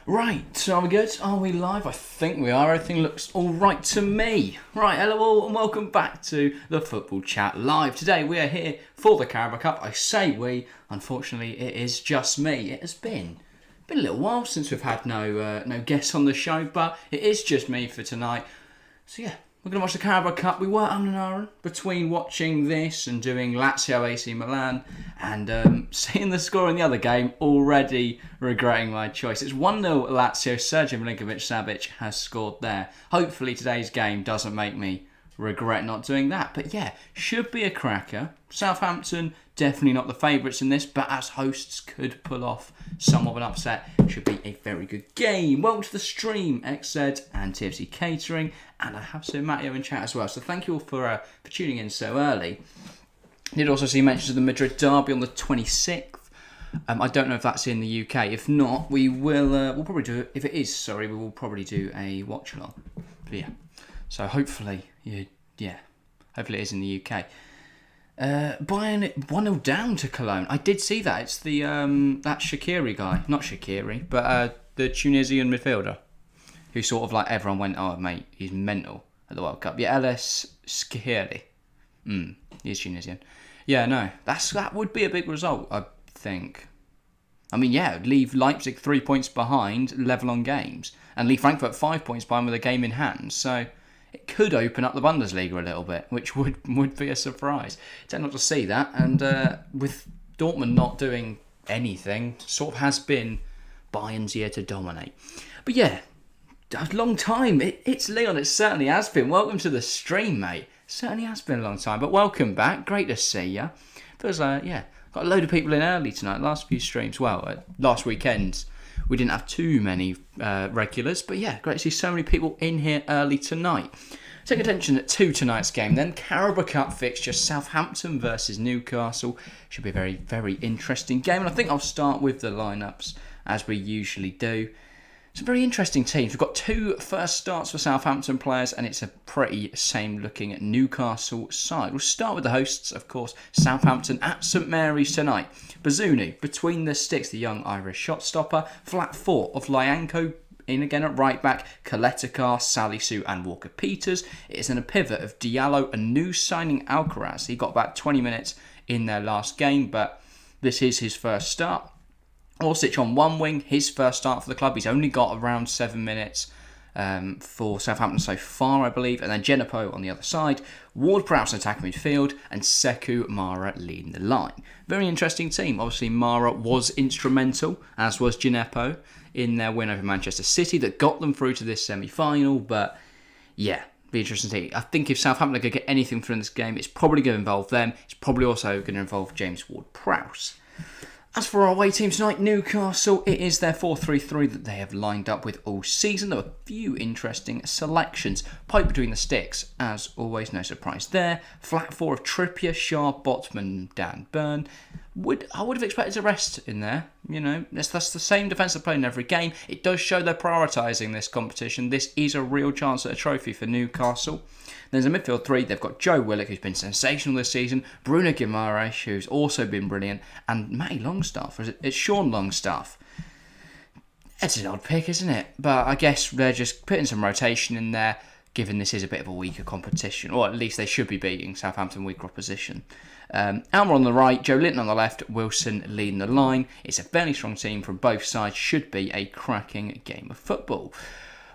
Right, are we good? Are we live? I think we are. Everything looks all right to me. Right, hello all and welcome back to the Football Chat Live. Today we are here for the Carabao Cup. I say we, unfortunately it is just me. It has been a little while since we've had no guests on the show, but it is just me for tonight. So yeah, we're going to watch the Carabao Cup. We were on an hour between watching this and doing Lazio AC Milan and seeing the score in the other game, already regretting my choice. It's 1-0 Lazio. Sergio Milinkovic-Savic has scored there. Hopefully today's game doesn't make me regret not doing that. But yeah, should be a cracker. Southampton, definitely not the favourites in this, but as hosts could pull off somewhat of an upset. Should be a very good game. Welcome to the stream, XZ and TFC Catering. And I have Sir Matteo in chat as well. So thank you all for tuning in so early. Did also see mentions of the Madrid derby on the 26th. I don't know if that's in the UK. If not, we will. We'll probably do it. If it is, we will probably do a watch along. But yeah. So hopefully, hopefully it is in the UK. Bayern 1-0 down to Cologne. I did see that. It's the that Shaqiri guy, not Shaqiri, but the Tunisian midfielder, who sort of like everyone went, oh mate, he's mental at the World Cup. Yeah, LS Shaqiri. He's Tunisian. Yeah, no, that would be a big result, I think. I mean, yeah, leave Leipzig 3 points behind, level on games, and leave Frankfurt 5 points behind with a game in hand. So it could open up the Bundesliga a little bit, which would be a surprise. Tend not to see that, and with Dortmund not doing anything, sort of has been Bayern's year to dominate. But yeah, a long time. It's Leon. It certainly has been. Welcome to the stream, mate. Certainly has been a long time, but welcome back. Great to see you. Feels like, got a load of people in early tonight. Last few streams, last weekend, we didn't have too many regulars, but yeah, great to see so many people in here early tonight. Take attention to tonight's game then. Carabao Cup fixture, Southampton versus Newcastle. Should be a very, very interesting game, and I think I'll start with the lineups as we usually do. Some very interesting teams. We've got two first starts for Southampton players, and it's a pretty same-looking Newcastle side. We'll start with the hosts, of course, Southampton at St Mary's tonight. Bazunu, between the sticks, the young Irish shot stopper. Flat four of Lyanco, in again at right back, Kaletakar, Salisu and Walker-Peters. It is in a pivot of Diallo, a new signing Alcaraz. He got about 20 minutes in their last game, but this is his first start. Orsic on one wing, his first start for the club. He's only got around 7 minutes for Southampton so far, I believe. And then Genepo on the other side. Ward-Prowse attacking midfield. And Sekou Mara leading the line. Very interesting team. Obviously, Mara was instrumental, as was Genepo, in their win over Manchester City that got them through to this semi-final. But yeah, be interesting to see. I think if Southampton are going to get anything from this game, it's probably going to involve them. It's probably also going to involve James Ward-Prowse. As for our away team tonight, Newcastle, it is their 4-3-3 that they have lined up with all season. There were a few interesting selections. Pipe between the sticks, as always, no surprise there. Flat four of Trippier, Sharp, Botman, Dan Burn. I would have expected a rest in there. You know, that's the same defensive play in every game. It does show they're prioritising this competition. This is a real chance at a trophy for Newcastle. There's a midfield three. They've got Joe Willock, who's been sensational this season, Bruno Guimaraes, who's also been brilliant, and Matty Longstaff. It's Sean Longstaff. It's an odd pick, isn't it? But I guess they're just putting some rotation in there. given this is a bit of a weaker competition, or at least they should be beating Southampton weaker opposition. Almer on the right, Joe Linton on the left, Wilson leading the line. It's a fairly strong team from both sides. Should be a cracking game of football.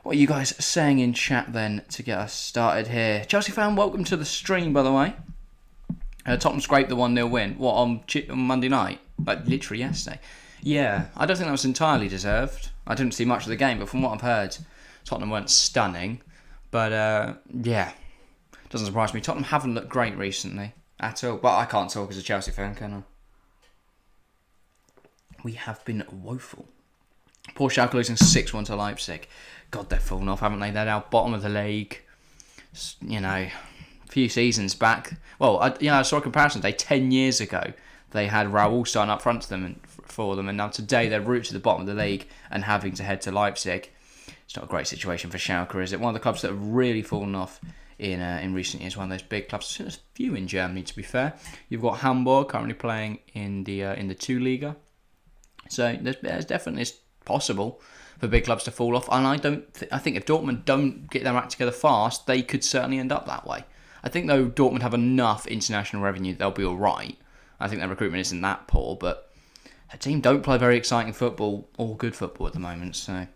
What are you guys saying in chat then to get us started here? Chelsea fan, welcome to the stream, by the way. Tottenham scraped the 1-0 win. What, on Monday night? Like, literally yesterday. Yeah, I don't think that was entirely deserved. I didn't see much of the game, but from what I've heard, Tottenham weren't stunning. But, yeah, doesn't surprise me. Tottenham haven't looked great recently at all. But I can't talk as a Chelsea fan, can I? We have been woeful. Poor Schalke losing 6-1 to Leipzig. God, they've fallen off, haven't they? They're now bottom of the league. You know, a few seasons back. Well, I saw a comparison today. 10 years ago, they had Raul starting up front for them. And now today, they're route to the bottom of the league and having to head to Leipzig. It's not a great situation for Schalke, is it? One of the clubs that have really fallen off in recent years. One of those big clubs. There's a few in Germany, to be fair. You've got Hamburg currently playing in the 2 Liga. So there's definitely, it's possible for big clubs to fall off. And I think if Dortmund don't get their act together fast, they could certainly end up that way. I think though Dortmund have enough international revenue, they'll be all right. I think their recruitment isn't that poor, but their team don't play very exciting football or good football at the moment. So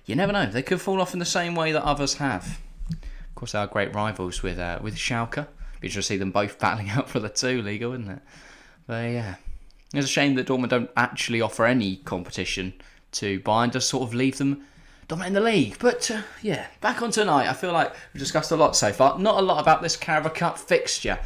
you never know. They could fall off in the same way that others have. Of course, they are great rivals with Schalke. Be interesting to see them both battling out for the 2 Liga, wouldn't it? But yeah, it's a shame that Dortmund don't actually offer any competition to Bayern, just sort of leave them dominating the league. But yeah, back on tonight. I feel like we've discussed a lot so far. Not a lot about this Carabao Cup fixture.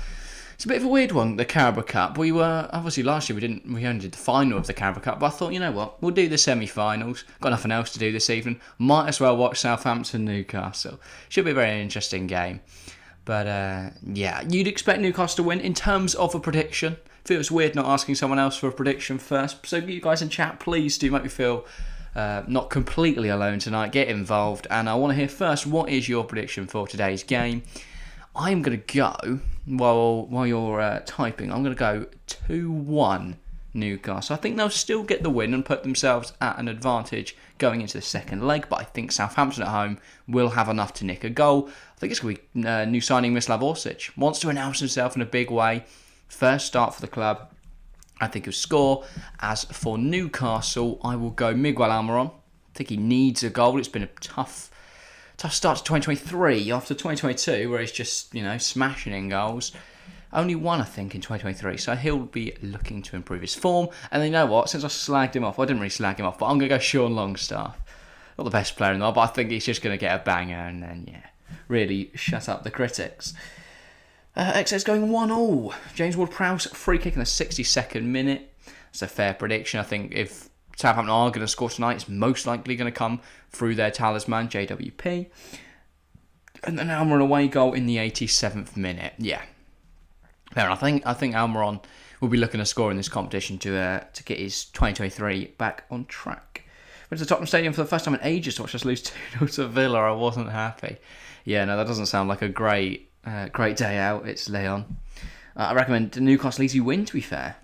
It's a bit of a weird one, the Carabao Cup. We were obviously last year we only did the final of the Carabao Cup, but I thought, you know what, we'll do the semi-finals. Got nothing else to do this evening. Might as well watch Southampton Newcastle. Should be a very interesting game. But yeah, you'd expect Newcastle to win in terms of a prediction. Feels weird not asking someone else for a prediction first. So you guys in chat, please do make me feel not completely alone tonight. Get involved, and I want to hear first, what is your prediction for today's game? I'm going to go, while you're typing, I'm going to go 2-1 Newcastle. I think they'll still get the win and put themselves at an advantage going into the second leg, but I think Southampton at home will have enough to nick a goal. I think it's going to be new signing Mislav Orsic. Wants to announce himself in a big way. First start for the club. I think he'll score. As for Newcastle, I will go Miguel Almiron. I think he needs a goal. It's been a tough start to 2023 after 2022, where he's just, smashing in goals. Only one, I think, in 2023, so he'll be looking to improve his form. And then, you know what, since I slagged him off, I didn't really slag him off, but I'm going to go Sean Longstaff. Not the best player in the world, but I think he's just going to get a banger and then, really shut up the critics. XS going 1-1. James Ward-Prowse, free kick in the 62nd minute. It's a fair prediction. I think if Southampton are going to score tonight, it's most likely going to come through their talisman, JWP. And then Almiron away goal in the 87th minute. Yeah. Fair enough. I think Almiron will be looking to score in this competition to get his 2023 back on track. Went to the Tottenham Stadium for the first time in ages to watch us lose 2-0 to Villa. I wasn't happy. Yeah, no, that doesn't sound like a great day out. It's Leon. I recommend Newcastle easy win, to be fair.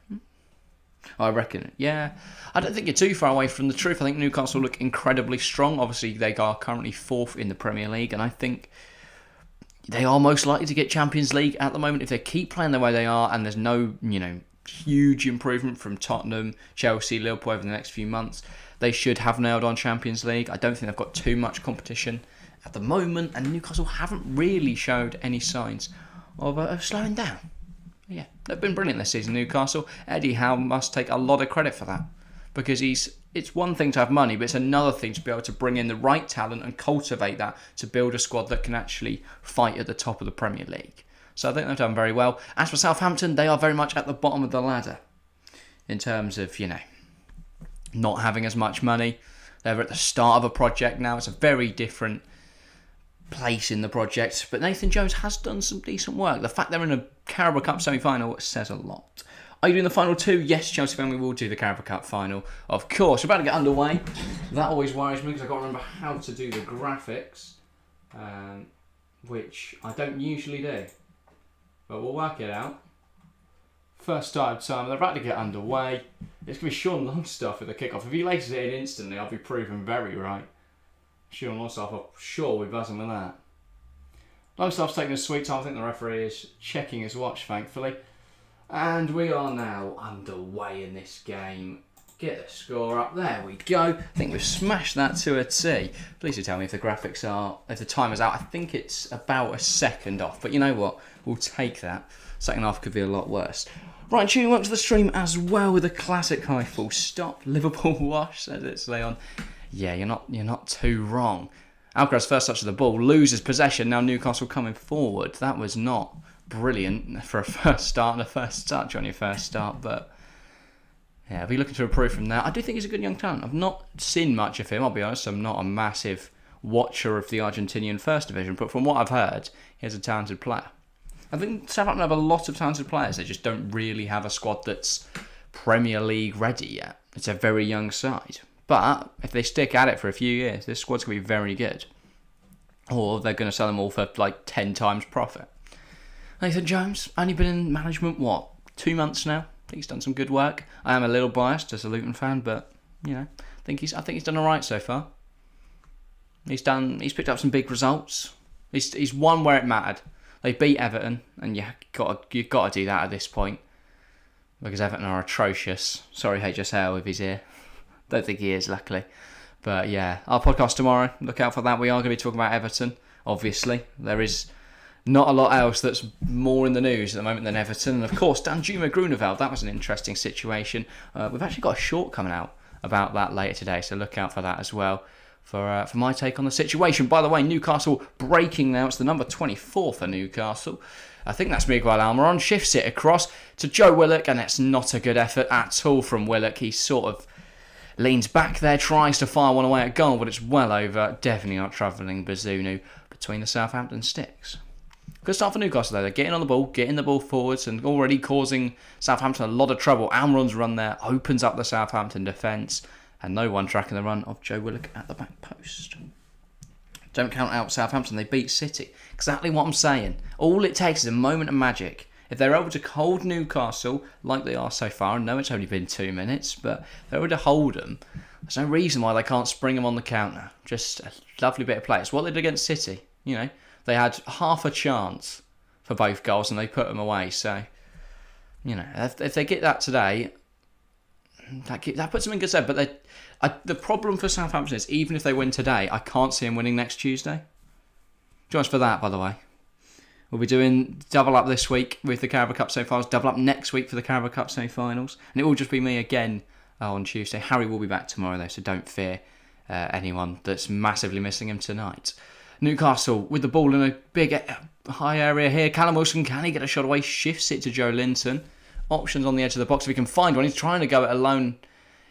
I reckon, yeah. I don't think you're too far away from the truth. I think Newcastle look incredibly strong. Obviously, they are currently 4th in the Premier League, and I think they are most likely to get Champions League at the moment if they keep playing the way they are, and there's no, huge improvement from Tottenham, Chelsea, Liverpool over the next few months. They should have nailed on Champions League. I don't think they've got too much competition at the moment, and Newcastle haven't really showed any signs of slowing down. Yeah, they've been brilliant this season, Newcastle. Eddie Howe must take a lot of credit for that, because it's one thing to have money, but it's another thing to be able to bring in the right talent and cultivate that to build a squad that can actually fight at the top of the Premier League. So I think they've done very well. As for Southampton, they are very much at the bottom of the ladder in terms of, not having as much money. They're at the start of a project now. It's a very different place in the project, but Nathan Jones has done some decent work. The fact they're in a Carabao Cup semi-final says a lot. Are you doing the final 2? Yes, Chelsea fan, we will do the Carabao Cup final. Of course, we're about to get underway. That always worries me because I've got to remember how to do the graphics, which I don't usually do. But we'll work it out. First start of time, they're about to get underway. It's going to be Sean Longstaff at the kickoff. If he laces it in instantly, I'll be proven very right. Sean Longstaff, I'm sure we're buzzing with that. Longstaff's taking a sweet time. I think the referee is checking his watch, thankfully. And we are now underway in this game. Get the score up. There we go. I think we've smashed that to a T. Please do tell me if the graphics are, if the timer's out. I think it's about a second off. But you know what? We'll take that. Second half could be a lot worse. Right, tuning up to the stream as well with a classic high full stop. Liverpool wash, says it's Leon. Yeah, you're not too wrong. Alcaraz first touch of the ball, loses possession. Now Newcastle coming forward. That was not brilliant for a first start and a first touch on your first start, but yeah, I'll be looking to improve from that. I do think he's a good young talent. I've not seen much of him, I'll be honest. I'm not a massive watcher of the Argentinian First Division, but from what I've heard, he's a talented player. I think Southampton have a lot of talented players. They just don't really have a squad that's Premier League ready yet. It's a very young side. But if they stick at it for a few years, this squad's going to be very good. Or they're going to sell them all for like 10 times profit. Nathan Jones, only been in management, 2 months now? I think he's done some good work. I am a little biased as a Luton fan, but you know, I think he's done alright so far. He's picked up some big results. He's won where it mattered. They beat Everton, and you've got to do that at this point. Because Everton are atrocious. Sorry, HSL, if he's here. Don't think he is, luckily. But yeah, our podcast tomorrow, look out for that. We are going to be talking about Everton, obviously. There is not a lot else that's more in the news at the moment than Everton. And of course, Danjuma Grunewald, that was an interesting situation. We've actually got a short coming out about that later today, so look out for that as well. For my take on the situation. By the way, Newcastle breaking now. It's the number 24 for Newcastle. I think that's Miguel Almiron. Shifts it across to Joe Willock, and it's not a good effort at all from Willock. He sort of leans back there, tries to fire one away at goal, but it's well over. Definitely not travelling Bazunu between the Southampton sticks. Good start for Newcastle though. They're getting on the ball, getting the ball forwards, and already causing Southampton a lot of trouble. Almiron's run there opens up the Southampton defence, and no one tracking the run of Joe Willock at the back post. Don't count out Southampton. They beat City. Exactly what I'm saying. All it takes is a moment of magic. If they're able to hold Newcastle like they are so far, I know it's only been 2 minutes, but if they're able to hold them, there's no reason why they can't spring them on the counter. Just a lovely bit of play. It's what they did against City. You know, they had half a chance for both goals and they put them away. So, you know, if they get that today, that puts them in good stead. But the problem for Southampton is, even if they win today, I can't see them winning next Tuesday. Join us for that, by the way. We'll be doing double up this week with the Carabao Cup semi-finals, double up next week for the Carabao Cup semi-finals, and it will just be me again on Tuesday. Harry will be back tomorrow though, so don't fear anyone that's massively missing him tonight. Newcastle with the ball in a big high area here. Callum Wilson, can he get a shot away? Shifts it to Joe Linton. Options on the edge of the box if he can find one. He's trying to go it alone.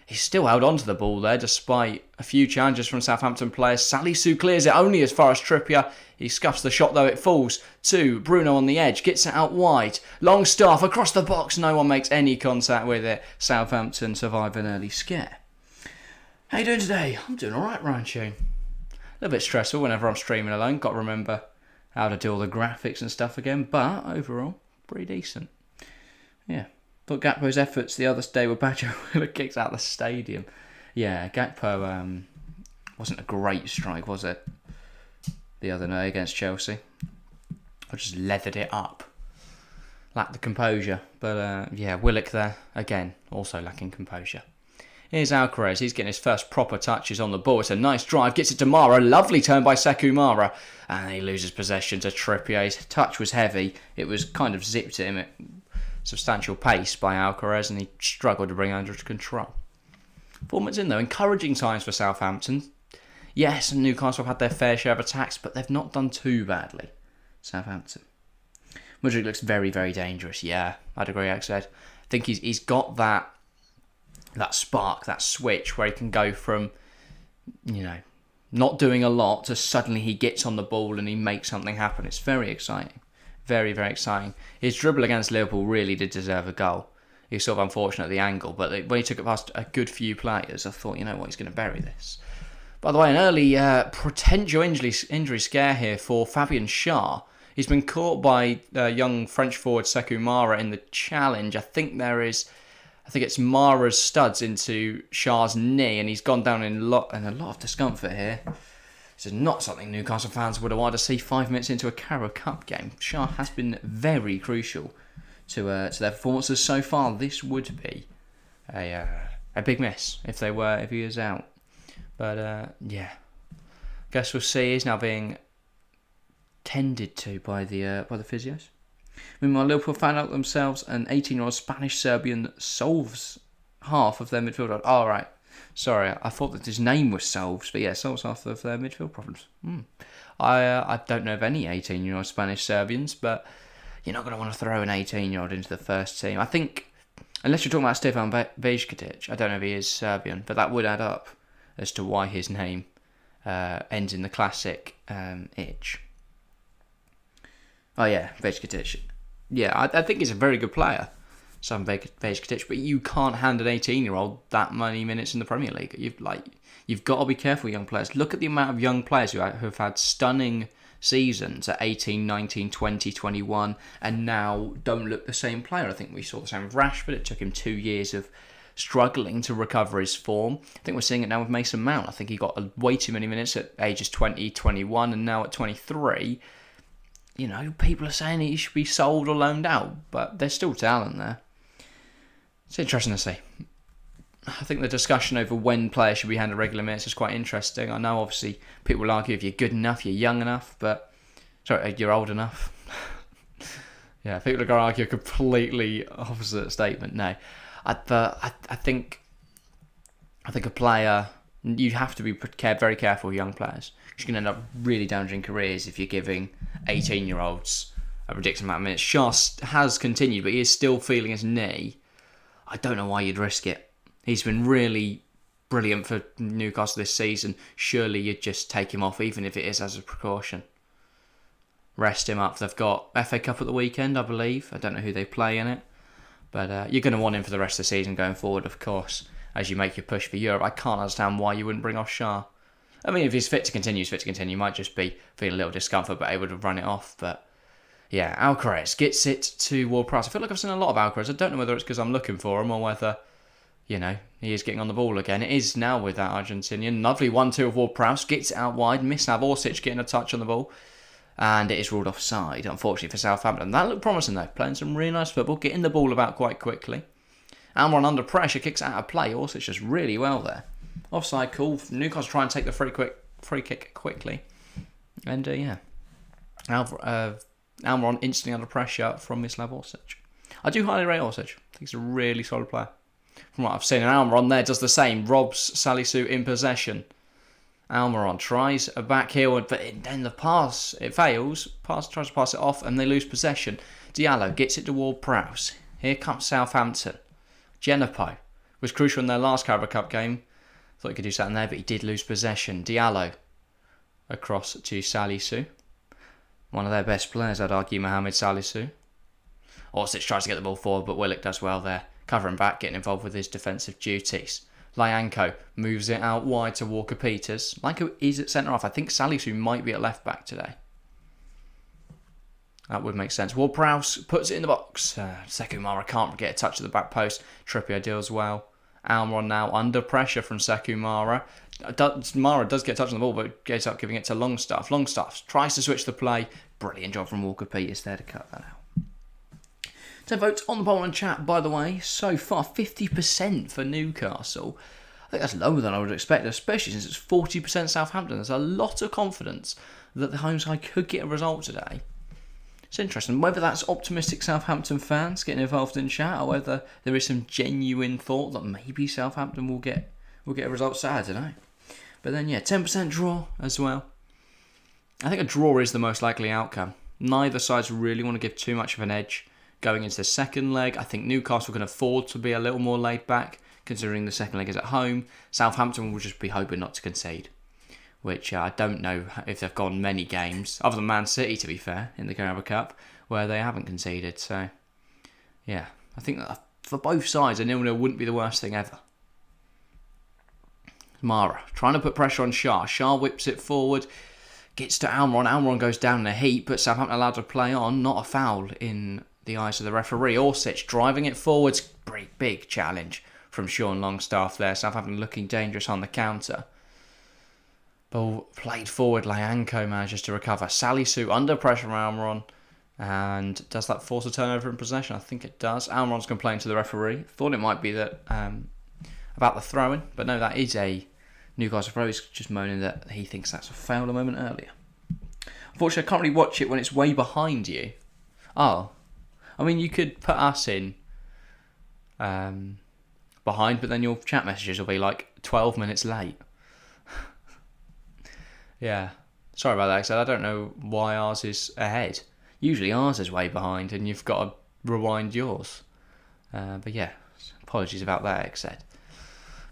He's still held on to the ball there despite a few challenges from Southampton players. Salisu clears it only as far as Trippier. He scuffs the shot though. It falls to Bruno on the edge. Gets it out wide. Longstaff across the box. No one makes any contact with it. Southampton survive an early scare. How you doing today? I'm doing alright, Ryan Shane. A little bit stressful whenever I'm streaming alone. Got to remember how to do all the graphics and stuff again. But overall, pretty decent. Yeah. Thought Gakpo's efforts the other day were bad. Joe Willock kicks out the stadium. Yeah, Gakpo wasn't a great strike, was it? The other day against Chelsea. I just leathered it up. Lacked the composure. But yeah, Willock there, again, also lacking composure. Here's Alcaraz. He's getting his first proper touches on the ball. It's a nice drive. Gets it to Mara. Lovely turn by Sekou Mara. And he loses possession to Trippier. His touch was heavy. It was kind of zipped at him at substantial pace by Alcaraz, and he struggled to bring under control. 4 minutes in though, encouraging times for Southampton. Yes, and Newcastle have had their fair share of attacks, but they've not done too badly. Southampton. Mudryk looks very, very dangerous. Yeah, I'd agree, I said. I think he's got that spark, that switch where he can go from, you know, not doing a lot to suddenly he gets on the ball and he makes something happen. It's very exciting. Very, very exciting. His dribble against Liverpool really did deserve a goal. He was sort of unfortunate at the angle, but when he took it past a good few players, I thought, you know what, he's going to bury this. By the way, an early potential injury scare here for Fabian Schär. He's been caught by young French forward Sekou Mara in the challenge. I think it's Mara's studs into Schär's knee, and he's gone down in a lot of discomfort here. This is not something Newcastle fans would have wanted to see 5 minutes into a Carabao Cup game. Shah has been very crucial to their performances so far. This would be a big miss if he is out. But yeah, guess we'll see. He's now being tended to by the physios. Meanwhile, Liverpool found out themselves an 18-year-old Spanish Serbian that solves half of their midfield. Oh, right. Sorry, I thought that his name was Solves, but yeah, solves half of their midfield problems. I don't know of any 18-year-old Spanish Serbians, but you're not going to want to throw an 18-year-old into the first team. I think, unless you're talking about Stefan Vejkitic, I don't know if he is Serbian, but that would add up as to why his name ends in the classic itch. Oh yeah, Vejkitic. Yeah, I think he's a very good player, Sam Vejkitic, but you can't hand an 18-year-old that many minutes in the Premier League. You've got to be careful, young players. Look at the amount of young players who have had stunning seasons at 18, 19, 20, 21, and now don't look the same player. I think we saw the same with Rashford. It took him 2 years of struggling to recover his form. I think we're seeing it now with Mason Mount. I think he got way too many minutes at ages 20, 21, and now at 23. You know, people are saying he should be sold or loaned out, but there's still talent there. It's interesting to see. I think the discussion over when players should be handed regular minutes is quite interesting. I know, obviously, people will argue if you're good enough, you're young enough, but... Sorry, you're old enough. Yeah, people are going to argue a completely opposite statement. No. I think a player... You have to be very careful with young players. You're going to end up really damaging careers if you're giving 18-year-olds a ridiculous amount of minutes. Shah has continued, but he is still feeling his knee. I don't know why you'd risk it. He's been really brilliant for Newcastle this season. Surely you'd just take him off, even if it is as a precaution. Rest him up. They've got FA Cup at the weekend, I believe. I don't know who they play in it. But you're going to want him for the rest of the season going forward, of course, as you make your push for Europe. I can't understand why you wouldn't bring off Shah. I mean, if he's fit to continue, he's fit to continue. He might just be feeling a little discomfort, but able to run it off. But yeah, Alcaraz gets it to Ward-Prowse. I feel like I've seen a lot of Alcaraz. I don't know whether it's because I'm looking for him or whether, you know, he is getting on the ball again. It is now with that Argentinian. Lovely 1-2 of Ward-Prowse. Gets it out wide. Mislav Orsic getting a touch on the ball. And it is ruled offside, unfortunately, for Southampton. That looked promising, though. Playing some really nice football. Getting the ball about quite quickly. Almiron under pressure. Kicks out of play. Orsic just really well there. Offside call. Newcastle try and take the free kick quickly. And, yeah. Almiron instantly under pressure from Mislav Orsic. I do highly rate Orsic. I think he's a really solid player. From what I've seen, and Almiron there does the same. Robs Salisu in possession. Almiron tries a back heel, but then the pass, it fails. Tries to pass it off, and they lose possession. Diallo gets it to Ward-Prowse. Here comes Southampton. Genepo was crucial in their last Carabao Cup game. Thought he could do something there, but he did lose possession. Diallo across to Salisu. One of their best players, I'd argue, Mohamed Salisu. Orsic tries to get the ball forward, but Willock does well there. Covering back, getting involved with his defensive duties. Lyanko moves it out wide to Walker-Peters. Lyanko is at centre-half. I think Salisu might be at left-back today. That would make sense. Ward-Prowse puts it in the box. Sekou Mara can't get a touch at the back post. Trippier deals well. Almiron now under pressure from Sekou Mara. Mara does get a touch on the ball, but gets up giving it to Longstaff. Longstaff tries to switch the play. Brilliant job from Walker-Peters there to cut that out. 10 votes on the poll and chat, by the way. So far, 50% for Newcastle. I think that's lower than I would expect, especially since it's 40% Southampton. There's a lot of confidence that the home side could get a result today. It's interesting whether that's optimistic Southampton fans getting involved in chat, or whether there is some genuine thought that maybe Southampton will get a result today. I don't know. But then, yeah, 10% draw as well. I think a draw is the most likely outcome. Neither sides really want to give too much of an edge going into the second leg. I think Newcastle can afford to be a little more laid back, considering the second leg is at home. Southampton will just be hoping not to concede, which I don't know if they've gone many games, other than Man City, to be fair, in the Carabao Cup, where they haven't conceded. So, yeah, I think that for both sides, a 0-0 wouldn't be the worst thing ever. Mara trying to put pressure on Shah. Shah whips it forward, gets to Almiron. Almiron goes down in a heap, but Southampton allowed to play on. Not a foul in the eyes of the referee. Orsic driving it forwards. Big challenge from Sean Longstaff there. Southampton looking dangerous on the counter. Ball played forward. Lyanco manages to recover. Salisu under pressure from Almiron. And does that force a turnover in possession? I think it does. Almiron's complaining to the referee. Thought it might be that about the throw-in. But no, that is a Newcastle pro. He's just moaning that he thinks that's a foul a moment earlier. Unfortunately, I can't really watch it when it's way behind you. Oh. I mean, you could put us in behind, but then your chat messages will be like 12 minutes late. Yeah. Sorry about that, because I don't know why ours is ahead. Usually ours is way behind and you've got to rewind yours. But yeah, apologies about that, Exed.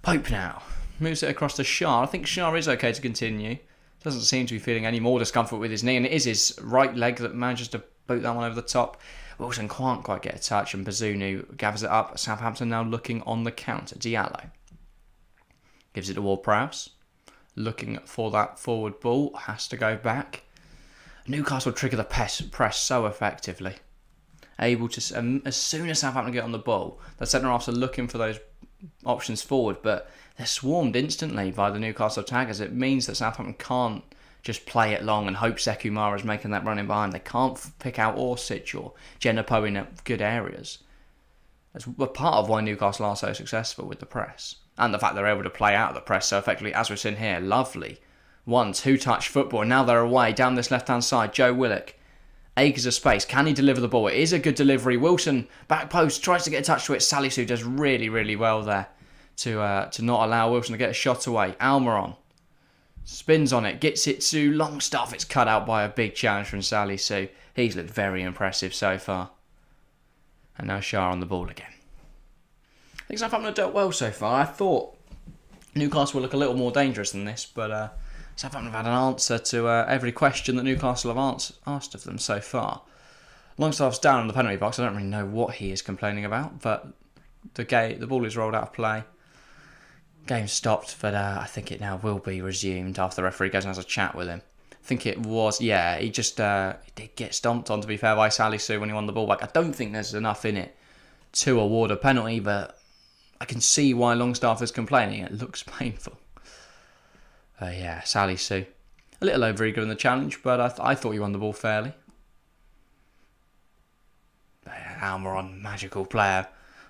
Pope now moves it across to Shah. I think Shah is okay to continue. Doesn't seem to be feeling any more discomfort with his knee, and it is his right leg that manages to boot that one over the top. Wilson can't quite get a touch, and Bazunu gathers it up. Southampton now looking on the counter. Diallo gives it to Ward-Prowse. Looking for that forward ball. Has to go back. Newcastle trigger the press so effectively. Able to, as soon as Southampton get on the ball, the centre-halves are looking for those options forward, but they're swarmed instantly by the Newcastle attackers. It means that Southampton can't just play it long and hope Sekou is making that run in behind. They can't pick out Orsic or Genepo in good areas. That's part of why Newcastle are so successful with the press. And the fact they're able to play out the press so effectively, as we've seen here. Lovely 1-2 touch football, and now they're away down this left-hand side. Joe Willock, acres of space. Can he deliver the ball? It is a good delivery. Wilson, back post, tries to get a touch to it. Salisu does really, really well there to not allow Wilson to get a shot away. Almiron spins on it, gets it to Longstaff. It's cut out by a big challenge from Salisu. He's looked very impressive so far. And now Shah on the ball again. I think Southampton have dealt well so far. I thought Newcastle would look a little more dangerous than this, but Southampton have had an answer to every question that Newcastle have asked of them so far. Longstaff's down in the penalty box. I don't really know what he is complaining about, but the ball is rolled out of play. Game stopped, but I think it now will be resumed after the referee goes and has a chat with him. I think it was, yeah, he just he did get stomped on, to be fair, by Salisu when he won the ball back. I don't think there's enough in it to award a penalty, but I can see why Longstaff is complaining. It looks painful. Yeah, Salisu. A little over-eager in the challenge, but I thought he won the ball fairly. Almiron, magical player.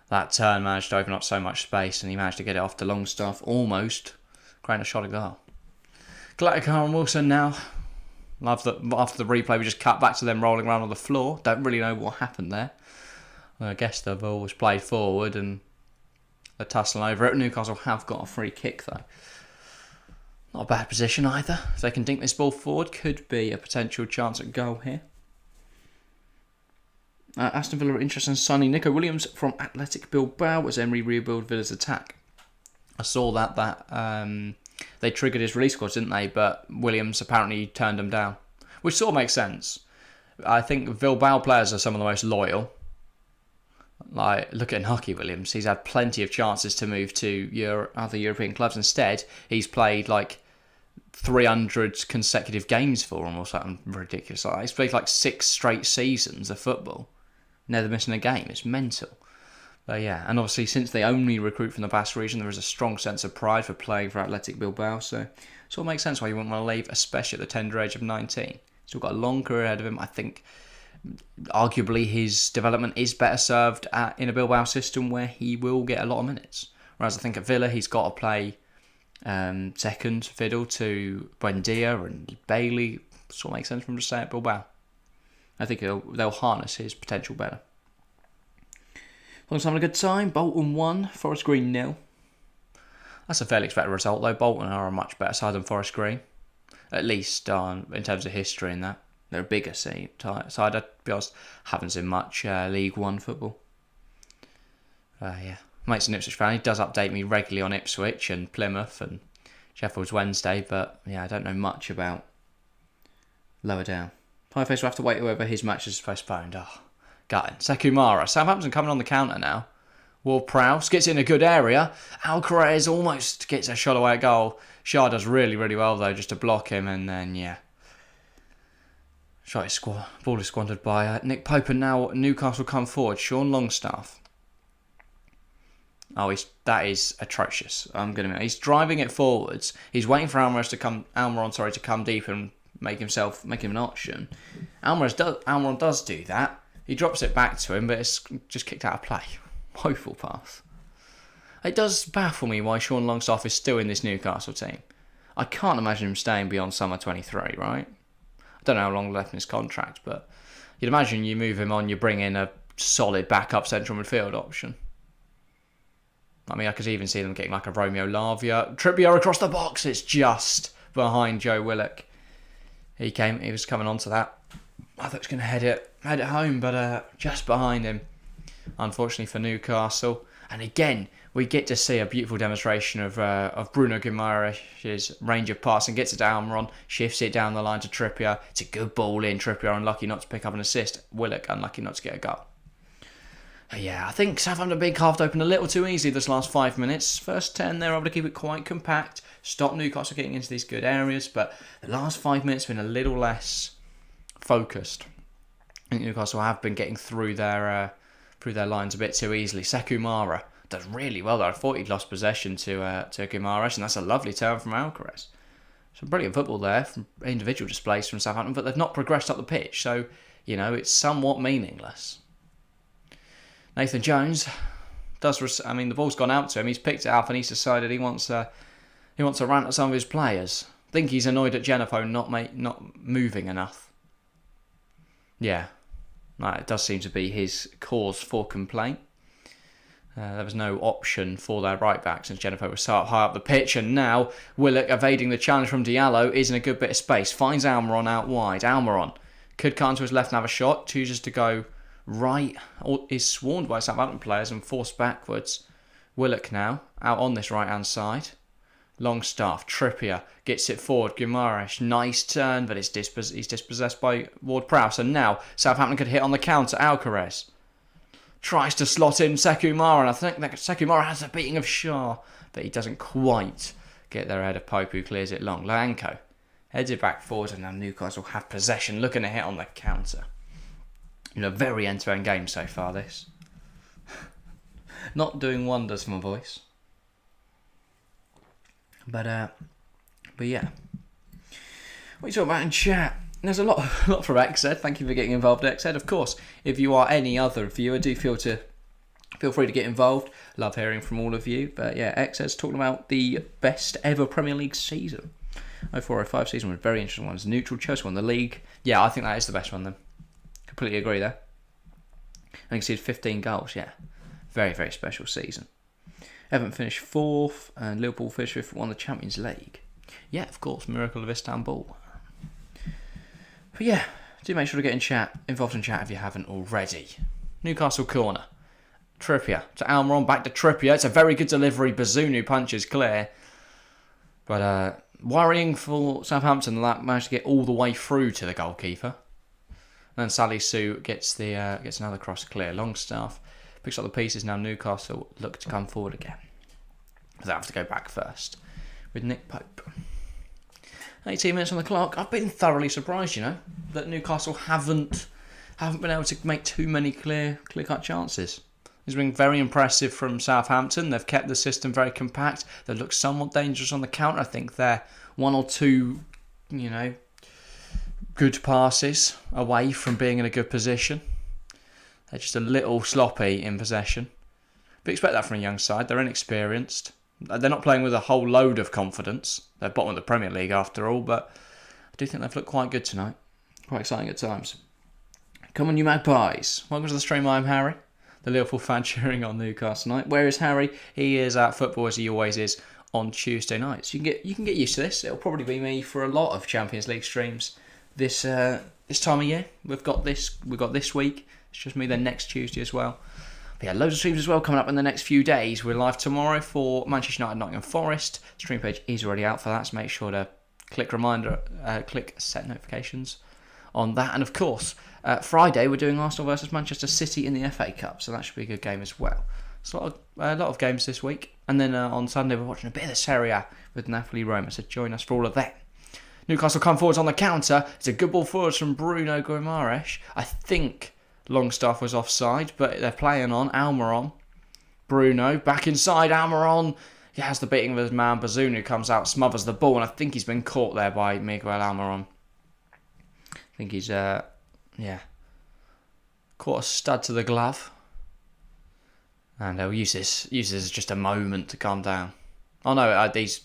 That turn managed to open up so much space, and he managed to get it off to Longstaff, almost creating a shot at goal. Galactica and Wilson now. Love that after the replay, we just cut back to them rolling around on the floor. Don't really know what happened there. I guess the ball was played forward and they're tussling over it. Newcastle have got a free kick though. Not a bad position either. If they can dink this ball forward, could be a potential chance at goal here. Aston Villa are interested in signing Nico Williams from Athletic Bilbao as Emery rebuild Villa's attack. I saw that they triggered his release clause, didn't they? But Williams apparently turned them down, which sort of makes sense. I think Bilbao players are some of the most loyal. Like, look at Inaki Williams. He's had plenty of chances to move to other European clubs. Instead, he's played like 300 consecutive games for them or something ridiculous. He's played like 6 straight seasons of football. Never missing a game. It's mental. But yeah, and obviously since they only recruit from the Basque region, there is a strong sense of pride for playing for Athletic Bilbao. So it sort of makes sense why you wouldn't want to leave, especially at the tender age of 19. Still got a long career ahead of him. I think arguably his development is better served in a Bilbao system where he will get a lot of minutes. Whereas I think at Villa he's got to play second fiddle to Buendia and Bailey. Sort of makes sense for him to stay at Bilbao. I think they'll harness his potential better. Long's having a good time. Bolton 1, Forest Green 0. That's a fairly expected result though. Bolton are a much better side than Forest Green. At least in terms of history in that. They're a bigger side. To be honest, haven't seen much League One football. Yeah, mate's an Ipswich fan. He does update me regularly on Ipswich and Plymouth and Sheffield's Wednesday, but yeah, I don't know much about lower down. Pieface will have to wait whether his match is postponed. Oh, gutting. Sekou. Southampton coming on the counter now. Ward-Prowse gets in a good area. Alcaraz almost gets a shot away at goal. Shah does really, really well though, just to block him, and then yeah. Ball is squandered by Nick Pope, and now Newcastle come forward. Sean Longstaff. Oh, that is atrocious. I'm going to. He's driving it forwards. He's waiting for Almiron to come deep and make him an option. Almiron does do that. He drops it back to him, but it's just kicked out of play. Woeful pass. It does baffle me why Sean Longstaff is still in this Newcastle team. I can't imagine him staying beyond summer 23, right? I don't know how long left in his contract, but you'd imagine you move him on, you bring in a solid backup central midfield option. I mean, I could even see them getting like a Romeo Lavia. Trippier across the box. It's just behind Joe Willock. He was coming onto that. I thought he was going to head it home, but just behind him. Unfortunately for Newcastle. And again, we get to see a beautiful demonstration of Bruno Guimaraes' range of passing. Gets it to Almiron, shifts it down the line to Trippier. It's a good ball in. Trippier unlucky not to pick up an assist. Willock unlucky not to get a goal. Yeah, I think Southampton being carved open a little too easy this last 5 minutes. First 10, they were able to keep it quite compact, stop Newcastle getting into these good areas, but the last 5 minutes have been a little less focused. I think Newcastle have been getting through their lines a bit too easily. Sekou Mara does really well there. I thought he'd lost possession to Guimaraes, and that's a lovely turn from Alcaraz. Some brilliant football there from individual displays from Southampton, but they've not progressed up the pitch, so it's somewhat meaningless. Nathan Jones the ball's gone out to him. He's picked it up and he's decided he wants to rant at some of his players. I think he's annoyed at Genefo not moving enough. Yeah, it does seem to be his cause for complaint. There was no option for their right back since Genefo was so high up the pitch, and now Willock, evading the challenge from Diallo, is in a good bit of space. Finds Almiron out wide. Almiron could cut to his left and have a shot. Chooses to go right, or is swarmed by Southampton players and forced backwards. Willock now out on this right hand side. Longstaff, Trippier gets it forward. Guimaraes, nice turn, but he's dispossessed by Ward-Prowse. And now Southampton could hit on the counter. Alcaraz tries to slot in Sekou Mara, and I think that Sekou Mara has a beating of Shah, but he doesn't quite get there ahead of Pope, who clears it long. Lanko heads it back forward, and now Newcastle have possession, looking to hit on the counter. Very end-to-end game so far, this. Not doing wonders for my voice. But yeah. What are you talking about in chat? There's a lot from XZ. Thank you for getting involved, XZ. Of course, if you are any other viewer, do feel free to get involved. Love hearing from all of you. But yeah, XZ's talking about the best ever Premier League season. 04-05 season was a very interesting one. It's neutral. Chelsea won the league. Yeah, I think that is the best one then. Completely agree there. I think he had 15 goals, yeah. Very, very special season. Everton finished 4th and Liverpool finished 5th, won the Champions League. Yeah, of course, Miracle of Istanbul. But yeah, do make sure to get involved in chat if you haven't already. Newcastle corner. Trippier to Almiron, back to Trippier. It's a very good delivery. Bazunu punches clear. But worrying for Southampton that managed to get all the way through to the goalkeeper. And then Salisu gets another cross clear. Longstaff picks up the pieces. Now Newcastle look to come forward again. They have to go back first with Nick Pope. 18 minutes on the clock. I've been thoroughly surprised, that Newcastle haven't been able to make too many clear-cut chances. It's been very impressive from Southampton. They've kept the system very compact. They look somewhat dangerous on the counter. I think they're one or two, good passes away from being in a good position. They're just a little sloppy in possession. But expect that from a young side. They're inexperienced. They're not playing with a whole load of confidence. They're bottom of the Premier League after all, but I do think they've looked quite good tonight. Quite exciting at times. Come on, you magpies. Welcome to the stream. I'm Harry, the Liverpool fan cheering on Newcastle tonight. Where is Harry? He is at football, as he always is, on Tuesday nights. You can get used to this. It'll probably be me for a lot of Champions League streams this time of year. We've got this week. It's just me then next Tuesday as well. But yeah, loads of streams as well coming up in the next few days. We're live tomorrow for Manchester United Nottingham Forest. The stream page is already out for that, so make sure to click set notifications on that. And of course, Friday we're doing Arsenal versus Manchester City in the FA Cup, so that should be a good game as well. So a lot of games this week. And then on Sunday we're watching a bit of the Serie A with Napoli-Roma, so join us for all of that. Newcastle come forwards on the counter. It's a good ball forwards from Bruno Guimaraes. I think Longstaff was offside, but they're playing on. Almiron Bruno back inside Almiron. He has the beating of his man. Bazunu comes out, smothers the ball, and I think he's been caught there by Miguel Almiron. I think he's, caught a stud to the glove. And he'll use this as just a moment to calm down. Oh no, he's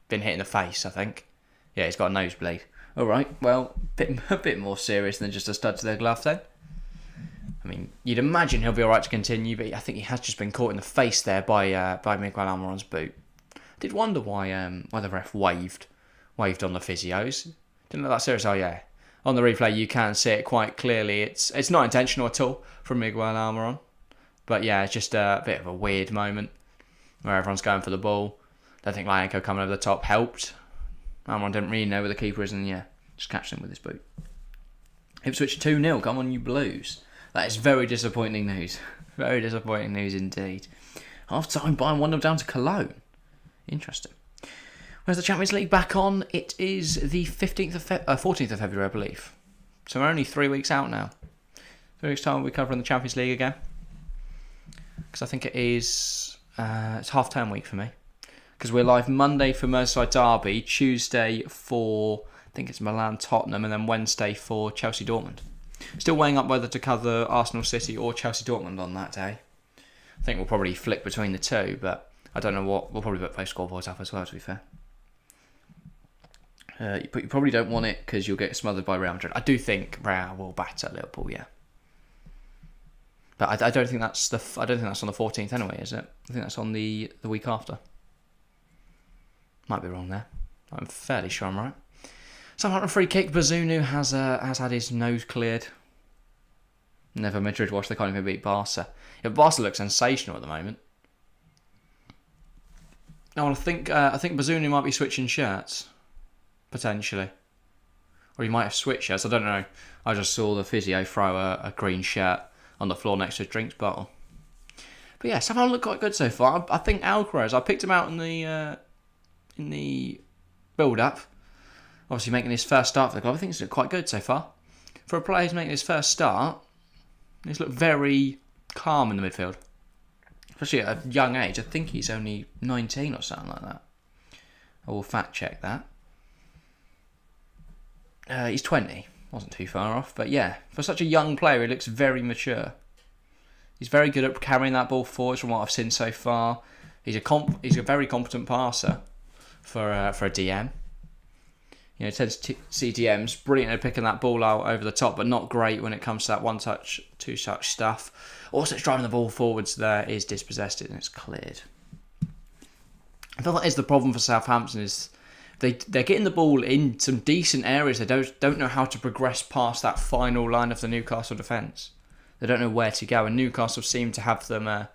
been hit in the face, I think. Yeah, he's got a nosebleed. All right, well, a bit more serious than just a stud to the glove then. I mean, you'd imagine he'll be all right to continue, but I think he has just been caught in the face there by Miguel Almiron's boot. I did wonder why the ref waved on the physios. Didn't look that serious. Oh yeah, on the replay you can see it quite clearly. It's not intentional at all from Miguel Almiron, but yeah, it's just a bit of a weird moment where everyone's going for the ball. I don't think Lyanko coming over the top helped. Almiron didn't really know where the keeper is, and yeah, just catched him with his boot. Ipswich 2-0. Come on, you Blues. That is very disappointing news. Very disappointing news indeed. Half-time, Bayern 1-0 down to Cologne. Interesting. Where's the Champions League back on? It is the 14th of February, I believe. So we're only 3 weeks out now. 3 weeks' time we'll be covering the Champions League again. Because I think it is... it's half-term week for me. Because we're live Monday for Merseyside Derby, Tuesday for... I think it's Milan-Tottenham, and then Wednesday for Chelsea-Dortmund. Still weighing up whether to cover Arsenal City or Chelsea Dortmund on that day. I think we'll probably flick between the two, but I don't know what. We'll probably put both scoreboards up as well, to be fair. But you probably don't want it because you'll get smothered by Real Madrid. I do think Real will batter Liverpool, yeah. But I don't think that's on the 14th anyway, is it? I think that's on the week after. Might be wrong there. I'm fairly sure I'm right. Southampton free kick. Bazunu has had his nose cleared. Never Madrid watch. They can't even beat Barca. Yeah, Barca looks sensational at the moment. No, I think Bazunu might be switching shirts potentially, or he might have switched shirts. I don't know. I just saw the physio throw a green shirt on the floor next to his drinks bottle. But yeah, Southampton look quite good so far. I think Alcaraz. I picked him out in the build-up. Obviously making his first start for the club. I think he's looked quite good so far. For a player who's making his first start, he's looked very calm in the midfield. Especially at a young age. I think he's only 19 or something like that. I will fact check that. He's 20. Wasn't too far off. But yeah, for such a young player, he looks very mature. He's very good at carrying that ball forwards from what I've seen so far. He's a very competent passer for a DM. You know, tends to see DMs brilliant at picking that ball out over the top, but not great when it comes to that one-touch, two-touch stuff. Also, it's driving the ball forwards there is dispossessed and it's cleared. I feel that is the problem for Southampton is they're getting the ball in some decent areas. They don't know how to progress past that final line of the Newcastle defence. They don't know where to go, and Newcastle seem to have them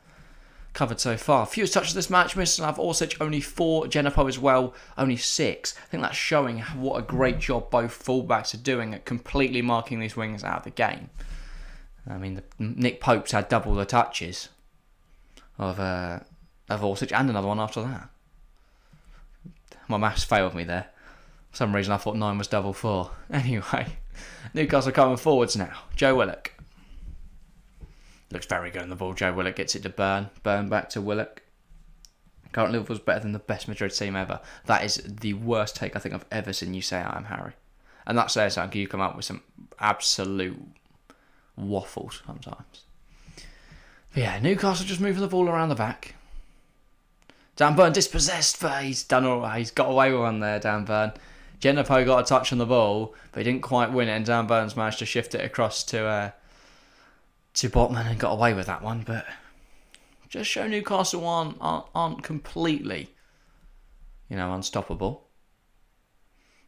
covered so far. Fewest touches this match. Mislav Orsic only 4. Genepo as well only 6. I think that's showing what a great job both fullbacks are doing at completely marking these wings out of the game. I mean, Nick Pope's had double the touches of Orsic and another one after that. My maths failed me there. For some reason I thought 9 was double 4. Anyway, Newcastle coming forwards now. Joe Willock. Looks very good on the ball. Joe Willock gets it to Burn. Burn back to Willock. Currently Liverpool's better than the best Madrid team ever. That is the worst take I think I've ever seen you say I am, Harry. And that says something. You come up with some absolute waffles sometimes. But yeah, Newcastle just moving the ball around the back. Dan Burn dispossessed, but he's done all right. He's got away with one there, Dan Burn. Genepo got a touch on the ball, but he didn't quite win it, and Dan Burn's managed to shift it across to Botman and got away with that one. But just show Newcastle aren't completely, unstoppable.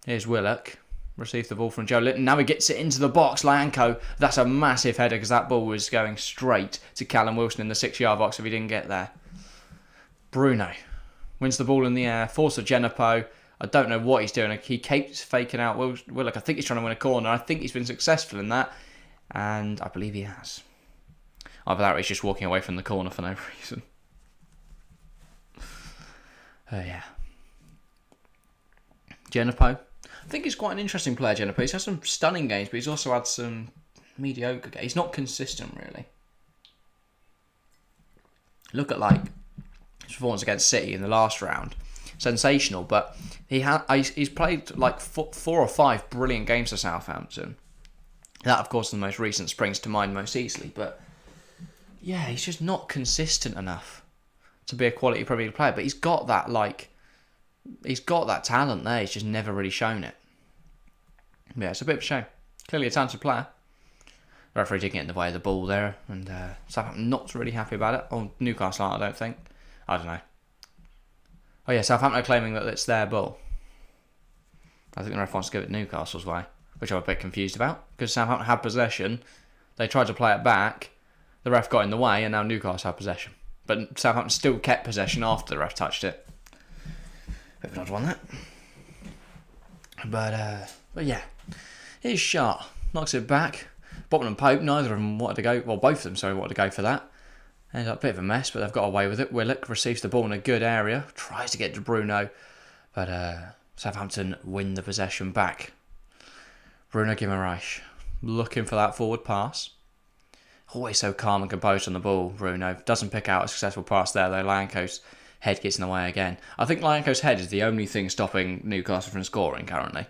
Here's Willock. Received the ball from Joe Linton. Now he gets it into the box. Lyanko, that's a massive header because that ball was going straight to Callum Wilson in the 6-yard box if he didn't get there. Bruno wins the ball in the air. Force of Genepo. I don't know what he's doing. He keeps faking out Willock. I think he's trying to win a corner. I think he's been successful in that. And I believe he has. Either that or he's just walking away from the corner for no reason. Yeah. Genepo. I think he's quite an interesting player, Genepo. He's had some stunning games, but he's also had some mediocre games. He's not consistent, really. Look at like his performance against City in the last round. Sensational, but he's played like 4 or 5 brilliant games for Southampton. That, of course, the most recent springs to mind most easily. But yeah, he's just not consistent enough to be a quality Premier League player. But he's got that talent there. He's just never really shown it. Yeah, it's a bit of a shame. Clearly a talented player. The referee did get in the way of the ball there, and Southampton not really happy about it. Or Newcastle aren't, I don't think. I don't know. Oh yeah, Southampton are claiming that it's their ball. I think the ref wants to give it Newcastle's way, which I'm a bit confused about, because Southampton had possession, they tried to play it back, the ref got in the way, and now Newcastle have possession. But Southampton still kept possession after the ref touched it. Bit of an odd one, that. But yeah, here's Sharp, knocks it back. Botman and Pope, neither of them wanted to go, well, both of them, sorry, wanted to go for that. Ended up a bit of a mess, but they've got away with it. Willock receives the ball in a good area, tries to get to Bruno, but Southampton win the possession back. Bruno Guimaraes looking for that forward pass. Always so calm and composed on the ball, Bruno. Doesn't pick out a successful pass there, though. Lyanco's head gets in the way again. I think Lyanco's head is the only thing stopping Newcastle from scoring currently.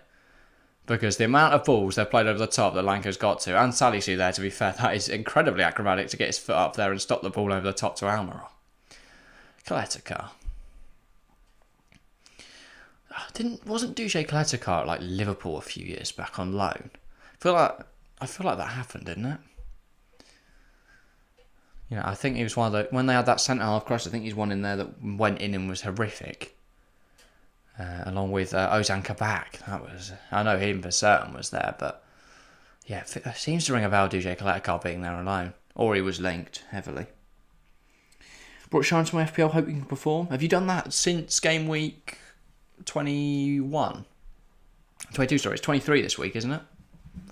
Because the amount of balls they've played over the top that Lanko's got to, and Salisu there, to be fair, that is incredibly acrobatic to get his foot up there and stop the ball over the top to Almiron. Kaletakar. Wasn't Duche Kaletakar at like Liverpool a few years back on loan? I feel like that happened, didn't it? You know, I think he was one of the, when they had that centre half cross, I think he's one in there that went in and was horrific. Along with Ozan Kabak. I know him for certain was there, but yeah, it seems to ring a bell, DJ Kaletakar being there alone. Or he was linked heavily. Brought Shine to my FPL, hope you can perform. Have you done that since game week 21? 22, sorry, it's 23 this week, isn't it?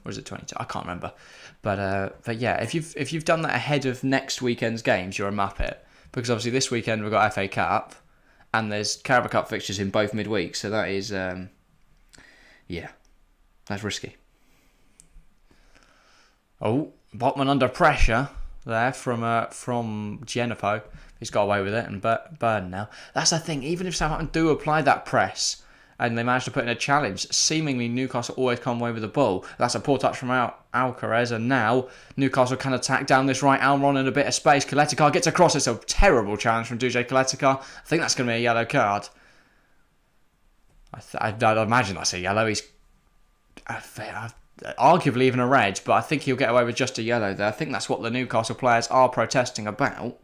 Or is it 22? I can't remember. But yeah, if you've done that ahead of next weekend's games, you're a muppet. Because obviously this weekend we've got FA Cup. And there's Carabao Cup fixtures in both midweeks, so that is, yeah, that's risky. Oh, Botman under pressure there from Giannapo. He's got away with it, and Burn now. That's the thing, even if Southampton do apply that press, and they manage to put in a challenge, seemingly Newcastle always come away with the ball. That's a poor touch from Alcaraz, and now Newcastle can attack down this right Almiron in a bit of space. Kaletakar gets across. It's a terrible challenge from DJ Kaletakar. I think that's going to be a yellow card. I'd imagine that's a yellow. He's arguably even a red, but I think he'll get away with just a yellow there. I think that's what the Newcastle players are protesting about.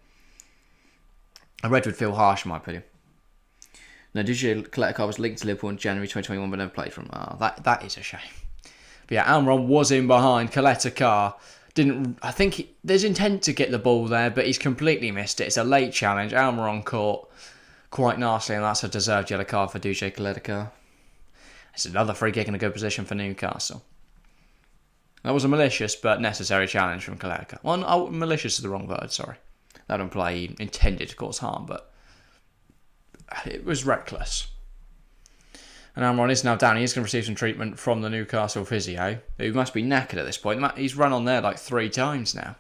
A red would feel harsh, in my opinion. No, DJ Kaletakar was linked to Liverpool in January 2021 but never played for him. That is a shame. But yeah, Almiron was in behind. Kaletakar didn't. I think there's intent to get the ball there, but he's completely missed it. It's a late challenge. Almiron caught quite nicely, and that's a deserved yellow card for DJ Kaletakar. It's another free kick in a good position for Newcastle. That was a malicious but necessary challenge from Kaletakar. Well, malicious is the wrong word, sorry. That would imply he intended to cause harm, but it was reckless. And Almiron is now down. He is going to receive some treatment from the Newcastle physio, who must be knackered at this point. He's run on there like 3 times now.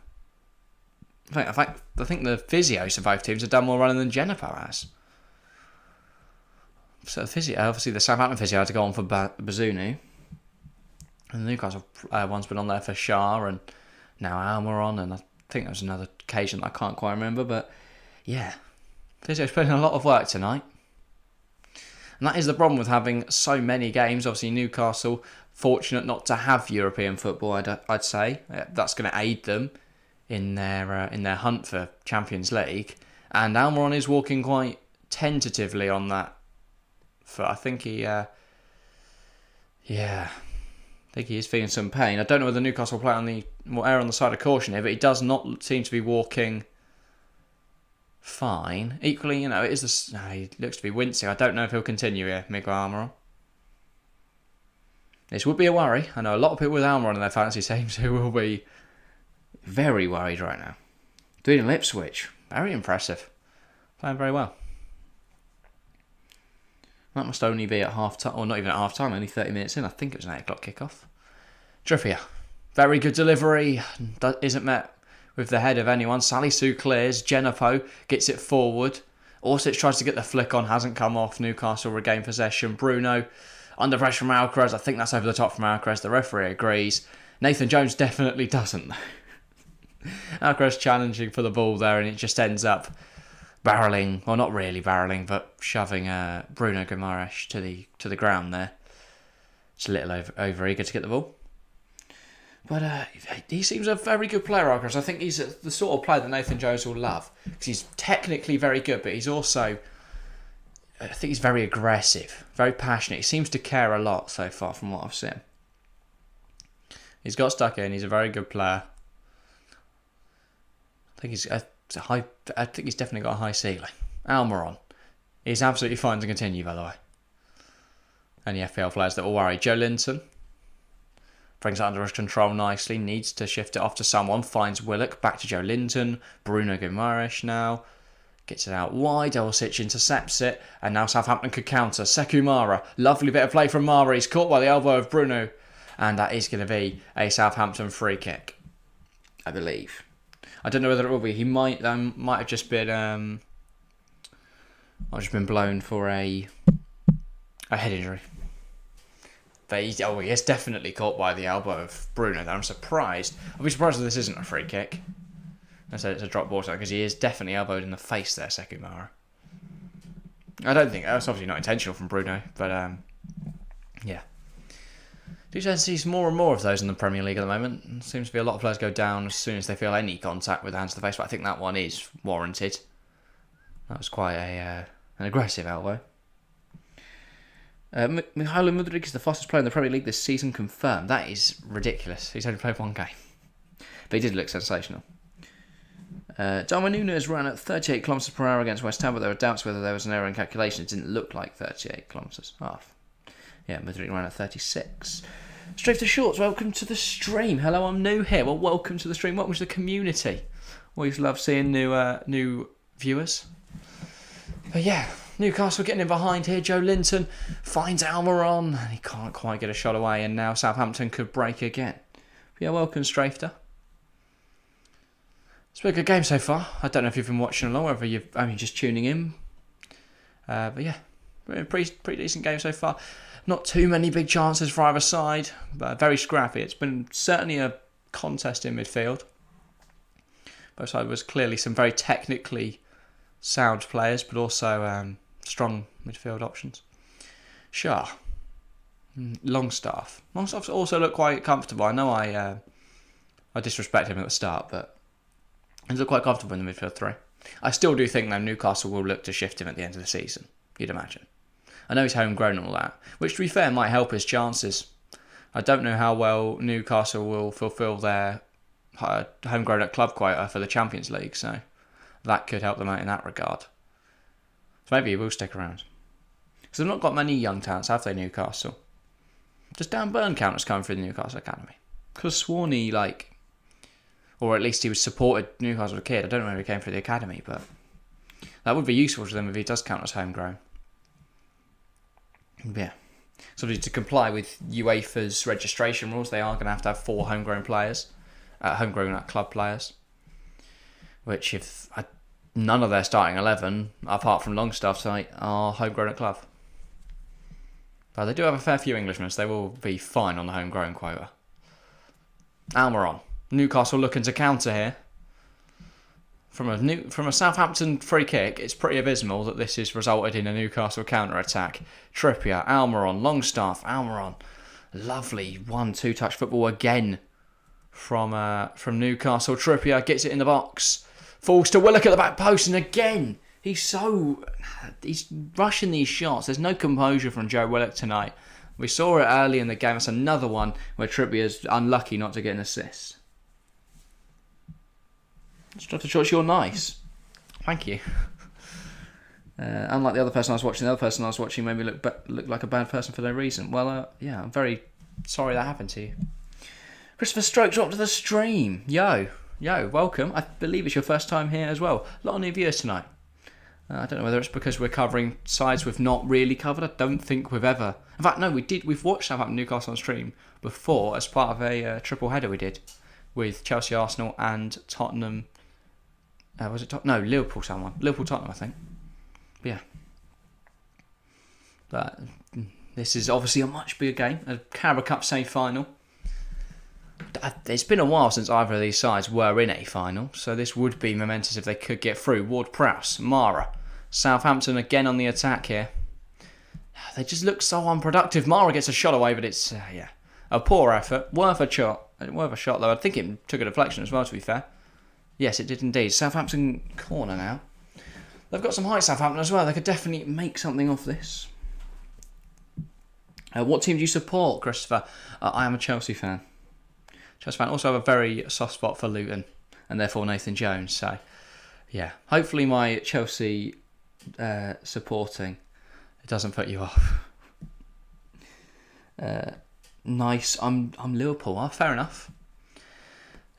In fact, I think the physios of both teams have done more running than Giannapo has. So the physio, obviously the Southampton physio had to go on for Bazunu. And the Newcastle one's been on there for Shah and now Almiron, and I think there was another occasion that I can't quite remember, but yeah. Physio's putting in a lot of work tonight. And that is the problem with having so many games. Obviously, Newcastle, fortunate not to have European football, I'd say. That's going to aid them in their hunt for Champions League. And Almiron is walking quite tentatively on that foot. I think he is feeling some pain. I don't know whether Newcastle will err on the side of caution here, but he does not seem to be walking fine. Equally, he looks to be wincing. I don't know if he'll continue here, Miguel Almiron. This would be a worry. I know a lot of people with Almiron in their fantasy teams who will be very worried right now. Doing an Ipswich. Very impressive. Playing very well. That must only be at half-time, or not even at half-time, only 30 minutes in. I think it was an 8 o'clock kickoff. Trippier. Very good delivery. Isn't met with the head of anyone. Salisu clears. Genepo gets it forward. Orsic tries to get the flick on, hasn't come off. Newcastle regain possession. Bruno under pressure from Alcaraz. I think that's over the top from Alcaraz. The referee agrees. Nathan Jones definitely doesn't. Alcaraz challenging for the ball there, and it just ends up barrelling, well, not really barrelling, but shoving Bruno Guimaraes to the ground there. It's a little over eager to get the ball. But he seems a very good player, Alcaraz. I think he's the sort of player that Nathan Jones will love. Because he's technically very good, but he's also, I think he's very aggressive, very passionate. He seems to care a lot so far from what I've seen. He's got stuck in. He's a very good player. I think he's definitely got a high ceiling. Almiron. He's absolutely fine to continue, by the way. Any FPL players that will worry. Joe Linton brings it under his control nicely. Needs to shift it off to someone. Finds Willock. Back to Joe Linton. Bruno Guimaraes now. Gets it out wide. Orsic intercepts it. And now Southampton could counter. Sekou Mara. Lovely bit of play from Mara. He's caught by the elbow of Bruno. And that is going to be a Southampton free kick, I believe. I don't know whether it will be. He might have just been blown for a head injury. But he is definitely caught by the elbow of Bruno. I'm surprised. I'll be surprised if this isn't a free kick. I said it's a drop ball because he is definitely elbowed in the face there, Sekou Mara. I don't think that's obviously not intentional from Bruno, but yeah. Do you see more and more of those in the Premier League at the moment? It seems to be a lot of players go down as soon as they feel any contact with the hands to the face, but I think that one is warranted. That was quite an aggressive elbow. Mihailo Mudryk is the fastest player in the Premier League this season, confirmed. That is ridiculous. He's only played one game. But he did look sensational. Darwin Núñez ran at 38 km per hour against West Ham, but there were doubts whether there was an error in calculation. It didn't look like 38 kilometres half. Yeah, Mudryk ran at 36. Straight to Shorts, welcome to the stream. Hello, I'm new here. Well, welcome to the stream. Welcome to the community. Always love seeing new viewers. But yeah, Newcastle getting in behind here. Joe Linton finds Almiron, and he can't quite get a shot away, and now Southampton could break again. But yeah, welcome, Strafter. It's been a good game so far. I don't know if you've been watching along, whether you've just tuning in. But yeah, pretty decent game so far. Not too many big chances for either side, but very scrappy. It's been certainly a contest in midfield. Both sides was clearly some very technically sound players, but also strong midfield options. Shah. Longstaff. Longstaff also looked quite comfortable. I know I disrespected him at the start, but he looked quite comfortable in the midfield three. I still do think that Newcastle will look to shift him at the end of the season, you'd imagine. I know he's homegrown and all that, which to be fair might help his chances. I don't know how well Newcastle will fulfil their homegrown at club quota for the Champions League, so that could help them out in that regard. So maybe he will stick around. Because they've not got many young talents, have they, Newcastle? Does Dan Burn count as coming through the Newcastle Academy? Because Swanee, or at least he was supported Newcastle as a kid. I don't know if he came through the academy, but that would be useful to them if he does count as homegrown. Yeah. So to comply with UEFA's registration rules, they are going to have 4 homegrown players, homegrown club players. Which, if none of their starting 11, apart from Longstaff's site, are homegrown at club. But they do have a fair few Englishmen, so they will be fine on the homegrown quota. Almiron. Newcastle looking to counter here. From a Southampton free kick, it's pretty abysmal that this has resulted in a Newcastle counter-attack. Trippier, Almiron, Longstaff, Almiron. Lovely 1-2 touch football again from Newcastle. Trippier gets it in the box. Falls to Willock at the back post, and again, he's rushing these shots. There's no composure from Joe Willock tonight. We saw it early in the game. It's another one where Trippier's unlucky not to get an assist. Strafter Shorts, you're nice. Thank you. Unlike the other person I was watching, made me look like a bad person for no reason. Well, yeah, I'm very sorry that happened to you. Christopher Stroke dropped to the stream. Yo, welcome. I believe it's your first time here as well. A lot of new viewers tonight. I don't know whether it's because we're covering sides we've not really covered. I don't think we've ever... In fact, no, we've watched Southampton Newcastle on stream before as part of a triple header we did with Chelsea, Arsenal and Tottenham. Was it Tottenham? No, Liverpool someone. Liverpool-Tottenham, I think. But yeah. But this is obviously a much bigger game. A Carabao Cup semi-final. It's been a while since either of these sides were in a final, so this would be momentous if they could get through. Ward-Prowse, Mara, Southampton again on the attack here. They just look so unproductive. Mara gets a shot away, but it's a poor effort. Worth a shot though. I think it took a deflection as well, to be fair. Yes, it did indeed. Southampton corner now. They've got some height, Southampton, as well. They could definitely make something of this. What team do you support, Christopher? I am a Chelsea fan. Chelsea fan. Also have a very soft spot for Luton and therefore Nathan Jones. So, yeah. Hopefully my Chelsea supporting it doesn't put you off. Nice. I'm Liverpool. Oh, fair enough.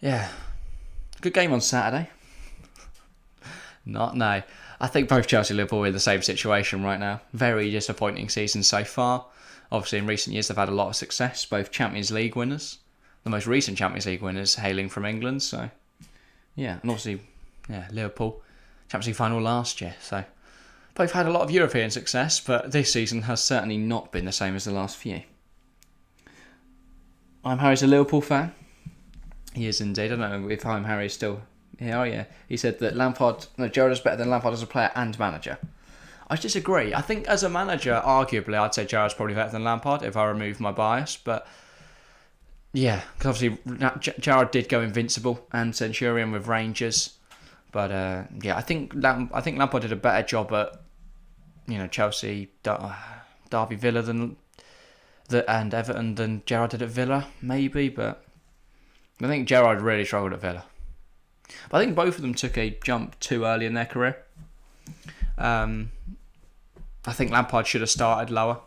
Yeah. Good game on Saturday. No. I think both Chelsea and Liverpool are in the same situation right now. Very disappointing season so far. Obviously, in recent years, they've had a lot of success. Both Champions League winners. The most recent Champions League winners hailing from England. So, yeah. And obviously, Liverpool. Champions League final last year. So, both had a lot of European success. But this season has certainly not been the same as the last few. I'm Harry's a Liverpool fan. He is indeed. I don't know if I'm Harry still here. Oh, yeah. He said that Gerrard is better than Lampard as a player and manager. I disagree. I think as a manager, arguably, I'd say Gerrard's probably better than Lampard if I remove my bias. But yeah, because obviously Gerrard did go invincible and Centurion with Rangers. But I think Lampard did a better job at Chelsea, Derby, Villa and Everton than Gerrard did at Villa, maybe. But I think Gerrard really struggled at Villa. But I think both of them took a jump too early in their career. I think Lampard should have started lower.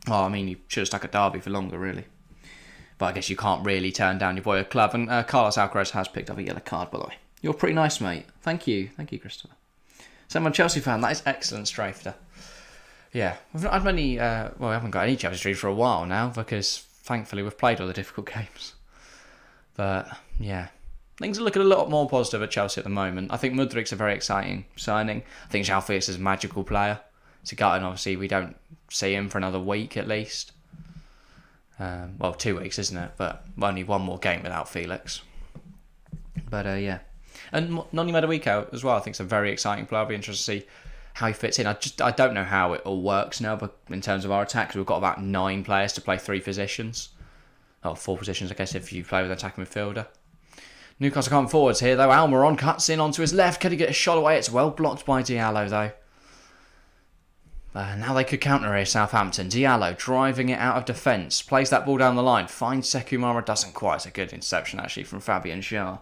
Well, I mean, he should have stuck at Derby for longer, really. But I guess you can't really turn down your boy at club. And Carlos Alcaraz has picked up a yellow card, by the way. You're pretty nice, mate. Thank you, Christopher. So I'm a Chelsea fan. That is excellent, Strafter. Yeah, we've not had many. We haven't got any Chelsea streams for a while now because thankfully we've played all the difficult games. But yeah, things are looking a lot more positive at Chelsea at the moment. I think Mudrik's a very exciting signing. I think João Felix is a magical player. It's a gut, and obviously we don't see him for another week at least. 2 weeks, isn't it? But only one more game without Felix. But yeah. And Noni Madueke as well, I think is a very exciting player. I'll be interested to see how he fits in. I don't know how it all works now, but in terms of our attack, 'cause we've got about 9 players to play 3 positions. 4 positions, I guess, if you play with an attacking midfielder. Newcastle come forwards here, though. Almiron cuts in onto his left. Can he get a shot away? It's well blocked by Diallo, though. Now they could counter here, Southampton. Diallo driving it out of defence. Plays that ball down the line. Finds Sekou. Doesn't quite. It's a good interception, actually, from Fabian Schär.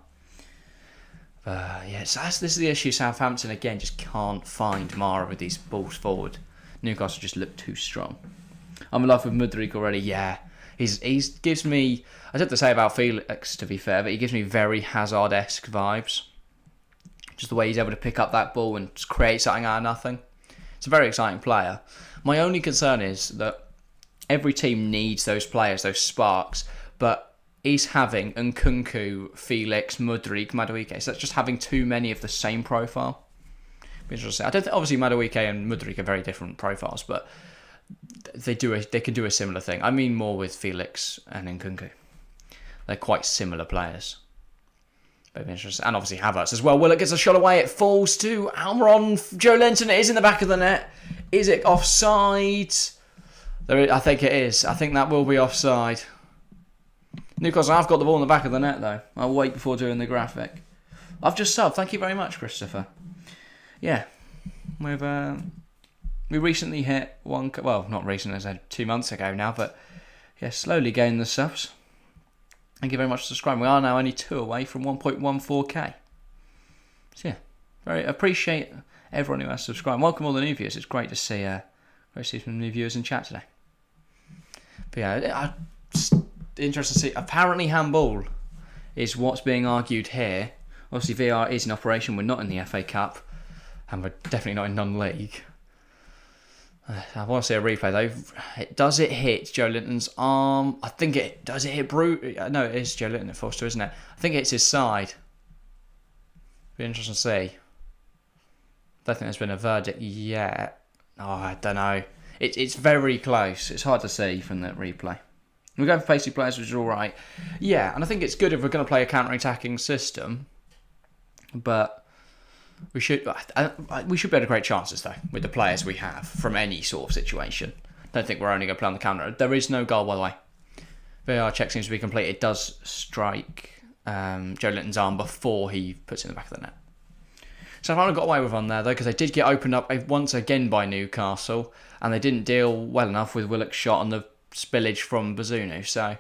So this is the issue. Southampton, again, just can't find Mara with these balls forward. Newcastle just look too strong. I'm in love with Mudryk already. Yeah. He gives me... I don't have to say about Felix, to be fair, but he gives me very Hazard-esque vibes. Just the way he's able to pick up that ball and just create something out of nothing. It's a very exciting player. My only concern is that every team needs those players, those sparks, but he's having Nkunku, Felix, Mudryk, Madueke. So that's just having too many of the same profile. Interesting. I don't think, obviously Madueke and Mudryk are very different profiles, but they can do a similar thing. I mean more with Felix and Nkunku. They're quite similar players. Very interesting. And obviously Havertz as well. Willock gets a shot away. It falls to Almiron. Joe Linton. It is in the back of the net. Is it offside? I think it is. I think that will be offside. Newcastle have got the ball in the back of the net, though. I'll wait before doing the graphic. I've just subbed. Thank you very much, Christopher. Yeah. We recently hit one... Well, not recently, I said 2 months ago now, but yeah, slowly gaining the subs. Thank you very much for subscribing. We are now only 2 away from 1.14k. So yeah, very appreciate everyone who has subscribed. Welcome all the new viewers. It's great to see some new viewers in chat today. But yeah, just interested to see. Apparently handball is what's being argued here. Obviously VR is in operation. We're not in the FA Cup, and we're definitely not in non-league. I want to see a replay though. Does it hit Joe Linton's arm? I think it does. It hit No, it is Joe Linton at Foster, isn't it? I think it's his side. Be interesting to see. Don't think there's been a verdict yet. Oh, I don't know. It's very close. It's hard to see from that replay. We're going for pacey players, which is all right. Yeah, and I think it's good if we're going to play a counter-attacking system. But we should be able to create chances, though, with the players we have from any sort of situation. Don't think we're only going to play on the counter. There is no goal, by the way. VAR check seems to be complete. It does strike Joe Linton's arm before he puts it in the back of the net. So I've got away with one there, though, because they did get opened up once again by Newcastle, and they didn't deal well enough with Willock's shot and the spillage from Bazunu. So,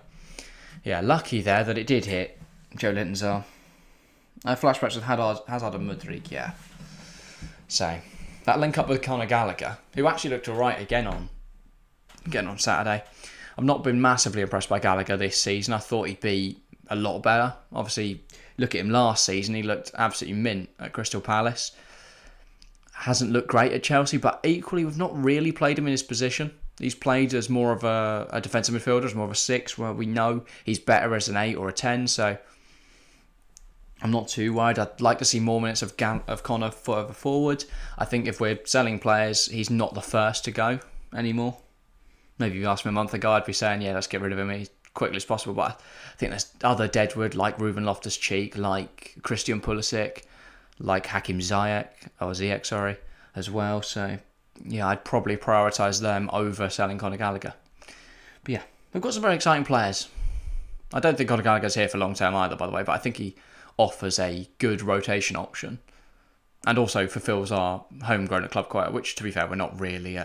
yeah, lucky there that it did hit Joe Linton's arm. Flashbacks with Hazard and Mudryk, yeah. So, that link up with Conor Gallagher, who actually looked alright again on Saturday. I've not been massively impressed by Gallagher this season. I thought he'd be a lot better. Obviously, look at him last season. He looked absolutely mint at Crystal Palace. Hasn't looked great at Chelsea, but equally, we've not really played him in his position. He's played as more of a defensive midfielder, as more of a 6, where we know he's better as an 8 or a 10, so I'm not too worried. I'd like to see more minutes of Connor further forward. I think if we're selling players, he's not the first to go anymore. Maybe if you asked me a month ago, I'd be saying, yeah, let's get rid of him as quickly as possible. But I think there's other deadwood, like Ruben Loftus-Cheek, like Christian Pulisic, like Hakim Ziyech, as well. So, yeah, I'd probably prioritise them over selling Conor Gallagher. But yeah, we've got some very exciting players. I don't think Conor Gallagher's here for long term either, by the way, but I think he offers a good rotation option and also fulfills our homegrown at club quota, which, to be fair, we're not really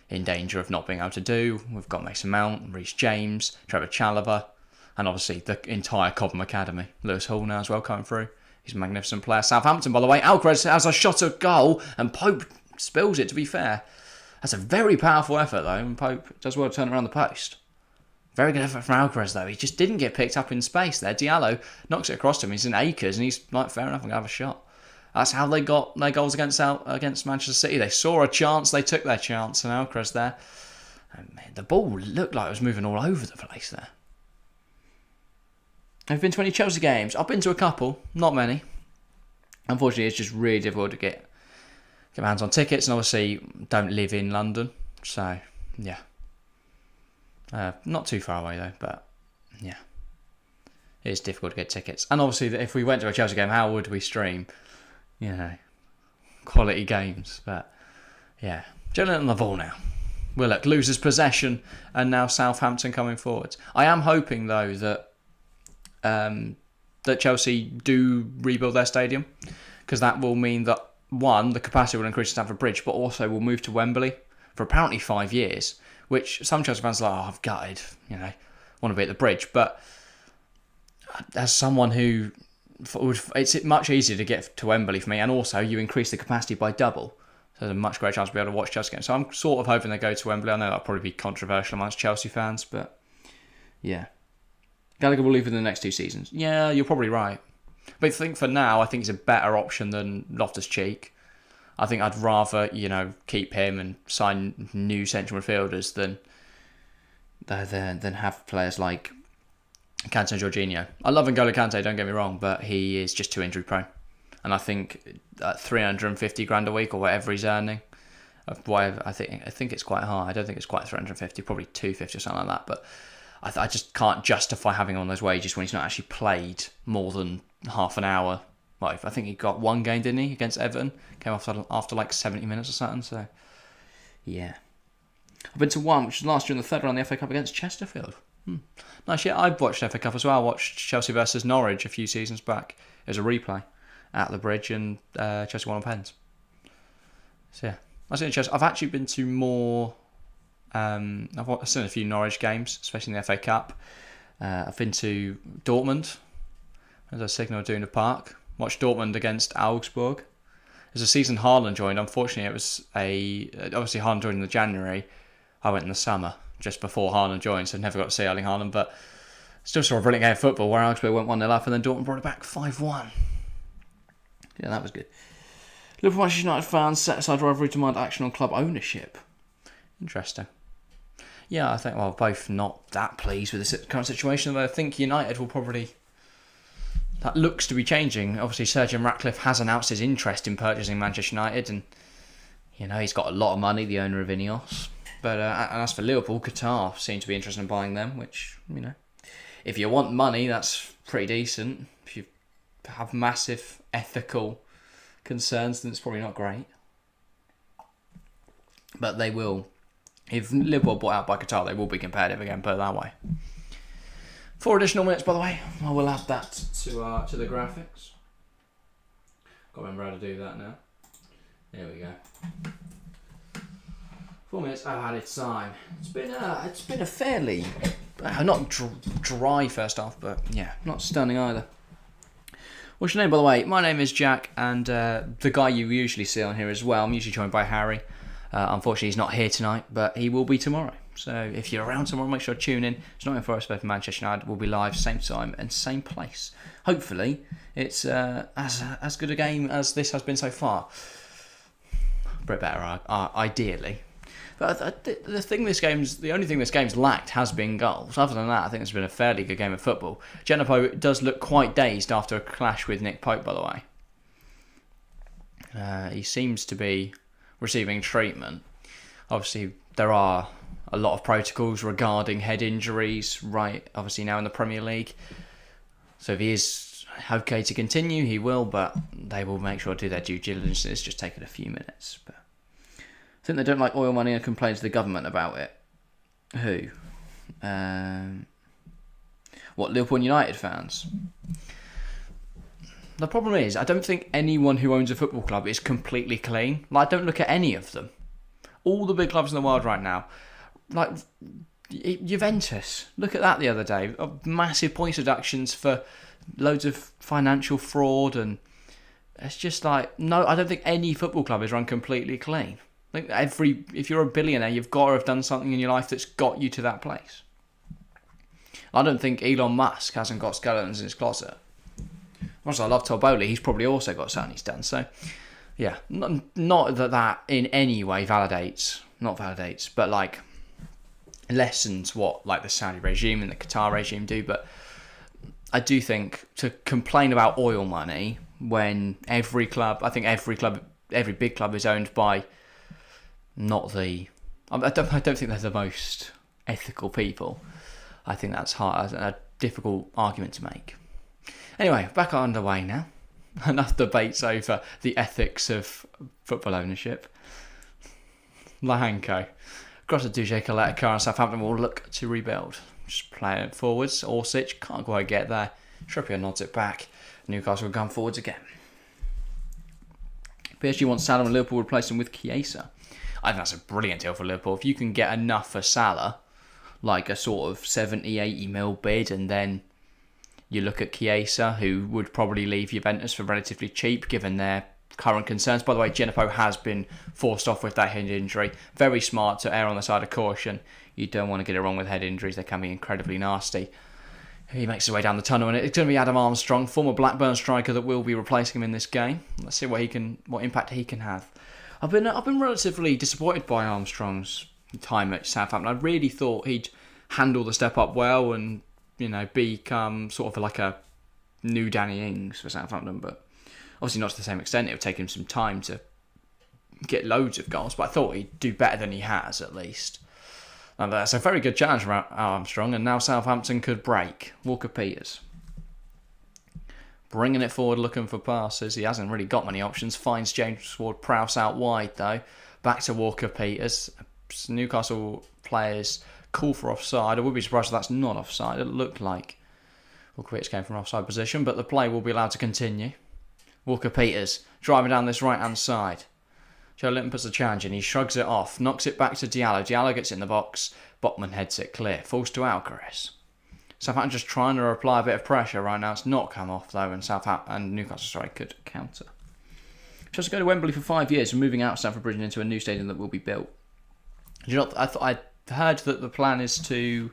in danger of not being able to do. We've got Mason Mount, Reece James, Trevor Chalobah, and obviously the entire Cobham Academy. Lewis Hall now as well coming through. He's a magnificent player. Southampton, by the way, Alcaraz has a shot at goal and Pope spills it, to be fair. That's a very powerful effort, though, and Pope does well to turn around the post. Very good effort from Alcaraz, though. He just didn't get picked up in space there. Diallo knocks it across to him. He's in acres, and he's like, fair enough, I'm going to have a shot. That's how they got their goals against Manchester City. They saw a chance, they took their chance, and Alcaraz there. And man, the ball looked like it was moving all over the place there. I've been to any Chelsea games. I've been to a couple, not many. Unfortunately, it's just really difficult to get my hands on tickets, and obviously don't live in London. So, yeah. Not too far away though, but yeah. It is difficult to get tickets. And obviously, if we went to a Chelsea game, how would we stream? You know, quality games. But yeah, Joe on the ball now. Willock loses possession, and now Southampton coming forward. I am hoping though that that Chelsea do rebuild their stadium, because that will mean that one, the capacity will increase at Stamford Bridge, but also will move to Wembley for apparently 5 years. Which some Chelsea fans are like, oh, I've gutted, want to be at the Bridge. But as someone who, it's much easier to get to Wembley for me, and also you increase the capacity by double. So there's a much greater chance to be able to watch Chelsea games. So I'm sort of hoping they go to Wembley. I know that'll probably be controversial amongst Chelsea fans, but yeah. Gallagher will leave in the next 2 seasons. Yeah, you're probably right. But I think for now, I think he's a better option than Loftus-Cheek. I think I'd rather, keep him and sign new central midfielders than have players like Kante and Jorginho. I love N'Golo Kante, don't get me wrong, but he is just too injury prone. And I think 350 grand a week or whatever he's earning, I think it's quite high. I don't think it's quite 350, probably 250 or something like that. But I just can't justify having him on those wages when he's not actually played more than half an hour. Well, I think he got 1 game, didn't he, against Everton? Came off after like 70 minutes or something, so yeah. I've been to one, which was last year in the third round of the FA Cup against Chesterfield. Nice, yeah, I've watched FA Cup as well. I watched Chelsea versus Norwich a few seasons back. It was a replay at the Bridge, and Chelsea won on pens. So yeah, I've actually been to more. I've seen a few Norwich games, especially in the FA Cup. I've been to Dortmund. There's a Signal Iduna Park. Watched Dortmund against Augsburg. There's a season Haaland joined. Unfortunately, it was obviously Haaland joined in the January. I went in the summer, just before Haaland joined, so never got to see Erling Haaland, but still saw a brilliant game of football where Augsburg went 1-0 up and then Dortmund brought it back 5-1. Yeah, that was good. Liverpool Manchester United fans set aside rivalry to demand action on club ownership. Interesting. Yeah, I think, well, both not that pleased with the current situation, but I think United will probably... That looks to be changing. Obviously, Sir Jim Ratcliffe has announced his interest in purchasing Manchester United, and, he's got a lot of money, the owner of Ineos. But and as for Liverpool, Qatar seem to be interested in buying them, which, if you want money, that's pretty decent. If you have massive ethical concerns, then it's probably not great. But they will, if Liverpool are bought out by Qatar, they will be competitive again, put it that way. 4 additional minutes, by the way. I will add that to the graphics. Got to remember how to do that now. There we go. 4 minutes of added time. It's been a fairly not dry first half, but yeah, not stunning either. What's your name, by the way? My name is Jack, and the guy you usually see on here as well. I'm usually joined by Harry. Unfortunately, he's not here tonight, but he will be tomorrow. So if you're around tomorrow, make sure to tune in. It's not in Forest for Manchester United. We'll be live same time and same place. Hopefully, it's as good a game as this has been so far. A bit better, ideally. But the only thing this game's lacked has been goals. Other than that, I think it's been a fairly good game of football. Genopo does look quite dazed after a clash with Nick Pope, by the way. He seems to be receiving treatment. Obviously, there are a lot of protocols regarding head injuries, right? Obviously, now in the Premier League. So if he is okay to continue, he will, but they will make sure to do their due diligence. It's just taken a few minutes. But I think they don't like oil money and complain to the government about it. Who? Liverpool and United fans? The problem is, I don't think anyone who owns a football club is completely clean. Like, don't look at any of them. All the big clubs in the world right now, like Juventus, look at that the other day. Massive points deductions for loads of financial fraud, and it's just like, no, I don't think any football club is run completely clean. I think if you're a billionaire, you've got to have done something in your life that's got you to that place. I don't think Elon Musk hasn't got skeletons in his closet. Also, I love Todd Bowley. He's probably also got something he's done. So, yeah, not that in any way validates, but like lessens what like the Saudi regime and the Qatar regime do. But I do think to complain about oil money when every big club is owned by not the... I don't think they're the most ethical people. I think that's a difficult argument to make. Anyway, back underway now. Enough debates over the ethics of football ownership. Lahanko. Grossa Duje Kaleta and Southampton will look to rebuild. Just playing it forwards. Orsic can't quite get there. Trippier nods it back. Newcastle will come forwards again. PSG wants Salah and Liverpool replace him with Chiesa. I think that's a brilliant deal for Liverpool. If you can get enough for Salah, like a sort of 70-80 mil bid, and then you look at Chiesa, who would probably leave Juventus for relatively cheap, given their current concerns. By the way, Genopo has been forced off with that head injury. Very smart to err on the side of caution. You don't want to get it wrong with head injuries. They can be incredibly nasty. He makes his way down the tunnel, and it's going to be Adam Armstrong, former Blackburn striker, that will be replacing him in this game. Let's see what impact he can have. I've been relatively disappointed by Armstrong's time at Southampton. I really thought he'd handle the step up well and become sort of like a new Danny Ings for Southampton, but obviously not to the same extent. It would take him some time to get loads of goals, but I thought he'd do better than he has, at least. And that's a very good challenge for Armstrong, and now Southampton could break. Walker-Peters bringing it forward, looking for passes. He hasn't really got many options. Finds James Ward-Prowse out wide, though. Back to Walker-Peters. Newcastle players call for offside. I would be surprised if that's not offside. It looked like Walker-Peters came from an offside position, but the play will be allowed to continue. Walker-Peters driving down this right-hand side. Joe Linton puts a challenge in. He shrugs it off, knocks it back to Diallo. Diallo gets in the box. Botman heads it clear. Falls to Alcaraz. Southampton just trying to apply a bit of pressure right now. It's not come off, though, and Newcastle could counter. Just go to Wembley for 5 years and moving out of Stamford Bridge and into a new stadium that will be built. I heard that the plan is to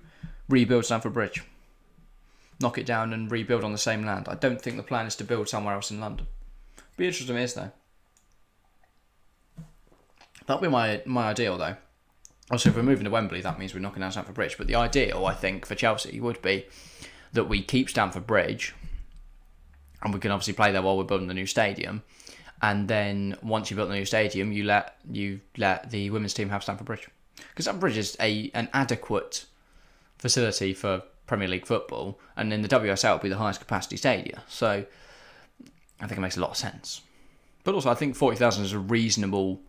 rebuild Stamford Bridge. Knock it down and rebuild on the same land. I don't think the plan is to build somewhere else in London. Be interesting if it is, though. That'll be my ideal, though. Also, if we're moving to Wembley, that means we're knocking down Stamford Bridge. But the ideal, I think, for Chelsea would be that we keep Stamford Bridge, and we can obviously play there while we're building the new stadium. And then once you build the new stadium, you let the women's team have Stamford Bridge, because Stamford Bridge is an adequate facility for Premier League football, and in the WSL it'll be the highest capacity stadia. So I think it makes a lot of sense. But also, I think 40,000 is a reasonable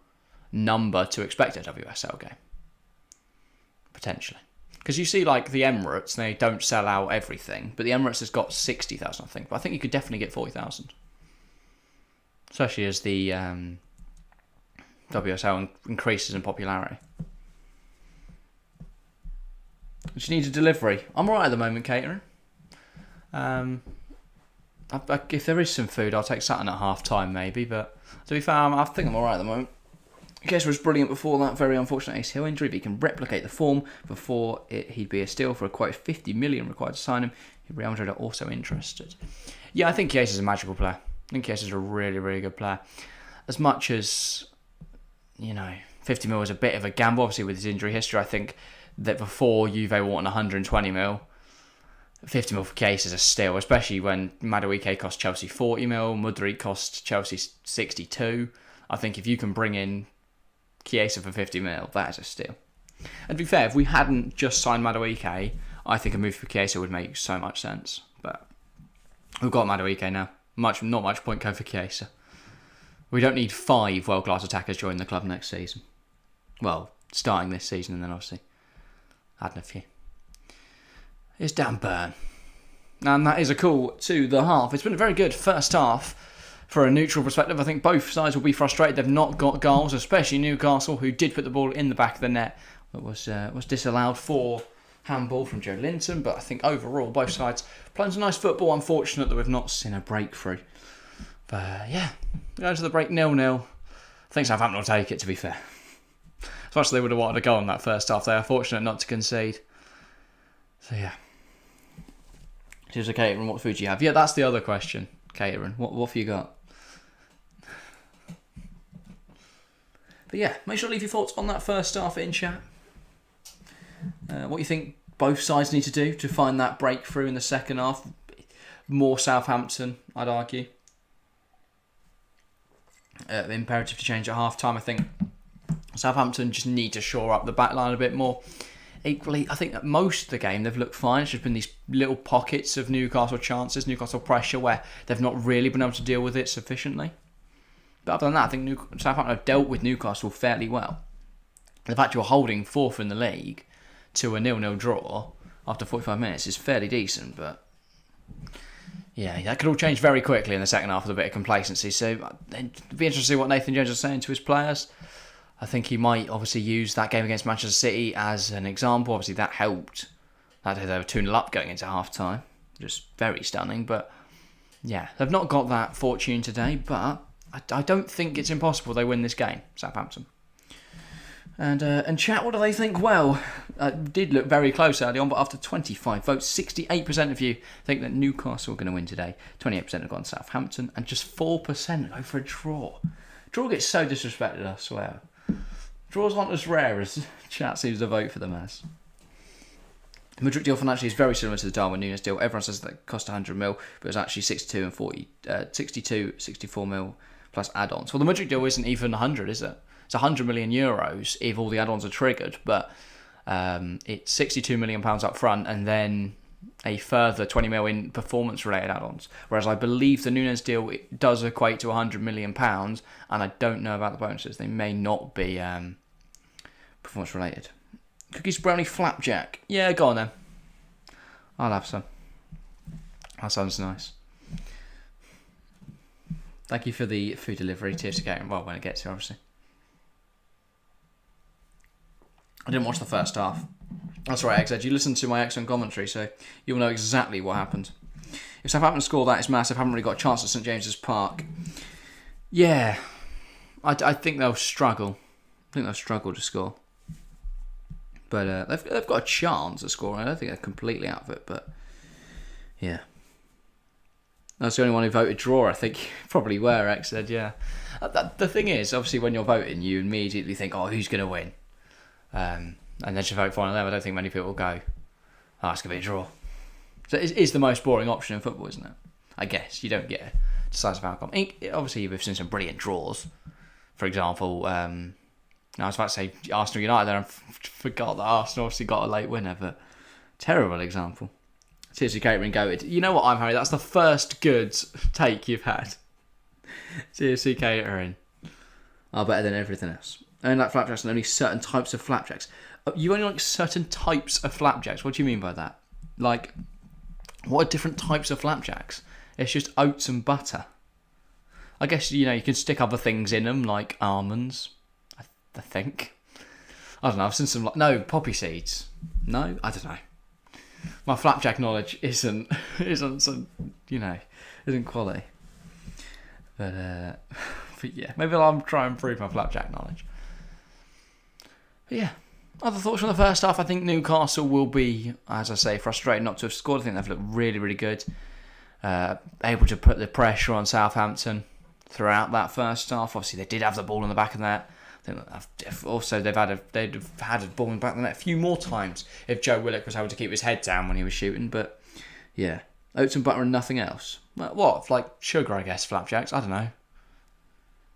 number to expect at a WSL game. Potentially. Because you see, like, the Emirates, they don't sell out everything, but the Emirates has got 60,000, I think. But I think you could definitely get 40,000. Especially as the WSL increases in popularity. Just need a delivery. I'm alright at the moment, catering. If there is some food, I'll take something at half time maybe, but to be fair, I think I'm alright at the moment. Kessler was brilliant before that very unfortunate ACL injury, but he can replicate the form. Before he'd be a steal for a quote 50 million required to sign him. Real Madrid are also interested. Yeah, I think Chiesa is a magical player. I think Chiesa is a really, really good player. As much as, 50 mil is a bit of a gamble, obviously with his injury history. I think that before Juve wanted 120 mil, 50 mil for Chiesa is a steal, especially when Madueke cost Chelsea 40 mil, Mudryk cost Chelsea 62. I think if you can bring in Chiesa for 50 mil, that is a steal. And to be fair, if we hadn't just signed Madueke, I think a move for Chiesa would make so much sense. But we've got Madueke now. Not much point going for Chiesa. We don't need 5 world-class attackers joining the club next season. Well, starting this season and then obviously adding a few. It's Dan Burn. And that is a call to the half. It's been a very good first half. For a neutral perspective, I think both sides will be frustrated. They've not got goals, especially Newcastle, who did put the ball in the back of the net. That was disallowed for handball from Joe Linton. But I think overall, both sides playing some nice football. Unfortunate that we've not seen a breakthrough. But yeah, going to the break 0-0. I think Southampton will take it, to be fair. As much as they would have wanted a goal in that first half, they are fortunate not to concede. So yeah. Here's a catering. What food do you have? Yeah, that's the other question. Catering. What have you got? But yeah, make sure to leave your thoughts on that first half in chat. What you think both sides need to do to find that breakthrough in the second half. More Southampton, I'd argue. Imperative to change at half time. I think Southampton just need to shore up the back line a bit more. Equally, I think that most of the game they've looked fine. It's just been these little pockets of Newcastle chances, Newcastle pressure, where they've not really been able to deal with it sufficiently. But other than that, I think Southampton have dealt with Newcastle fairly well. The fact you're holding 4th in the league to a 0-0 draw after 45 minutes is fairly decent, but yeah, that could all change very quickly in the second half with a bit of complacency. So it'd be interesting to see what Nathan Jones is saying to his players. I think he might obviously use that game against Manchester City as an example. Obviously, that helped. They were 2-0 up going into half-time. Just very stunning. But yeah, they've not got that fortune today, but I don't think it's impossible they win this game, Southampton. And chat, what do they think? Well, it did look very close early on, but after 25 votes, 68% of you think that Newcastle are going to win today. 28% have gone Southampton, and just 4% go for a draw. Draw gets so disrespected, I swear. Draws aren't as rare as chat seems to vote for them as. The Madrid deal financially is very similar to the Darwin Núñez deal. Everyone says that it cost 100 mil, but it was actually 64 mil plus add-ons. Well, the Madrid deal isn't even 100, is it? It's 100 million euros if all the add-ons are triggered, but it's 62 million pounds up front and then a further 20 mil in performance-related add-ons. Whereas I believe the Núñez deal does equate to 100 million pounds, and I don't know about the bonuses. They may not be performance-related. Cookies, brownie, flapjack. Yeah, go on then. I'll have some. That sounds nice. Thank you for the food delivery. Cheers to Karen. Well, when it gets here, obviously. I didn't watch the first half. That's right, XZ. You listened to my excellent commentary, so you'll know exactly what happened. If Southampton score that, it's massive. Haven't really got a chance at St James's Park. Yeah, I think they'll struggle. I think they'll struggle to score. But they've got a chance of scoring. I don't think they're completely out of it, but yeah. That's the only one who voted draw, I think. Probably were, XZ, yeah. The thing is, obviously, when you're voting, you immediately think, oh, who's going to win? and then just vote for one of them. I don't think many people will go, oh, it's going to be a draw. So it is the most boring option in football, isn't it? I guess. You don't get a decisive outcome. Obviously, we've seen some brilliant draws. For example, I was about to say Arsenal United there, and forgot that Arsenal obviously got a late winner, but terrible example. TSC Catering goated. You know what, I'm Harry? That's the first good take you've had. TSC Catering are better than everything else. I only like flapjacks and only certain types of flapjacks. You only like certain types of flapjacks? What do you mean by that? Like, what are different types of flapjacks? It's just oats and butter. I guess, you can stick other things in them, like almonds, I think. I don't know, I've seen some, poppy seeds. No? I don't know. My flapjack knowledge isn't quality. But yeah, maybe I'll try and improve my flapjack knowledge. But yeah, other thoughts from the first half. I think Newcastle will be, as I say, frustrated not to have scored. I think they've looked really, really good. Able to put the pressure on Southampton throughout that first half. Obviously, they did have the ball in the back of the net. I think also they'd have had a ball in the back of the net a few more times if Joe Willock was able to keep his head down when he was shooting. But yeah, oats and butter and nothing else. What? Like sugar, I guess, flapjacks? I don't know.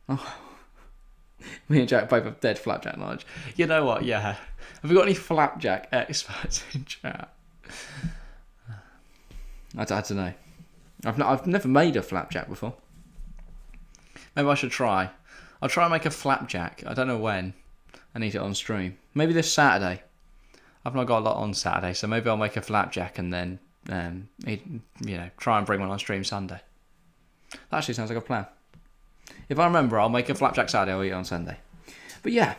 Oh. Me and Jack both have dead flapjack knowledge. You know what? Yeah. Have we got any flapjack experts in chat? I don't know. I've never made a flapjack before. Maybe I should try. I'll try and make a flapjack. I don't know when. I need it on stream. Maybe this Saturday. I've not got a lot on Saturday, so maybe I'll make a flapjack and then try and bring one on stream Sunday. That actually sounds like a plan. If I remember, I'll make a flapjack Saturday. I'll eat it on Sunday. But yeah,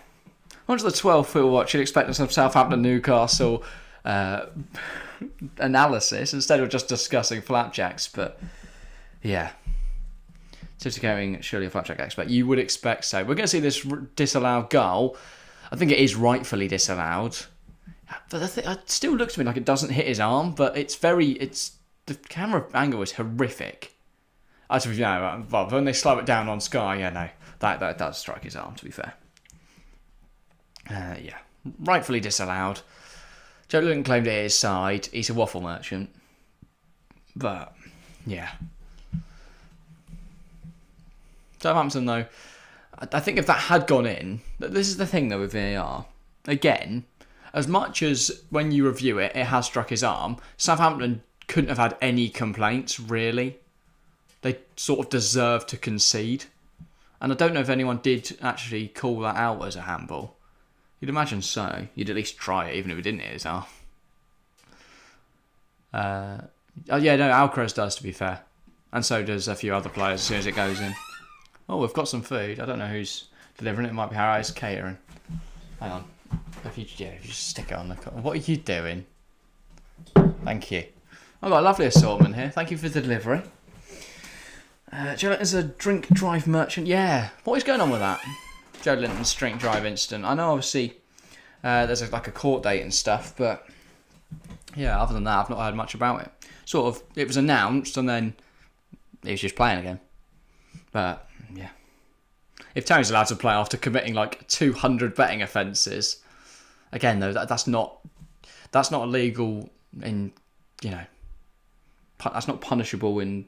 on to the 12th foot watch. You'd expect some Southampton Newcastle analysis instead of just discussing flapjacks. But yeah, City going surely a flapjack expert. You would expect so. We're going to see this disallowed goal. I think it is rightfully disallowed. But it still looks to me like it doesn't hit his arm. But the camera angle is horrific. Actually, well, when they slow it down on Sky, that does strike his arm, to be fair. Yeah, rightfully disallowed. Joe Linton claimed it his side. He's a waffle merchant. But, yeah. Southampton, though, I think if that had gone in, this is the thing, though, with VAR. Again, as much as when you review it, it has struck his arm, Southampton couldn't have had any complaints, really. They sort of deserve to concede. And I don't know if anyone did actually call that out as a handball. You'd imagine so. You'd at least try it, even if it didn't hit his arm. Alcaraz does, to be fair. And so does a few other players as soon as it goes in. Oh, we've got some food. I don't know who's delivering it. It might be Harry's catering. Hang on. If you just stick it on the cup. What are you doing? Thank you. I've got a lovely assortment here. Thank you for the delivery. Joe Linton's a drink drive merchant. Yeah. What is going on with that? Joe Linton's drink drive incident. I know obviously there's like a court date and stuff, but yeah, other than that, I've not heard much about it. Sort of, it was announced and then he was just playing again. But yeah. If Tony's allowed to play after committing like 200 betting offences, again though, that's not illegal in, that's not punishable in,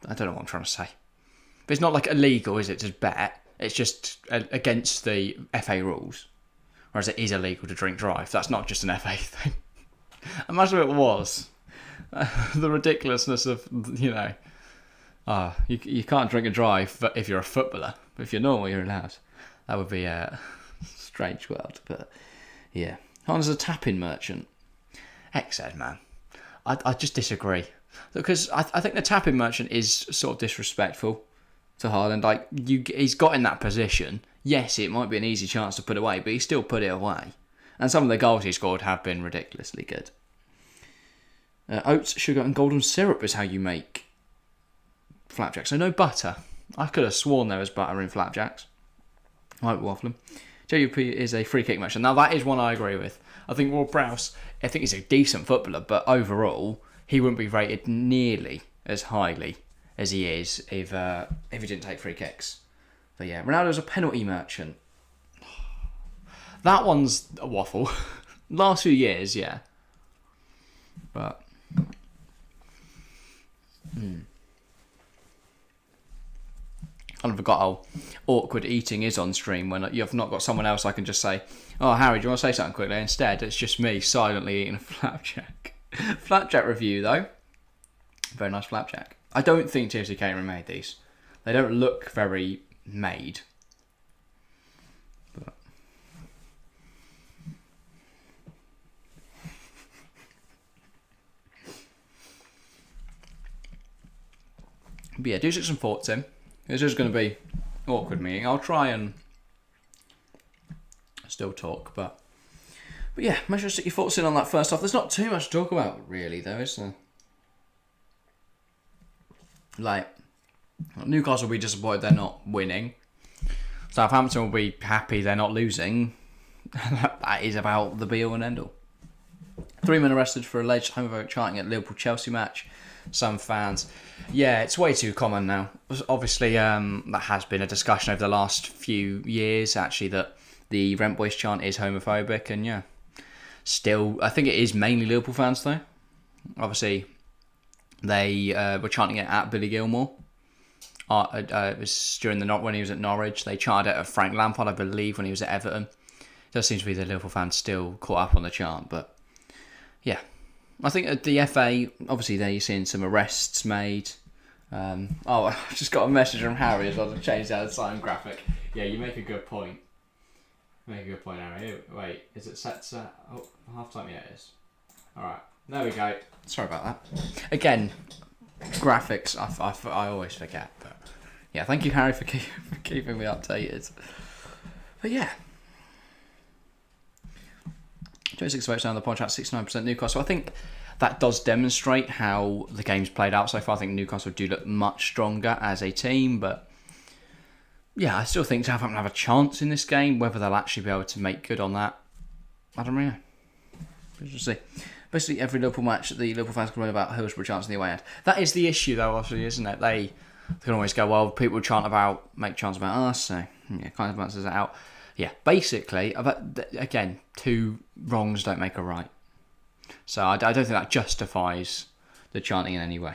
I don't know what I'm trying to say. But it's not like illegal, is it, to bet? It's just against the FA rules. Whereas it is illegal to drink drive. That's not just an FA thing. Imagine if it was. The ridiculousness of, you can't drink and drive if you're a footballer. But if you're normal, you're allowed. That would be a strange world. But yeah. Hans is a tapping merchant. XZ, man. I just disagree. Because I think the tapping merchant is sort of disrespectful to Haaland. Like, he's got in that position. Yes, it might be an easy chance to put away, but he still put it away. And some of the goals he scored have been ridiculously good. Oats, sugar and golden syrup is how you make flapjacks. So no butter. I could have sworn there was butter in flapjacks. I like waffling. JUP is a free kick merchant. Now that is one I agree with. I think Ward Prowse, I think he's a decent footballer, but overall, he wouldn't be rated nearly as highly as he is if he didn't take free kicks. But yeah, Ronaldo's a penalty merchant. That one's a waffle. Last few years, yeah. But... I forgot how awkward eating is on stream when you've not got someone else I can just say, oh, Harry, do you want to say something quickly? Instead, it's just me silently eating a flapjack. Flapjack review, though. Very nice flapjack. I don't think TFC Catering made these. They don't look very made. But yeah, do stick some thoughts in. This is going to be awkward meeting. I'll try and still talk, but yeah, make sure to stick your thoughts in on that first off. There's not too much to talk about, really, though, is there? Like, Newcastle will be disappointed they're not winning. Southampton will be happy they're not losing. That is about the be-all and end-all. 3 men arrested for alleged homophobic chanting at Liverpool-Chelsea match. Some fans, yeah, it's way too common now. Obviously, that has been a discussion over the last few years, actually, that the Rent Boys chant is homophobic, and yeah, still, I think it is mainly Liverpool fans, though. Obviously, they were chanting it at Billy Gilmour. It was during when he was at Norwich. They chanted it at Frank Lampard, I believe, when he was at Everton. It does seem to be the Liverpool fans still caught up on the chant, but yeah. I think at the FA, obviously, there you're seeing some arrests made. I just got a message from Harry as well to change that sign graphic. Yeah, you make a good point. Harry. Wait, is it set to... Oh, half time? Yeah, it is. Alright, there we go. Sorry about that. Again, graphics, I always forget. But yeah, thank you, Harry, for keeping me updated. But yeah. 26 votes down the podcast, 69% Newcastle. I think that does demonstrate how the game's played out so far. I think Newcastle do look much stronger as a team, but yeah, I still think Southampton have a chance in this game. Whether they'll actually be able to make good on that, I don't really know. We'll see. Basically, every Liverpool match, the Liverpool fans complain about Hillsborough chants in the away end. That is the issue, though, obviously, isn't it? They can always go, well, people make chants about us, so yeah, kind of balances it out. Yeah, basically, again, two wrongs don't make a right. So I don't think that justifies the chanting in any way.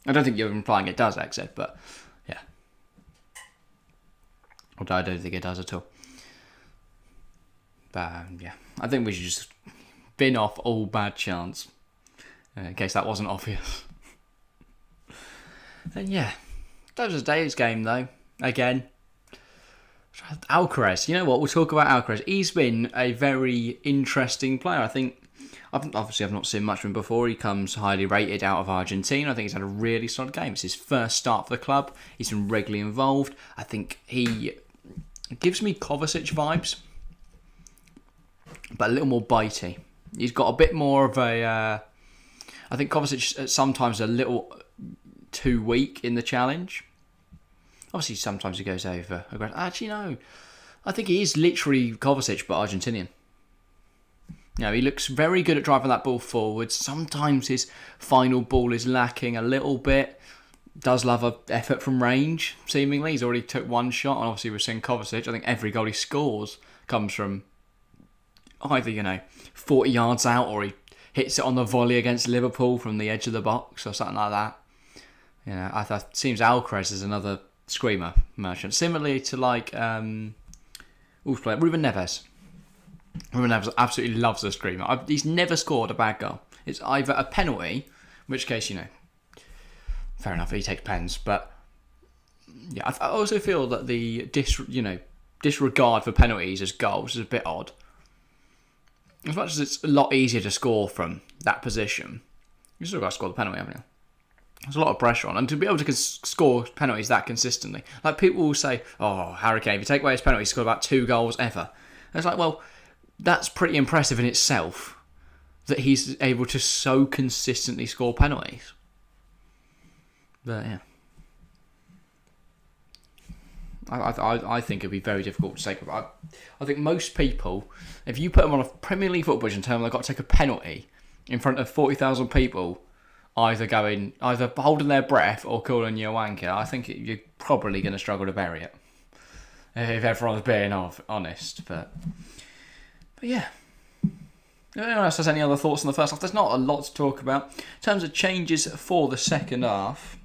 I don't think you're implying it does, exit, but yeah. Although I don't think it does at all. But yeah, I think we should just bin off all bad chants, in case that wasn't obvious. And yeah, that was today's game, though. Again. Alcaraz, you know what? We'll talk about Alcaraz. He's been a very interesting player. I think, I've not seen much from him before. He comes highly rated out of Argentina. I think he's had a really solid game. It's his first start for the club. He's been regularly involved. I think he gives me Kovacic vibes, but a little more bitey. He's got a bit more of a... I think Kovacic sometimes a little too weak in the challenge. Obviously, sometimes he goes over. Actually, no. I think he is literally Kovacic, but Argentinian. You know, he looks very good at driving that ball forward. Sometimes his final ball is lacking a little bit. Does love an effort from range, seemingly. He's already took one shot, and obviously we're seeing Kovacic. I think every goal he scores comes from either, 40 yards out, or he hits it on the volley against Liverpool from the edge of the box, or something like that. It seems Alcaraz is another screamer merchant, similarly to Ruben Neves. Ruben Neves absolutely loves a screamer. He's never scored a bad goal. It's either a penalty, in which case, fair enough, he takes pens. But yeah, I also feel that the disregard for penalties as goals is a bit odd. As much as it's a lot easier to score from that position, you still got to score the penalty, haven't you? There's a lot of pressure on, and to be able to score penalties that consistently, like people will say, "Oh, Harry Kane, if you take away his penalty, he scored about 2 goals ever." And it's like, well, that's pretty impressive in itself that he's able to so consistently score penalties. But yeah, I think it'd be very difficult to take. I think most people, if you put them on a Premier League football pitch and tell them they've got to take a penalty in front of 40,000 people, either holding their breath or calling you a wanker, I think you're probably going to struggle to bury it. If everyone's being honest. But But yeah. If anyone else has any other thoughts on the first half? There's not a lot to talk about. In terms of changes for the second half,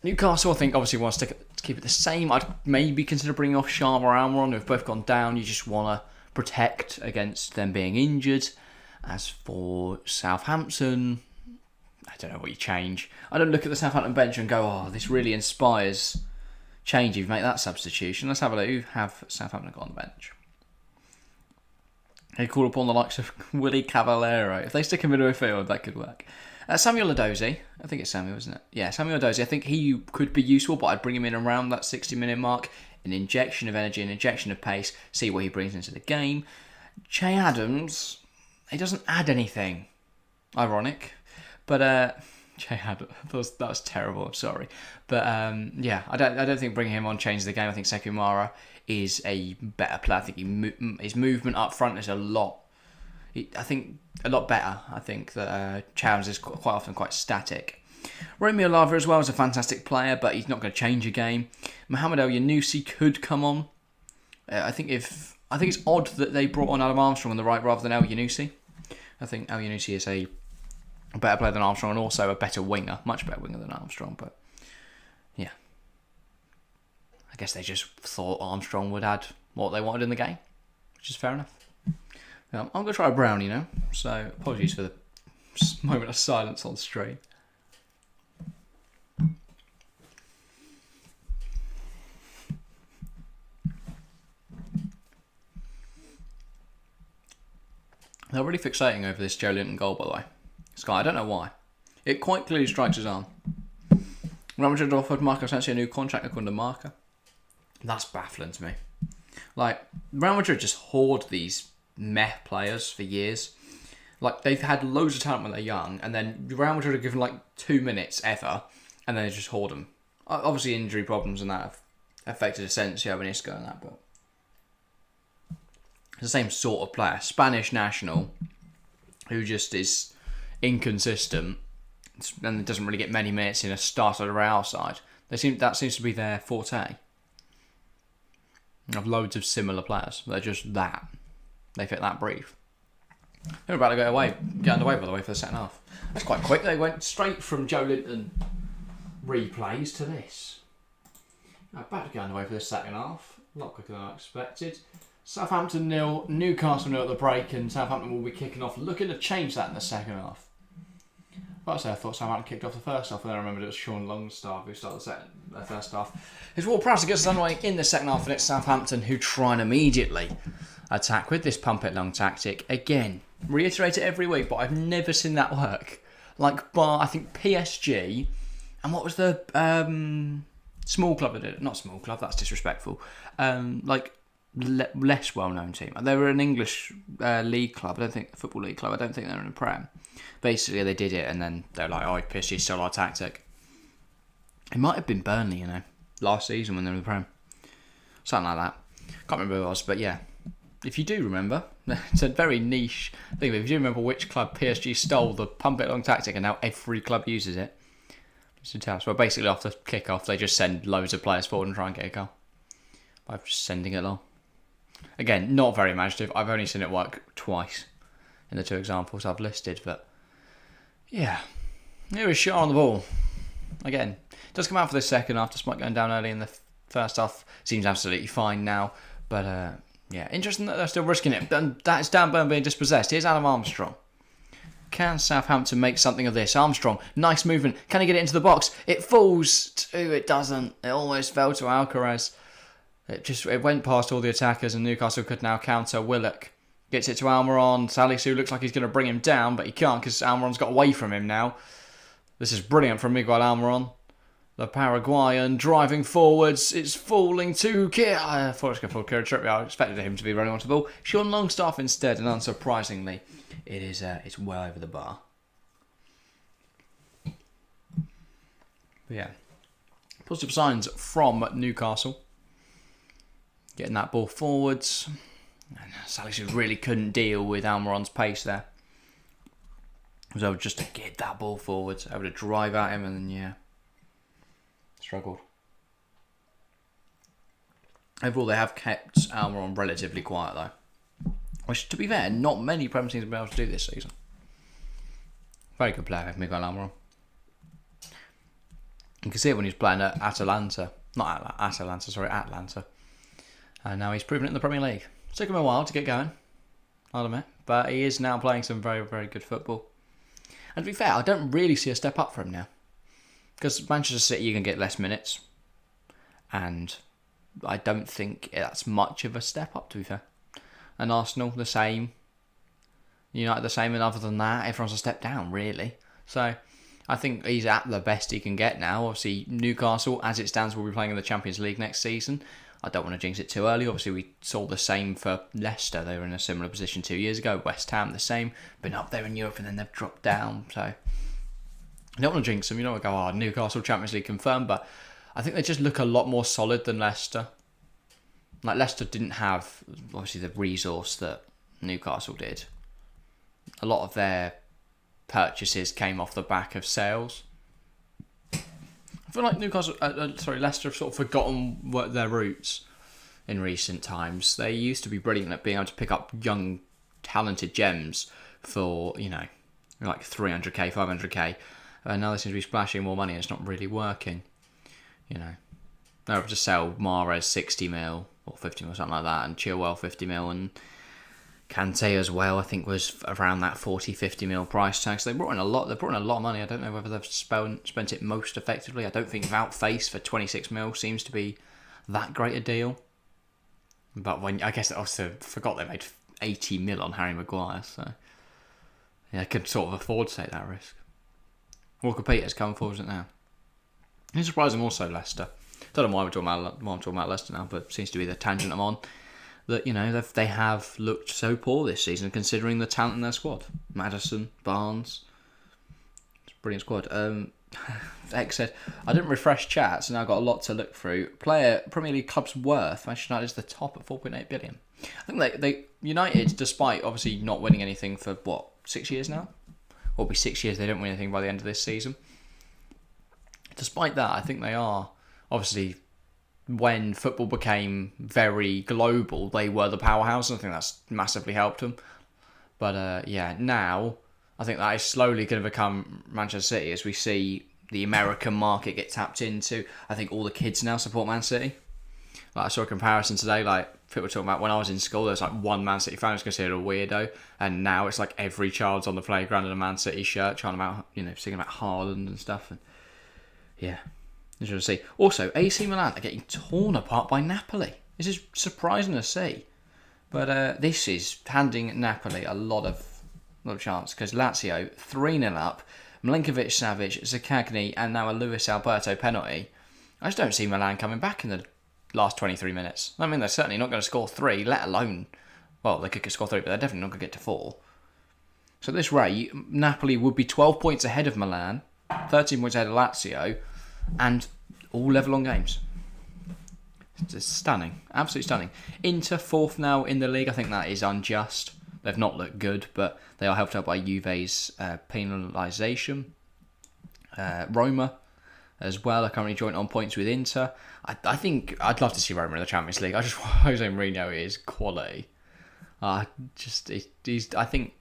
Newcastle, I think, obviously wants to keep it the same. I'd maybe consider bringing off Sharma or Almiron. Who've both gone down. You just want to protect against them being injured. As for Southampton, I don't know what you change. I don't look at the Southampton bench and go, oh, this really inspires change if you make that substitution. Let's have a look. Who have Southampton got on the bench? They call upon the likes of Willie Cavallero. If they stick him in midfield, that could work. Samuel Edozie. I think it's Samuel, isn't it? Yeah, Samuel Edozie. I think he could be useful, but I'd bring him in around that 60-minute mark. An injection of energy, an injection of pace. See what he brings into the game. Che Adams, he doesn't add anything. Ironic. But Che Adams, that was terrible. I'm sorry. But yeah, I don't think bringing him on changes the game. I think Sekumara is a better player. I think his movement up front is a lot better. I think that Che is quite often quite static. Romeo Lava as well is a fantastic player, but he's not going to change a game. Mohamed El Yunusi could come on. I think it's odd that they brought on Adam Armstrong on the right rather than El Yunusi. I think El Yunusi is a better player than Armstrong and also a better winger, much better winger than Armstrong. But yeah, I guess they just thought Armstrong would add what they wanted in the game, which is fair enough. I'm going to try a brownie now, so apologies for the moment of silence on stream. They're really fixating over this Joe Linton goal, by the way. Sky, I don't know why. It quite clearly strikes his arm. Real Madrid offered Marco Asensio a new contract according to Marca. That's baffling to me. Like, Real Madrid just hoard these meh players for years. Like, they've had loads of talent when they're young, and then Real Madrid are given like 2 minutes ever, and then they just hoard them. Obviously, injury problems and that have affected Asensio and Isco and that, but it's the same sort of player. Spanish national, who just is inconsistent and doesn't really get many minutes in a start of the Real side. That seems to be their forte. I have loads of similar players. They're just that. They fit that brief. They're about to get underway, by the way, for the second half. That's quite quick. They went straight from Joe Linton replays to this. About to get underway for the second half. A lot quicker than I expected. Southampton 0, Newcastle 0 at the break, and Southampton will be kicking off, looking to change that in the second half. But I thought Southampton kicked off the first half, and then I remembered it was Sean Longstaff who started the first half. It's Ward Prowse gets us underway in the second half, and it's Southampton who try and immediately attack with this pump it long tactic. Again, reiterate it every week, but I've never seen that work. Like, bar, I think PSG, and what was the small club that did it? Not small club, that's disrespectful. Less well-known team. They were an English league club. Football league club. I don't think they're in the Prem. Basically, they did it, and then they were like, "Oh, PSG stole our tactic." It might have been Burnley, last season when they were in the Prem, something like that. Can't remember who it was, but yeah. If you do remember, it's a very niche thing. But if you do remember which club PSG stole the pump it long tactic, and now every club uses it, just to tell us. Well, basically, after kick-off, they just send loads of players forward and try and get a goal by just sending it long. Again, not very imaginative. I've only seen it work twice in the two examples I've listed, but yeah. Here is Shaw on the ball. Again, does come out for the second half, despite going down early in the first half. Seems absolutely fine now, but yeah, interesting that they're still risking it. And that's Dan Burn being dispossessed. Here's Adam Armstrong. Can Southampton make something of this? Armstrong, nice movement. Can he get it into the box? It falls to, it doesn't. It almost fell to Alcaraz. It went past all the attackers, and Newcastle could now counter. Willock gets it to Almiron. Salisu looks like he's going to bring him down, but he can't because Almiron's got away from him now. This is brilliant from Miguel Almiron. The Paraguayan driving forwards. It's falling to Kier. I thought it was going to fall Kieran Trippier. I expected him to be running onto the ball. Sean Longstaff instead, and unsurprisingly, it's well over the bar. But yeah, positive signs from Newcastle. Getting that ball forwards. And Salisu really couldn't deal with Almiron's pace there. He was able just to get that ball forwards, able to drive at him, and then, yeah, struggled. Overall, they have kept Almiron relatively quiet, though. Which, to be fair, not many Premier teams have been able to do this season. Very good player, Miguel Almiron. You can see it when he's playing at Atlanta. Atlanta. And now he's proven it in the Premier League. It took him a while to get going, I'll admit. But he is now playing some very, very good football. And to be fair, I don't really see a step up for him now. Because Manchester City, you can get less minutes. And I don't think that's much of a step up, to be fair. And Arsenal, the same. United, the same. And other than that, everyone's a step down, really. So I think he's at the best he can get now. Obviously, Newcastle, as it stands, will be playing in the Champions League next season. I don't want to jinx it too early. Obviously, we saw the same for Leicester. They were in a similar position 2 years ago. West Ham, the same. Been up there in Europe and then they've dropped down. So I don't want to jinx them. You don't want to go, Newcastle Champions League confirmed. But I think they just look a lot more solid than Leicester. Like, Leicester didn't have, obviously, the resource that Newcastle did. A lot of their purchases came off the back of sales. I feel like Leicester have sort of forgotten what their roots in recent times. They used to be brilliant at being able to pick up young, talented gems for, like 300k, 500k. And now they seem to be splashing more money and it's not really working. They're able to sell Mahrez 60 mil or 50 mil, something like that, and Chilwell 50 mil, and Kante as well, I think, was around that 40, 50 mil price tag. So they brought in a lot. They brought in a lot of money. I don't know whether they've spent it most effectively. I don't think Wout Face for 26 mil seems to be that great a deal. But I guess I also forgot they made 80 mil on Harry Maguire, so yeah, I could sort of afford to take that risk. Walker Peters come forward, isn't it now? It's surprising also Leicester. Don't know why I'm talking about Leicester now, but it seems to be the tangent I'm on. That they have looked so poor this season, considering the talent in their squad. Maddison, Barnes, it's a brilliant squad. X said, I didn't refresh chat, so now I've got a lot to look through. Premier League club's worth, Manchester United is the top at 4.8 billion. I think they United, despite obviously not winning anything for 6 years now, or it'll be 6 years they don't win anything by the end of this season. Despite that, I think they are obviously. When football became very global, they were the powerhouse. I think that's massively helped them. But now I think that is slowly going to become Manchester City as we see the American market get tapped into. I think all the kids now support Man City. Like, I saw a comparison today. Like, people were talking about when I was in school, there was like one Man City fan who was considered a weirdo, and now it's like every child's on the playground in a Man City shirt, trying about singing about Haaland and stuff. And yeah. Interesting to see. Also, AC Milan are getting torn apart by Napoli. This is surprising to see. But this is handing Napoli a lot of chance, because Lazio 3-0 up, Milinkovic-Savic, Zaccagni, and now a Luis Alberto penalty. I just don't see Milan coming back in the last 23 minutes. I mean, they're certainly not going to score 3, let alone... Well, they could score 3, but they're definitely not going to get to 4. So at this rate, Napoli would be 12 points ahead of Milan, 13 points ahead of Lazio, and all level on games. It's stunning. Absolutely stunning. Inter 4th now in the league. I think that is unjust. They've not looked good, but they are helped out by Juve's penalisation. Roma as well are currently joint on points with Inter. I think I'd love to see Roma in the Champions League. Jose Mourinho is quality. I think...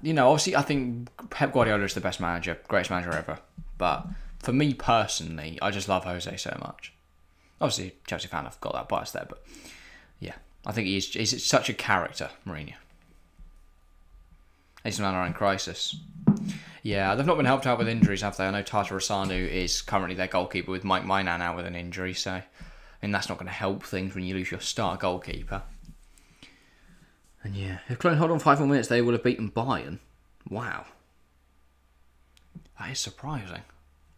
obviously, I think Pep Guardiola is the best manager, greatest manager ever. But for me personally, I just love Jose so much. Obviously, Chelsea fan, I've got that bias there, but yeah, I think he's such a character, Mourinho. AC Milan are in crisis. Yeah, they've not been helped out with injuries, have they? I know Tata Rosanu is currently their goalkeeper with Mike Mainan out with an injury, so that's not going to help things when you lose your star goalkeeper. And yeah, if Cologne hold on 5 more minutes, they will have beaten Bayern. Wow. That is surprising.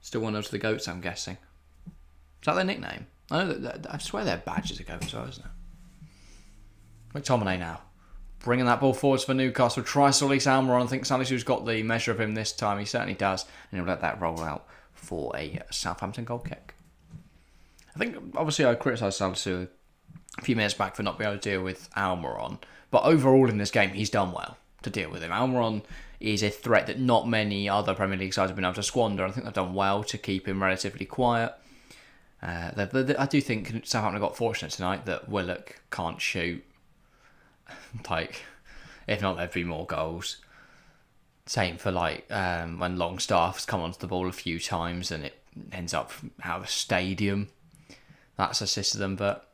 Still one of the goats, I'm guessing. Is that their nickname? I swear their badge is a goat as well, isn't it? McTominay now. Bringing that ball forwards for Newcastle. Tries Solis Almiron. I think Salisu's got the measure of him this time. He certainly does. And he'll let that roll out for a Southampton goal kick. I think, obviously, I criticised Salisu a few minutes back for not being able to deal with Almiron. But overall in this game, he's done well to deal with him. Almiron is a threat that not many other Premier League sides have been able to squander. I think they've done well to keep him relatively quiet. I do think Southampton got fortunate tonight that Willock can't shoot. Like, if not, there'd be more goals. Same for when Longstaff's come onto the ball a few times and it ends up out of the stadium. That's assisted them, but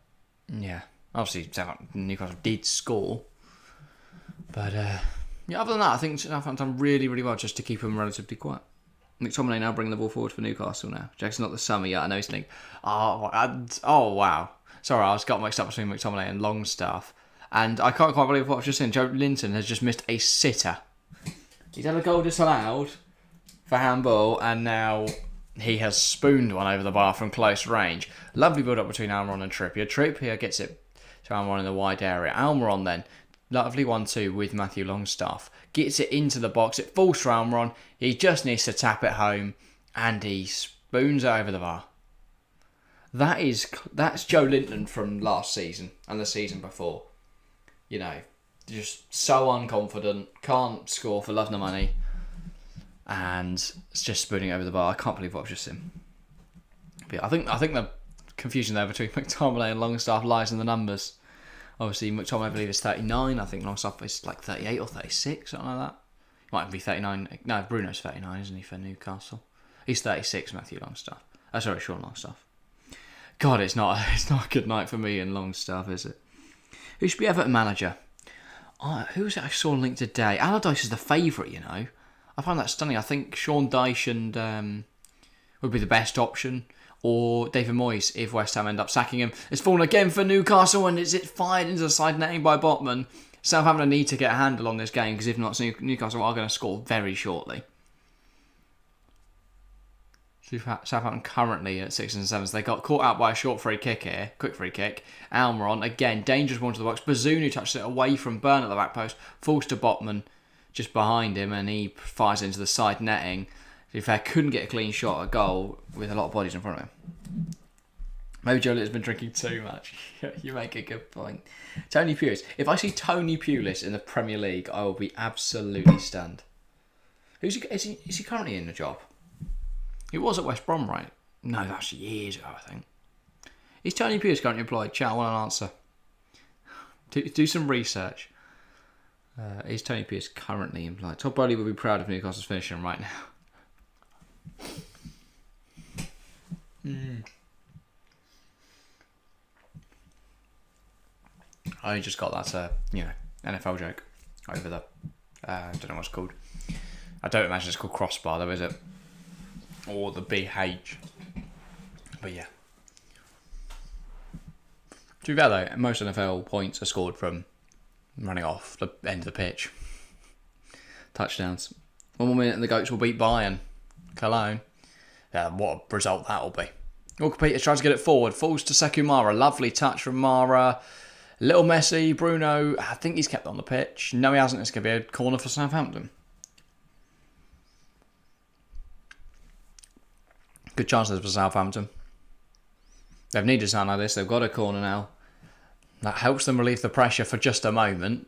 yeah, obviously Newcastle did score. But other than that, I think Southampton done really, really well just to keep them relatively quiet. McTominay now bringing the ball forward for Newcastle now. Jackson's not the summer yet. I know he's thinking, oh wow. Sorry, I got mixed up between McTominay and Longstaff. And I can't quite believe what I've just seen. Joe Linton has just missed a sitter. He's had a goal disallowed for handball, and now he has spooned one over the bar from close range. Lovely build-up between Almiron and Trippier. Trippier gets it to Almiron in the wide area. Almiron then, lovely 1-2 with Matthew Longstaff. Gets it into the box. It falls to Almiron. He just needs to tap it home, and he spoons it over the bar. That's Joe Linton from last season and the season before. You know, just so unconfident, can't score for love nor money, and it's just spooning over the bar. I can't believe what I've just seen. But yeah, I think the confusion there between McTominay and Longstaff lies in the numbers. Obviously, McTominay, I believe, is 39. I think Longstaff is like 38 or 36, something like that. Might even be 39. No, Bruno's 39, isn't he, for Newcastle? He's 36, Matthew Longstaff. Sorry, Sean Longstaff. God, it's not a good night for me and Longstaff, is it? Who should be Everton manager? Who was it I saw linked today? Allardyce is the favourite, you know. I find that stunning. I think Sean Dyche and would be the best option. Or David Moyes, if West Ham end up sacking him. It's fallen again for Newcastle, and is it fired into the side netting by Botman? Southampton need to get a handle on this game, because if not, Newcastle are going to score very shortly. Southampton currently at 6 and 7s. They got caught out by a short free kick here. Quick free kick. Almiron, again, dangerous one to the box. Bazunu touches it away from Burn at the back post. Falls to Botman just behind him, and he fires into the side netting. To be fair, couldn't get a clean shot at goal with a lot of bodies in front of him. Maybe Joe Litt's been drinking too much. You make a good point. Tony Pulis. If I see Tony Pulis in the Premier League, I will be absolutely stunned. Is he currently in the job? He was at West Brom, right? No, that's years ago, I think. Is Tony Pulis currently employed? Chat, I want an answer. Do some research. Is Tony Pulis currently employed? Todd Bowley would be proud of Newcastle's finishing right now. I just got that, NFL joke over the, I don't know what it's called. I don't imagine it's called crossbar though, is it? Or the BH. But yeah. To be fair though, most NFL points are scored from running off the end of the pitch. Touchdowns. 1 more minute and the Goats will beat Bayern. Cologne. Yeah, what a result that will be. Walker Peters tries to get it forward. Falls to Sekou Mara. Lovely touch from Mara. Little messy. Bruno, I think he's kept on the pitch. No, he hasn't. It's going to be a corner for Southampton. Good chances for Southampton. They've needed something like this. They've got a corner now. That helps them relieve the pressure for just a moment.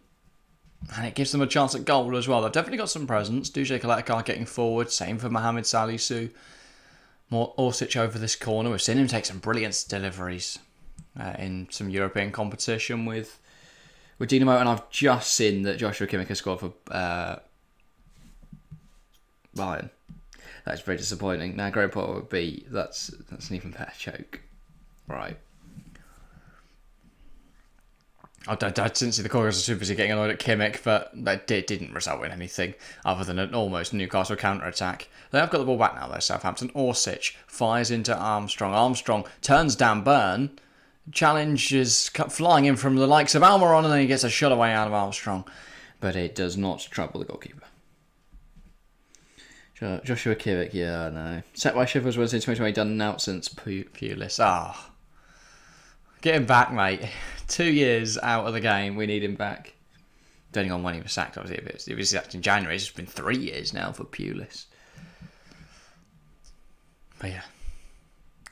And it gives them a chance at goal as well. They've definitely got some presence. Duje Kalekar getting forward. Same for Mohamed Salisu. More Orsic over this corner. We've seen him take some brilliant deliveries in some European competition with Dinamo. And I've just seen that Joshua Kimmich has scored for Bayern. That's very disappointing. Now, Graham Potter would be... That's an even better joke. Right. I didn't see the chorus. I was too busy getting annoyed at Kimmich, but that didn't result in anything other than an almost Newcastle counter-attack. They have got the ball back now, though, Southampton. Orsic fires into Armstrong. Armstrong turns down Burn. Challenge is flying in from the likes of Almiron, and then he gets a shot away out of Armstrong. But it does not trouble the goalkeeper. Joshua Kimmich, yeah, I know. Set by Sheffield Wednesday 2020, done now since Pulis. Get him back, mate. 2 years out of the game, we need him back. Depending on when he was sacked, obviously. If he was sacked in January, it's been 3 years now for Pulis. But yeah.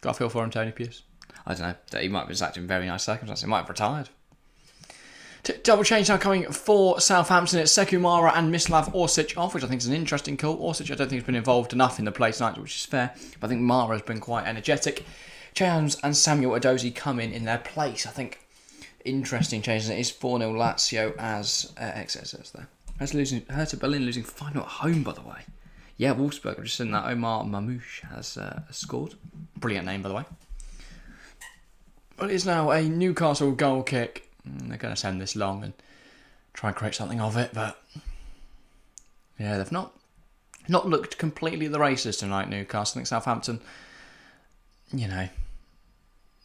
Got a feel for him, Tony Pulis? I don't know. He might have been sacked in very nice circumstances. He might have retired. Double change now coming for Southampton. It's Sekou Mara and Mislav Orsic off, which I think is an interesting call. Orsic, I don't think, has been involved enough in the play tonight, which is fair. But I think Mara has been quite energetic. Che Adams and Samuel Edozie come in their place. I think interesting changes. It is 4-0 Lazio as excess there. Hertha Berlin losing 5-0 at home, by the way. Yeah, Wolfsburg. I've just seen that Omar Mamouche has scored. Brilliant name, by the way. But it's now a Newcastle goal kick. They're going to send this long and try and create something of it, but yeah, they've not looked completely the races tonight, Newcastle. I think Southampton, you know,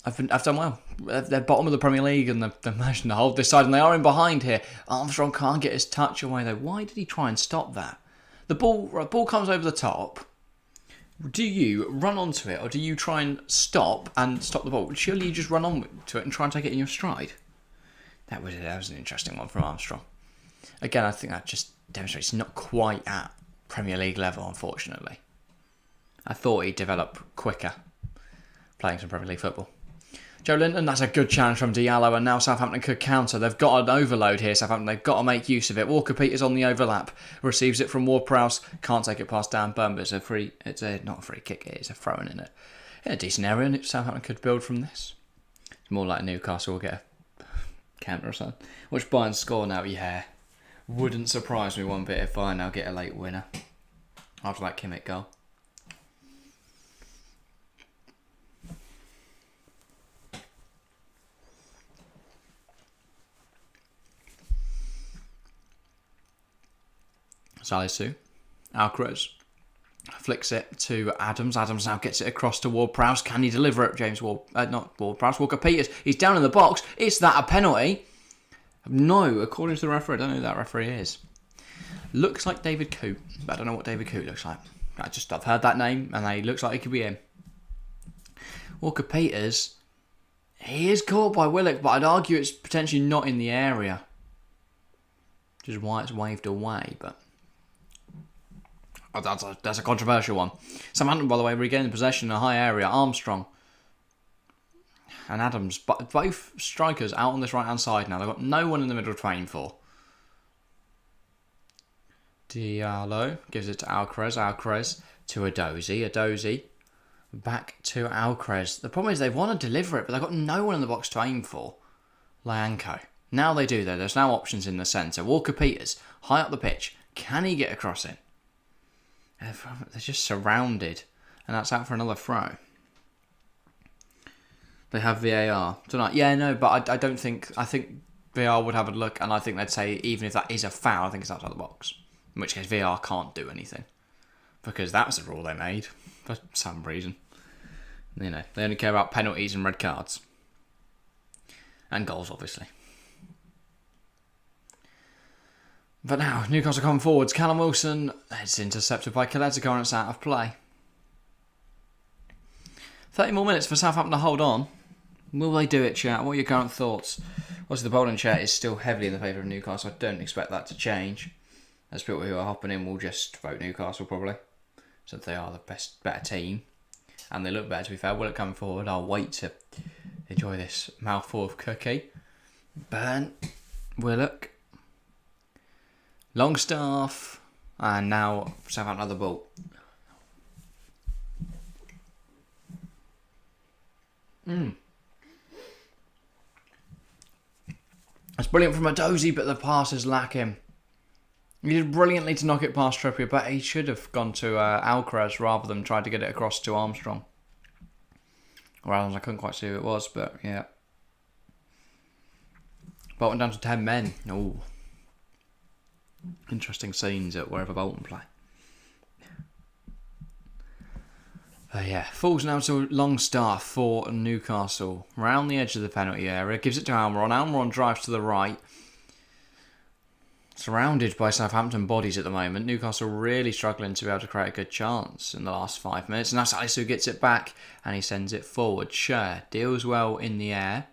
I've done well. They're bottom of the Premier League and they're managing to hold this side, and they are in behind here. Armstrong can't get his touch away though. Why did he try and stop that? The ball comes over the top. Do you run onto it, or do you try and stop the ball? Surely you just run on to it and try and take it in your stride. That was an interesting one from Armstrong. Again, I think that just demonstrates not quite at Premier League level, unfortunately. I thought he'd develop quicker playing some Premier League football. Joe Linton, that's a good challenge from Diallo, and now Southampton could counter. They've got an overload here, Southampton. They've got to make use of it. Walker-Peters on the overlap. Receives it from Ward-Prowse. Can't take it past Dan Burn, but it's not a free kick, it's a throw-in, in it. In a decent area, and Southampton could build from this. It's more like Newcastle will get a counter or something. Watch Bayern score now, yeah. Wouldn't surprise me one bit if I now get a late winner after that Kimmich goal. Salisu, Alcaraz flicks it to Adams. Adams now gets it across to Ward-Prowse. Can he deliver it? Not Ward-Prowse, Walker-Peters. He's down in the box. Is that a penalty? No, according to the referee. I don't know who that referee is. Looks like David Coote, but I don't know what David Coote looks like. I've heard that name, and he looks like he could be him. Walker-Peters, he is caught by Willock, but I'd argue it's potentially not in the area, which is why it's waved away, but that's a controversial one. Southampton, by the way, regaining possession in a high area. Armstrong and Adams, both strikers out on this right-hand side now. They've got no one in the middle to aim for. Diallo gives it to Alcaraz. Alcaraz to Edozie. Edozie back to Alcaraz. The problem is they want to deliver it, but they've got no one in the box to aim for. Lyanco. Now they do, though. There's now options in the centre. Walker-Peters, high up the pitch. Can he get across it? They're just surrounded, and that's out for another throw. They have VAR tonight. Yeah, no, but I don't think... I think VAR would have a look, and I think they'd say, even if that is a foul, I think it's outside the box. In which case, VAR can't do anything. Because that was the rule they made, for some reason. You know, they only care about penalties and red cards. And goals, obviously. But now, Newcastle come forwards. Callum Wilson, it's intercepted by Kaledziko and it's out of play. 30 more minutes for Southampton to hold on. Will they do it, chat? What are your current thoughts? Obviously, the polling chat is still heavily in the favour of Newcastle. I don't expect that to change. As people who are hopping in will just vote Newcastle, probably. Since they are the better team. And they look better, to be fair. Will it come forward? I'll wait to enjoy this mouthful of cookie. Burn. Willock. Longstaff, and now Southampton have the ball. That's brilliant from Edozie, but the pass is lacking. He did brilliantly to knock it past Trippier, but he should have gone to Alcaraz rather than try to get it across to Armstrong. Or Adams, I couldn't quite see who it was, but yeah. Bolton down to 10 men. Ooh. Interesting scenes at wherever Bolton play. Yeah, falls now to Longstaff for Newcastle. Round the edge of the penalty area. Gives it to Almiron. Almiron drives to the right. Surrounded by Southampton bodies at the moment. Newcastle really struggling to be able to create a good chance in the last 5 minutes. And now Salisu gets it back and he sends it forward. Scher deals well in the air.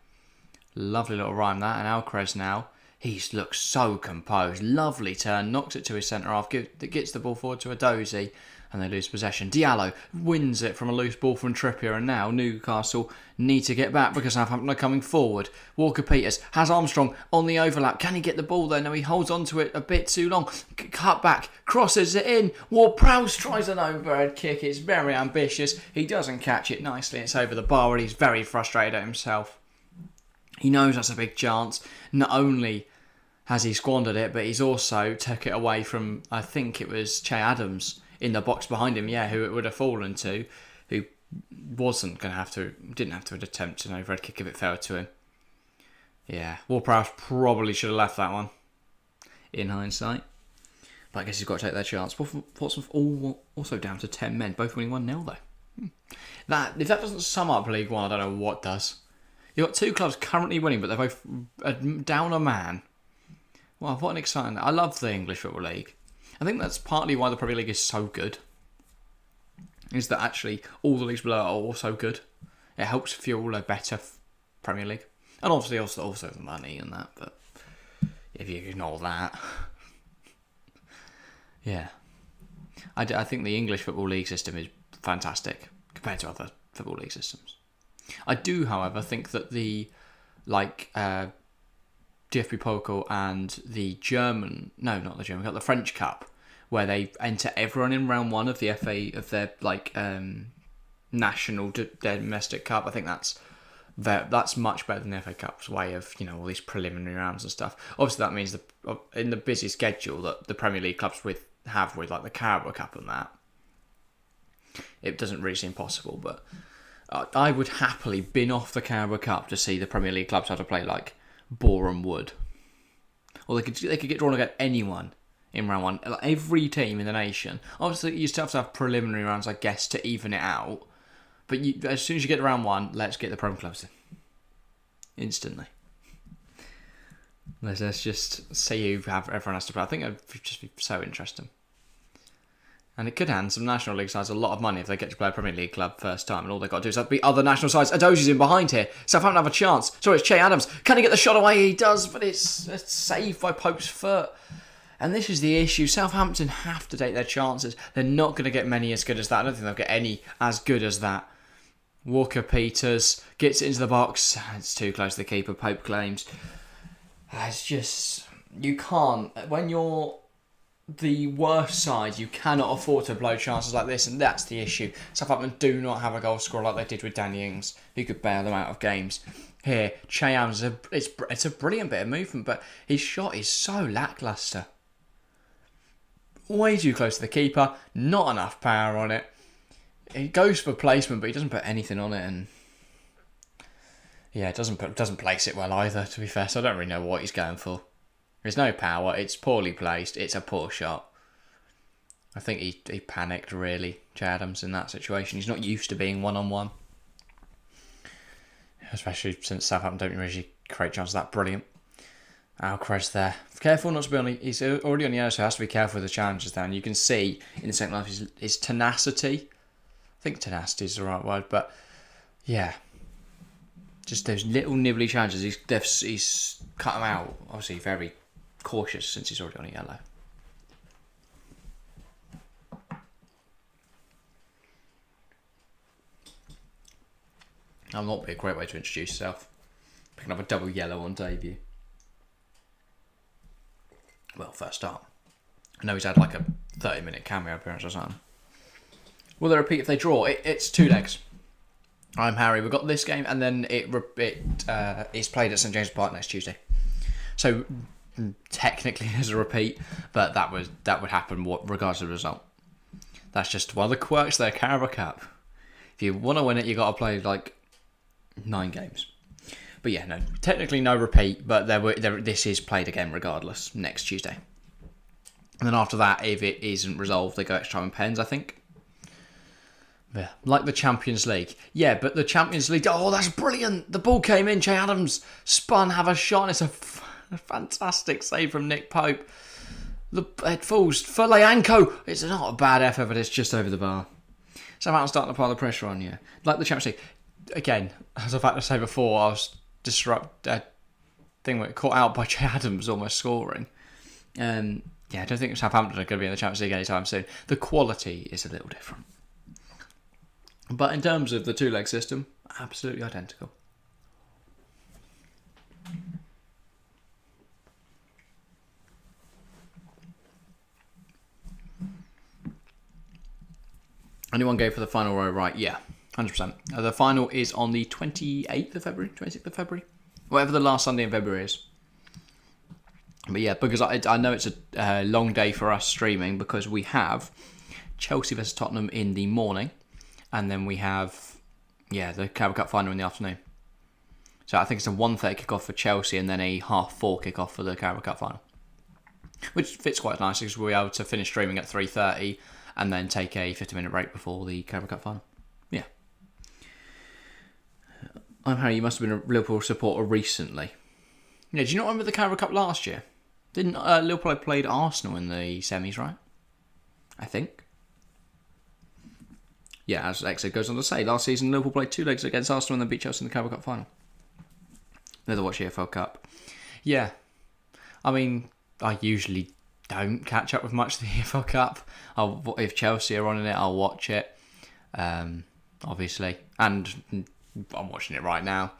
Lovely little rhyme that. And Alcaraz now. He looks so composed. Lovely turn. Knocks it to his centre half. Gets the ball forward to Edozie. and they lose possession. Diallo wins it from a loose ball from Trippier, and now Newcastle need to get back because Southampton are coming forward. Walker-Peters has Armstrong on the overlap. Can he get the ball there? No, he holds on to it a bit too long. Cut back, crosses it in. Ward-Prowse tries an overhead kick. It's very ambitious. He doesn't catch it nicely. It's over the bar, and he's very frustrated at himself. He knows that's a big chance. Not only has he squandered it, but he's also took it away from, I think it was Che Adams in the box behind him, who it would have fallen to, who didn't have to attempt an overhead kick if it fell to him. Yeah, Ward-Prowse probably should have left that one, in hindsight. But I guess he's got to take their chance. Portsmouth also down to 10 men, both winning 1-0 though. If that doesn't sum up League One, I don't know what does. You've got two clubs currently winning, but they're both down a man. Wow, what an exciting... I love the English Football League. I think that's partly why the Premier League is so good. Is that actually all the leagues below are also good. It helps fuel a better Premier League. And obviously also the money and that, but if you ignore that... yeah. I think the English Football League system is fantastic compared to other Football League systems. I do, however, think that the... DFB Pokal and the the French Cup, where they enter everyone in round one of the FA of their national domestic cup. I think that's much better than the FA Cup's way of all these preliminary rounds and stuff. Obviously, that means in the busy schedule that the Premier League clubs have with like the Carabao Cup and that, it doesn't really seem possible. But I would happily bin off the Carabao Cup to see the Premier League clubs have to play like Boreham Wood, or they could get drawn against anyone in round one. Like every team in the nation. Obviously, you still have to have preliminary rounds, I guess, to even it out. But as soon as you get to round one, let's get the Prem clubs in instantly. Let's just see who everyone has to play. I think it would just be so interesting. And it could hand some National League sides a lot of money if they get to play a Premier League club first time, and all they've got to do is have to beat other national sides. Adozie's in behind here. Southampton have a chance. Sorry, it's Che Adams. Can he get the shot away? He does, but it's saved by Pope's foot. And this is the issue. Southampton have to take their chances. They're not going to get many as good as that. I don't think they'll get any as good as that. Walker-Peters gets it into the box. It's too close to the keeper, Pope claims. It's just... you can't... when you're the worst side, you cannot afford to blow chances like this, and that's the issue. Southampton do not have a goal scorer like they did with Danny Ings, who could bail them out of games. Here, Che Adams, it's a brilliant bit of movement, but his shot is so lacklustre. Way too close to the keeper, not enough power on it. He goes for placement, but he doesn't put anything on it, and yeah, doesn't place it well either, to be fair, so I don't really know what he's going for. There's no power, it's poorly placed, it's a poor shot. I think he panicked, really, Che Adams, in that situation. He's not used to being one-on-one. Especially since Southampton don't usually create chances that brilliant. Alcaraz there. Careful not to be on... he's already on the yellow, so he has to be careful with the challenges there. And you can see in the second half his tenacity. I think tenacity is the right word, but yeah. Just those little nibbly challenges. He's cut them out. Obviously very cautious since he's already on a yellow. That would not be a great way to introduce yourself. Picking up a double yellow on debut. Well, first start. I know he's had like a 30-minute cameo appearance or something. Will they repeat if they draw? It's 2 legs. I'm Harry. We've got this game, and then it's played at St James's Park next Tuesday. So technically there's a repeat, but that would happen regardless of the result. That's just one of the quirks of the Carabao Cup. If you want to win it, you got to play like 9 games. But yeah, no, technically no repeat, but this is played again regardless next Tuesday. And then after that, if it isn't resolved, they go extra time and pens, I think. Yeah, like the Champions League. Yeah, but the Champions League... oh, that's brilliant! The ball came in, Che Adams spun, have a shot, and it's a fantastic save from Nick Pope. It falls for Leanco. It's not a bad effort, but it's just over the bar. Somehow starting to pile the pressure on you. Like the Champions League. Again, as I've had to say before, I was caught out by Che Adams almost scoring. yeah, I don't think Southampton are going to be in the Champions League anytime soon. The quality is a little different. But in terms of the two-leg system, absolutely identical. Only one game for the final row, right? Yeah, 100%. The final is on the 28th of February, 26th of February, whatever the last Sunday in February is. But yeah, because I know it's a long day for us streaming, because we have Chelsea versus Tottenham in the morning, and then we have, the Carabao Cup final in the afternoon. So I think it's a 1:30 kickoff for Chelsea and then a 4:30 kickoff for the Carabao Cup final, which fits quite nicely because we'll be able to finish streaming at 3:30 and then take a 50-minute break before the Carabao Cup final. Yeah. I'm Harry. You must have been a Liverpool supporter recently. Yeah, do you not remember the Carabao Cup last year? Didn't Liverpool played Arsenal in the semis, right? I think. Yeah, as Exo goes on to say, last season Liverpool played 2 legs against Arsenal and then beat Chelsea in the Carabao Cup final. Never watched the EFL Cup. Yeah. I mean, I usually don't catch up with much of the EFL Cup. If Chelsea are on in it, I'll watch it. Obviously. And I'm watching it right now.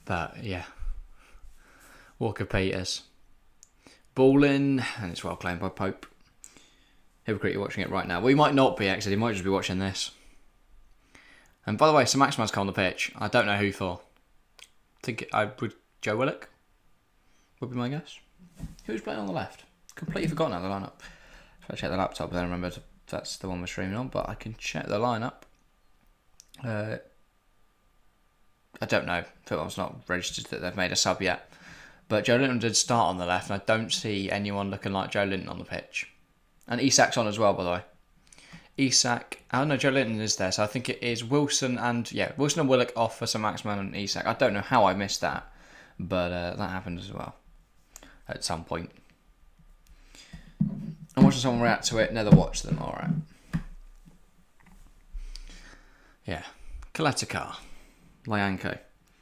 But, yeah. Walker Peters. Balling, and it's well claimed by Pope. Hypocrite, you're watching it right now. Well, you might not be, actually. You might just be watching this. And by the way, Sir Maximan's come on the pitch. I don't know who for. I think I would Joe Willock would be my guess. Who's playing on the left? Completely forgotten how the lineup. If I check the laptop, then I remembered that's the one we're streaming on. But I can check the lineup. I don't know. Football's not registered that they've made a sub yet. But Joe Linton did start on the left, and I don't see anyone looking like Joe Linton on the pitch. And Isak's on as well, by the way. Isak, oh no, Joe Linton is there, so I think it is Wilson and Willock off for Sir Maximan and Isak. I don't know how I missed that, but that happened as well at some point. I'm watching someone react to it, never watched them, alright. Yeah. Kaletakar, Lyanko.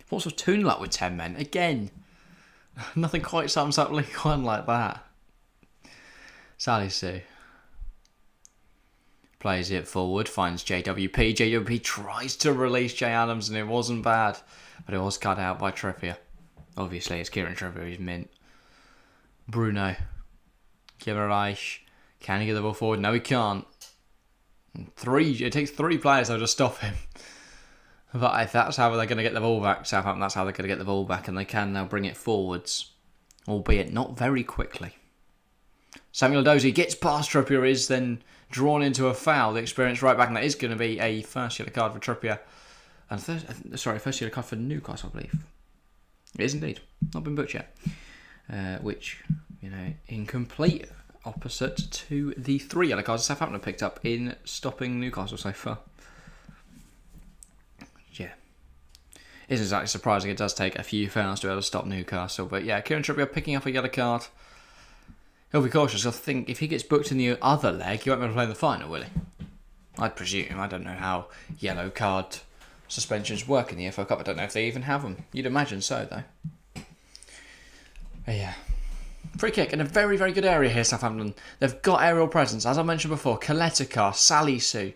What sort of tune luck with 10 men? Again, nothing quite sums up League One like that. Salisu. Plays it forward, finds JWP. JWP tries to release Jay Adams and it wasn't bad. But it was cut out by Trippier. Obviously, it's Kieran Trippier, he's mint. Bruno. Guimaraes. Can he get the ball forward? No, he can't. It takes 3 players though to stop him. But if that's how they're going to get the ball back, Southampton, that's how they're going to get the ball back. And they can now bring it forwards. Albeit not very quickly. Samuel Dozie gets past Trippier, is then drawn into a foul. The experienced right back, and that is going to be a first yellow card for Trippier. And first yellow card for Newcastle, I believe. It is indeed. Not been booked yet. Which, in complete opposite to the 3 yellow cards Southampton have picked up in stopping Newcastle so far. Yeah. Isn't exactly surprising. It does take a few fouls to be able to stop Newcastle. But yeah, Kieran Trippier picking up a yellow card. He'll be cautious. I think if he gets booked in the other leg, he won't be able to play in the final, will he? I'd presume. I don't know how yellow card suspensions work in the FA Cup. I don't know if they even have them. You'd imagine so, though. But yeah. Free kick in a very, very good area here, Southampton. They've got aerial presence. As I mentioned before, Kaletakar, Salisu.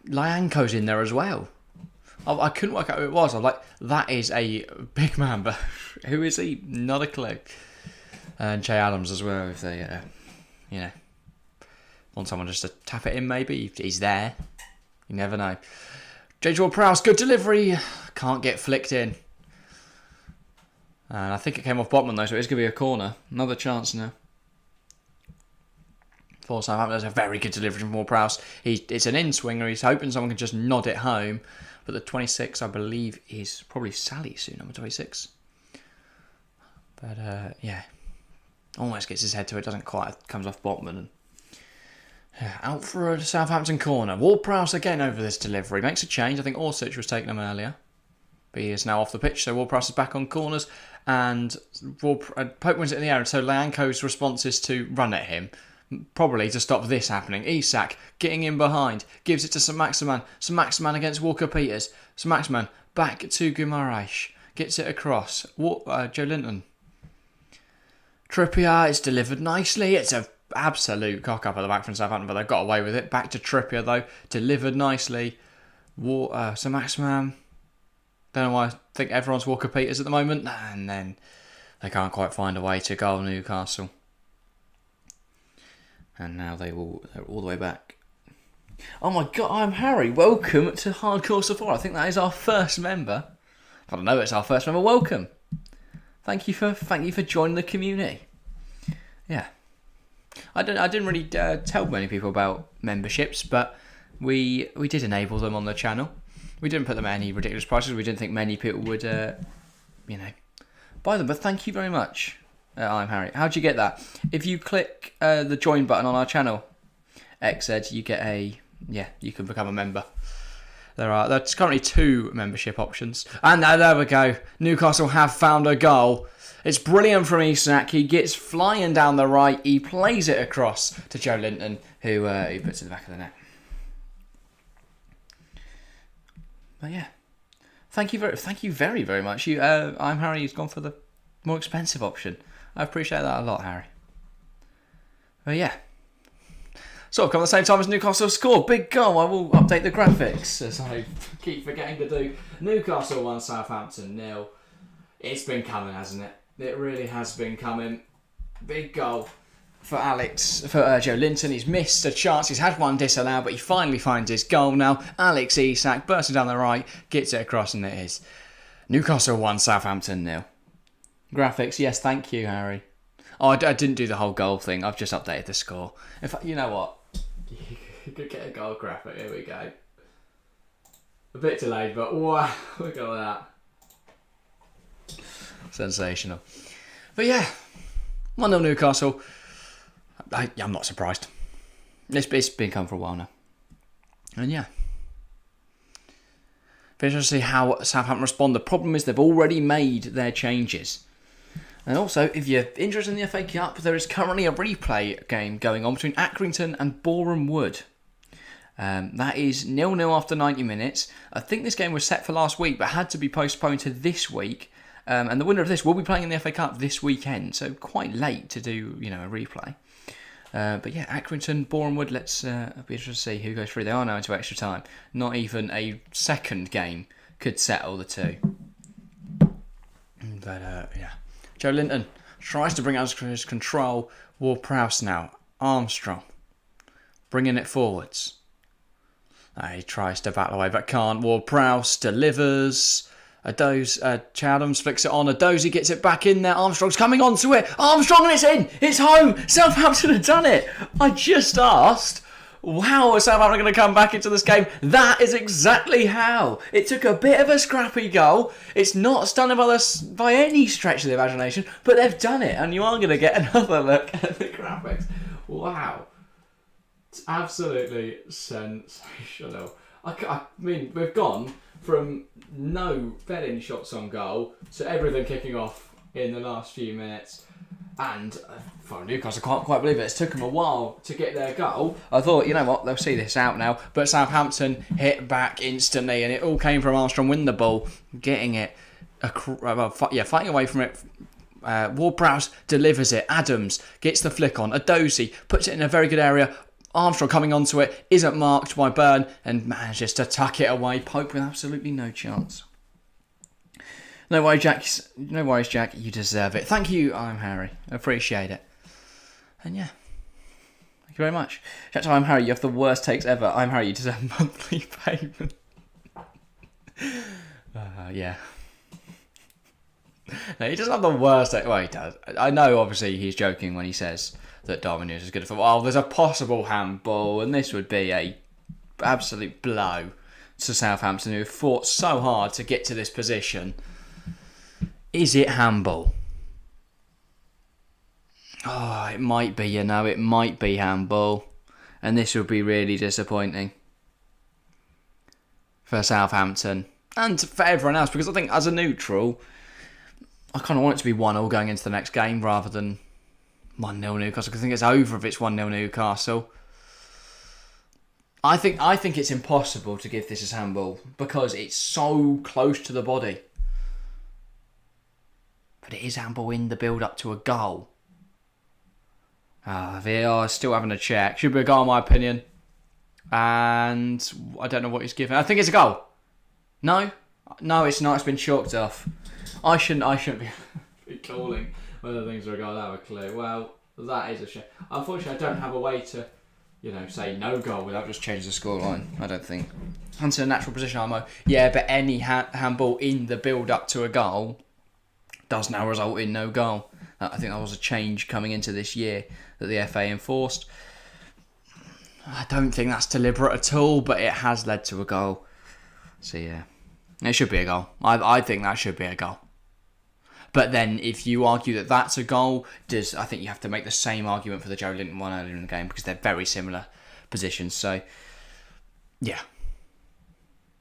Lyanko's in there as well. I couldn't work out who it was. I'm like, that is a big man, but who is he? Not a clue. And Jay Adams as well, if they, want someone just to tap it in maybe. He's there. You never know. J. Ward-Prowse, good delivery. Can't get flicked in. And I think it came off Botman though, so it's going to be a corner. Another chance now. For Southampton, there's a very good delivery from Ward-Prowse. It's an in-swinger. He's hoping someone can just nod it home. But the 26, I believe, is probably Salisu, number 26. But, yeah. Almost gets his head to it, doesn't quite. Comes off Botman. And, out for a Southampton corner. Ward-Prowse again over this delivery. Makes a change. I think Orsic was taking him earlier. But he is now off the pitch, so Ward-Prowse is back on corners. And Pope wins it in the air. And so Lyanko's response is to run at him. Probably to stop this happening. Isak getting in behind. Gives it to Sir Maximan. Sir Maximan against Walker Peters. Sir Maximan back to Guimaraes. Gets it across. Joe Linton. Trippier, it's delivered nicely. It's a absolute cock up at the back from Southampton, but they've got away with it. Back to Trippier though, delivered nicely. Sir Maximan. Don't know why I think everyone's Walker Peters at the moment, and then they can't quite find a way to goal Newcastle. And now they're all the way back. Oh my God, I'm Harry. Welcome to Hardcore Support. I think that is our first member. I don't know, it's our first member. Welcome. Thank you for joining the community. Yeah, I didn't really tell many people about memberships, but we did enable them on the channel. We didn't put them at any ridiculous prices. We didn't think many people would, buy them. But thank you very much. I'm Harry. How'd you get that? If you click the join button on our channel, XZ, you get you can become a member. There's currently 2 membership options. And there we go. Newcastle have found a goal. It's brilliant from Isak. He gets flying down the right. He plays it across to Joe Linton, who puts it in the back of the net. But yeah, thank you very, very much. I'm Harry. He's gone for the more expensive option. I appreciate that a lot, Harry. But yeah, sort of come at the same time as Newcastle score. Big goal. I will update the graphics as I keep forgetting to do. Newcastle 1, Southampton 0. It's been coming, hasn't it? It really has been coming. Big goal for Joe Linton. He's missed a chance. He's had one disallowed, but he finally finds his goal now. Alex Isak bursting down the right, gets it across, and it is Newcastle 1, Southampton 0. Graphics, yes, thank you, Harry. Oh, I didn't do the whole goal thing. I've just updated the score. In fact, you know what? You could get a goal graphic. Here we go. A bit delayed, but wow, look at that. Sensational. But yeah, 1-0 Newcastle. I'm not surprised. It's been coming for a while now. And yeah. Be interesting to see how Southampton respond. The problem is they've already made their changes. And also, if you're interested in the FA Cup, there is currently a replay game going on between Accrington and Boreham Wood. That is 0-0 after 90 minutes. I think this game was set for last week, but had to be postponed to this week. And the winner of this will be playing in the FA Cup this weekend, so quite late to do, a replay. But yeah, Accrington, Boreham Wood, let's be interested to see who goes through. They are now into extra time. Not even a second game could settle the two. But yeah. Joe Linton tries to bring out his control. Ward-Prowse now. Armstrong bringing it forwards. He tries to battle away but can't. Ward-Prowse delivers. Chowdhury flicks it on. Adozi gets it back in there. Armstrong's coming onto it. Armstrong, and it's in. It's home. Southampton have done it. I just asked, how are Southampton going to come back into this game? That is exactly how. It took a bit of a scrappy goal. It's not stunning by any stretch of the imagination, but they've done it, and you are going to get another look at the graphics. Wow. It's absolutely sensational. I mean, we've gone from no fed-in shots on goal to everything kicking off in the last few minutes. And for Newcastle, I can't quite believe it. It's took them a while to get their goal. I thought, you know what, they'll see this out now. But Southampton hit back instantly, and it all came from Armstrong winning the ball, getting it, fighting away from it. Ward-Prowse delivers it. Adams gets the flick on. Adozi puts it in a very good area. Armstrong coming onto it, isn't marked by Byrne, and manages to tuck it away. Pope with absolutely no chance. No worries, Jack. You deserve it. Thank you, I'm Harry. I appreciate it. And yeah, thank you very much. Shout out to I'm Harry. You have the worst takes ever. I'm Harry. You deserve monthly payment. Yeah. No, he doesn't have the worst. Well, he does. I know. Obviously, he's joking when he says that Darwin Núñez is good for. Well, there's a possible handball, and this would be a absolute blow to Southampton, who have fought so hard to get to this position. Is it handball? Oh, it might be, it might be handball. And this would be really disappointing for Southampton and for everyone else, because I think as a neutral, I kind of want it to be 1-1 going into the next game rather than 1-0 Newcastle. I think it's over if it's 1-0 Newcastle. I think it's impossible to give this as handball because it's so close to the body. But it is handball in the build-up to a goal. VAR is still having a check. Should be a goal in my opinion. And I don't know what he's given. I think it's a goal. No, it's not. It's been chalked off. I shouldn't be calling whether things are a goal. I have a clue. Well, that is a shame. Unfortunately, I don't have a way to, say no goal without just changing the scoreline. I don't think. Onto a natural position, Armo. Yeah, but any handball in the build-up to a goal does now result in no goal. I think that was a change coming into this year that the FA enforced. I don't think that's deliberate at all, but it has led to a goal. So yeah, it should be a goal. I think that should be a goal. But then if you argue that that's a goal, I think you have to make the same argument for the Joe Linton one earlier in the game because they're very similar positions. So yeah,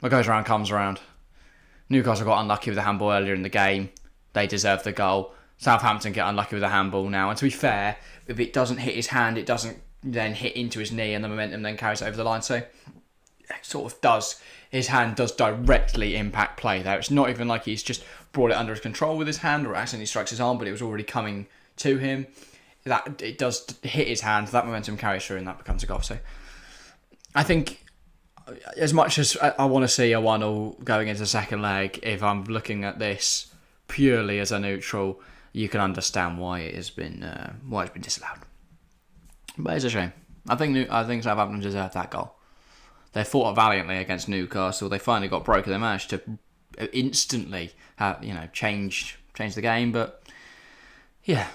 what goes around comes around. Newcastle got unlucky with the handball earlier in the game. They deserve the goal. Southampton get unlucky with the handball now. And to be fair, if it doesn't hit his hand, it doesn't then hit into his knee and the momentum then carries it over the line. So it sort of does. His hand does directly impact play there. It's not even like he's just brought it under his control with his hand or accidentally strikes his arm, but it was already coming to him. That it does hit his hand, that momentum carries through and that becomes a goal. So I think as much as I want to see a 1-1 going into the second leg, if I'm looking at this purely as a neutral, you can understand why it's been disallowed. But it's a shame. I think Southampton deserved that goal. They fought valiantly against Newcastle. They finally got broken. They managed to instantly change the game. But yeah,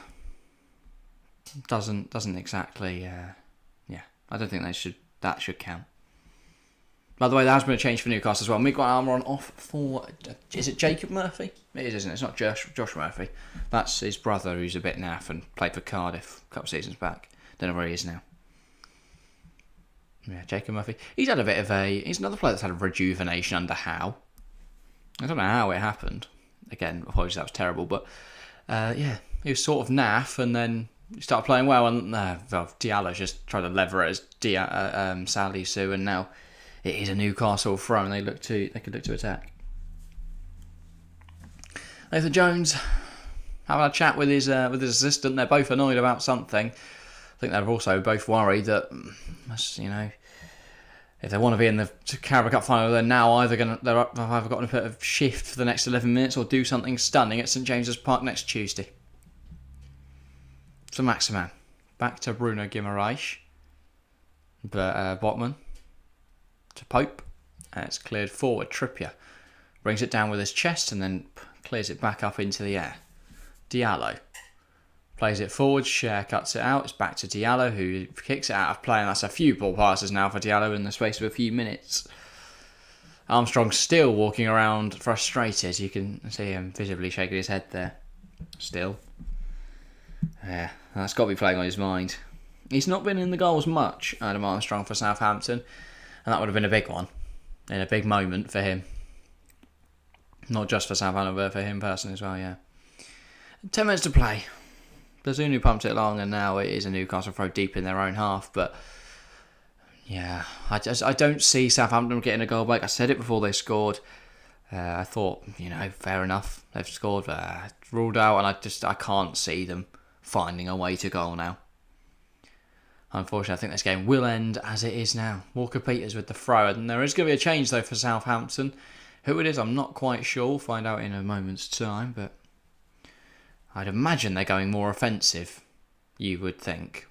doesn't exactly. I don't think that should count. By the way, there has been a change for Newcastle as well. Miguel Almiron off for, is it Jacob Murphy? It is, isn't it? It's not Josh Murphy. That's his brother who's a bit naff and played for Cardiff a couple of seasons back. Don't know where he is now. Yeah, Jacob Murphy. He's another player that's had a rejuvenation under Howe. I don't know how it happened. Again, apologies, that was terrible. But he was sort of naff and then he started playing well. And Diallo just tried to lever it as Salisu, and now it is a Newcastle throw, and they could look to attack. Nathan Jones having a chat with his assistant. They're both annoyed about something. I think they're also both worried that, if they want to be in the Carabao Cup final, they're now either got to put a shift for the next 11 minutes or do something stunning at St James's Park next Tuesday. So Maximan back to Bruno Guimaraes, but Botman to Pope, and it's cleared forward. Trippier brings it down with his chest and then clears it back up into the air. Diallo plays it forward, Cher cuts it out, it's back to Diallo who kicks it out of play, and that's a few ball passes now for Diallo in the space of a few minutes. Armstrong still walking around frustrated, you can see him visibly shaking his head there. Still. Yeah, that's got to be playing on his mind. He's not been in the goals much, Adam Armstrong, for Southampton, and that would have been a big one, in a big moment for him. Not just for Southampton, but for him personally as well, yeah. 10 minutes to play. Bazunu pumped it along, and now it is a Newcastle throw deep in their own half. But yeah, I don't see Southampton getting a goal back. I said it before they scored. I thought, fair enough, they've scored, ruled out, and I can't see them finding a way to goal now. Unfortunately, I think this game will end as it is now. Walker Peters with the throw, and there is going to be a change though for Southampton. Who it is, I'm not quite sure. We'll find out in a moment's time, but I'd imagine they're going more offensive, you would think.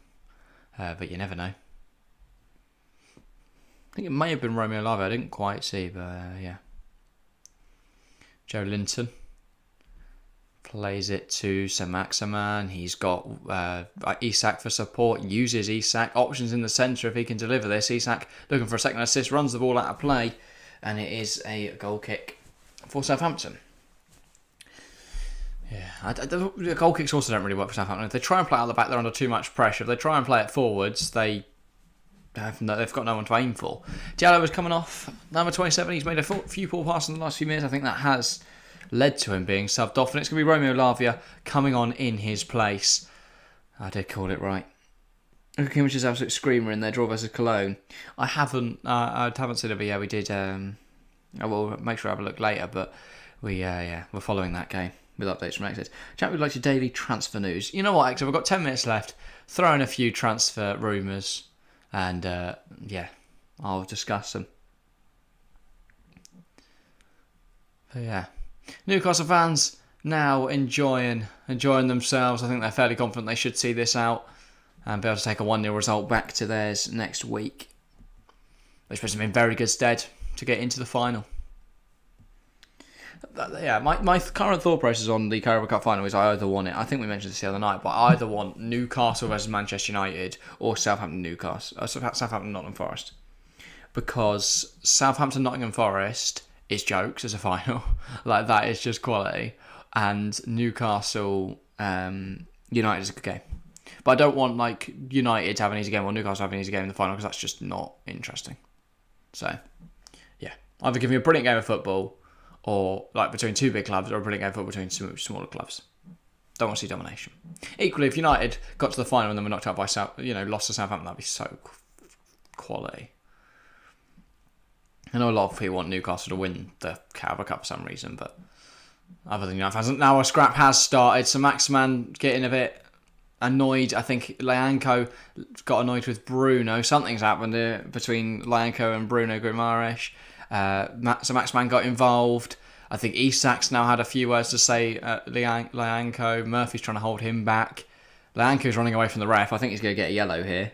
But you never know. I think it may have been Romeo Lavia, I didn't quite see, but yeah. Joe Linton plays it to Saint-Maximin. He's got Isak for support, uses Isak. Options in the centre if he can deliver this. Isak looking for a second assist, runs the ball out of play, and it is a goal kick for Southampton. Yeah, the goal kicks also don't really work for Southampton. If they try and play out the back, they're under too much pressure. If they try and play it forwards, they've got no one to aim for. Diallo was coming off number 27. He's made a few poor passes in the last few minutes. I think that has led to him being subbed off, and it's going to be Romeo Lavia coming on in his place. I did call it right. Kimmich's is absolute screamer in their draw versus Cologne. I haven't seen it, but yeah, we did. I will make sure I have a look later, but we're following that game. with updates from Exit. Chat would like your daily transfer news. You know what, Exit? We've got 10 minutes left. Throw in a few transfer rumours, and I'll discuss them. But yeah, Newcastle fans now enjoying themselves. I think they're fairly confident they should see this out and be able to take a 1-0 result back to theirs next week, which puts them in very good stead to get into the final. Yeah, my current thought process on the Carabao Cup final is I either want it. I think we mentioned this the other night, but I either want Newcastle versus Manchester United or Southampton Nottingham Forest, because Southampton Nottingham Forest is jokes as a final. Like, that is just quality, and Newcastle United is a good game. But I don't want like United to have an easy game or Newcastle have an easy game in the final, because that's just not interesting. So yeah, either give me a brilliant game of football, or like between two big clubs, or a brilliant game of football between two smaller clubs. Don't want to see domination. Equally, if United got to the final and then were knocked out by lost to Southampton, that'd be so quality. I know a lot of people want Newcastle to win the Carabao Cup for some reason, but other than United fans, now a scrap has started. So Maximan getting a bit annoyed. I think Lyanco got annoyed with Bruno. Something's happened between Lyanco and Bruno Guimaraes. So Maximan got involved. I think Isak's now had a few words to say at Lyanco. Murphy's trying to hold him back. Lyanco's running away from the ref. I think he's going to get a yellow here.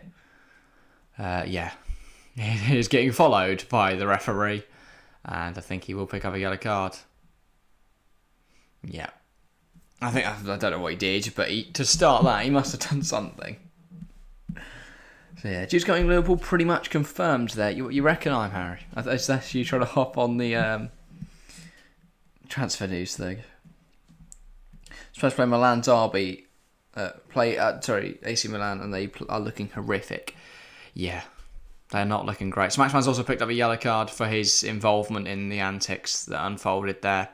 He's getting followed by the referee, and I think he will pick up a yellow card. Yeah. I don't know what he did, but to start that, he must have done something. So yeah, Jude's going Liverpool pretty much confirmed there. You reckon I'm Harry? Is that you trying to hop on the transfer news thing? Supposed to play Milan derby, AC Milan, and they are looking horrific. Yeah, they're not looking great. So Maximan's also picked up a yellow card for his involvement in the antics that unfolded there.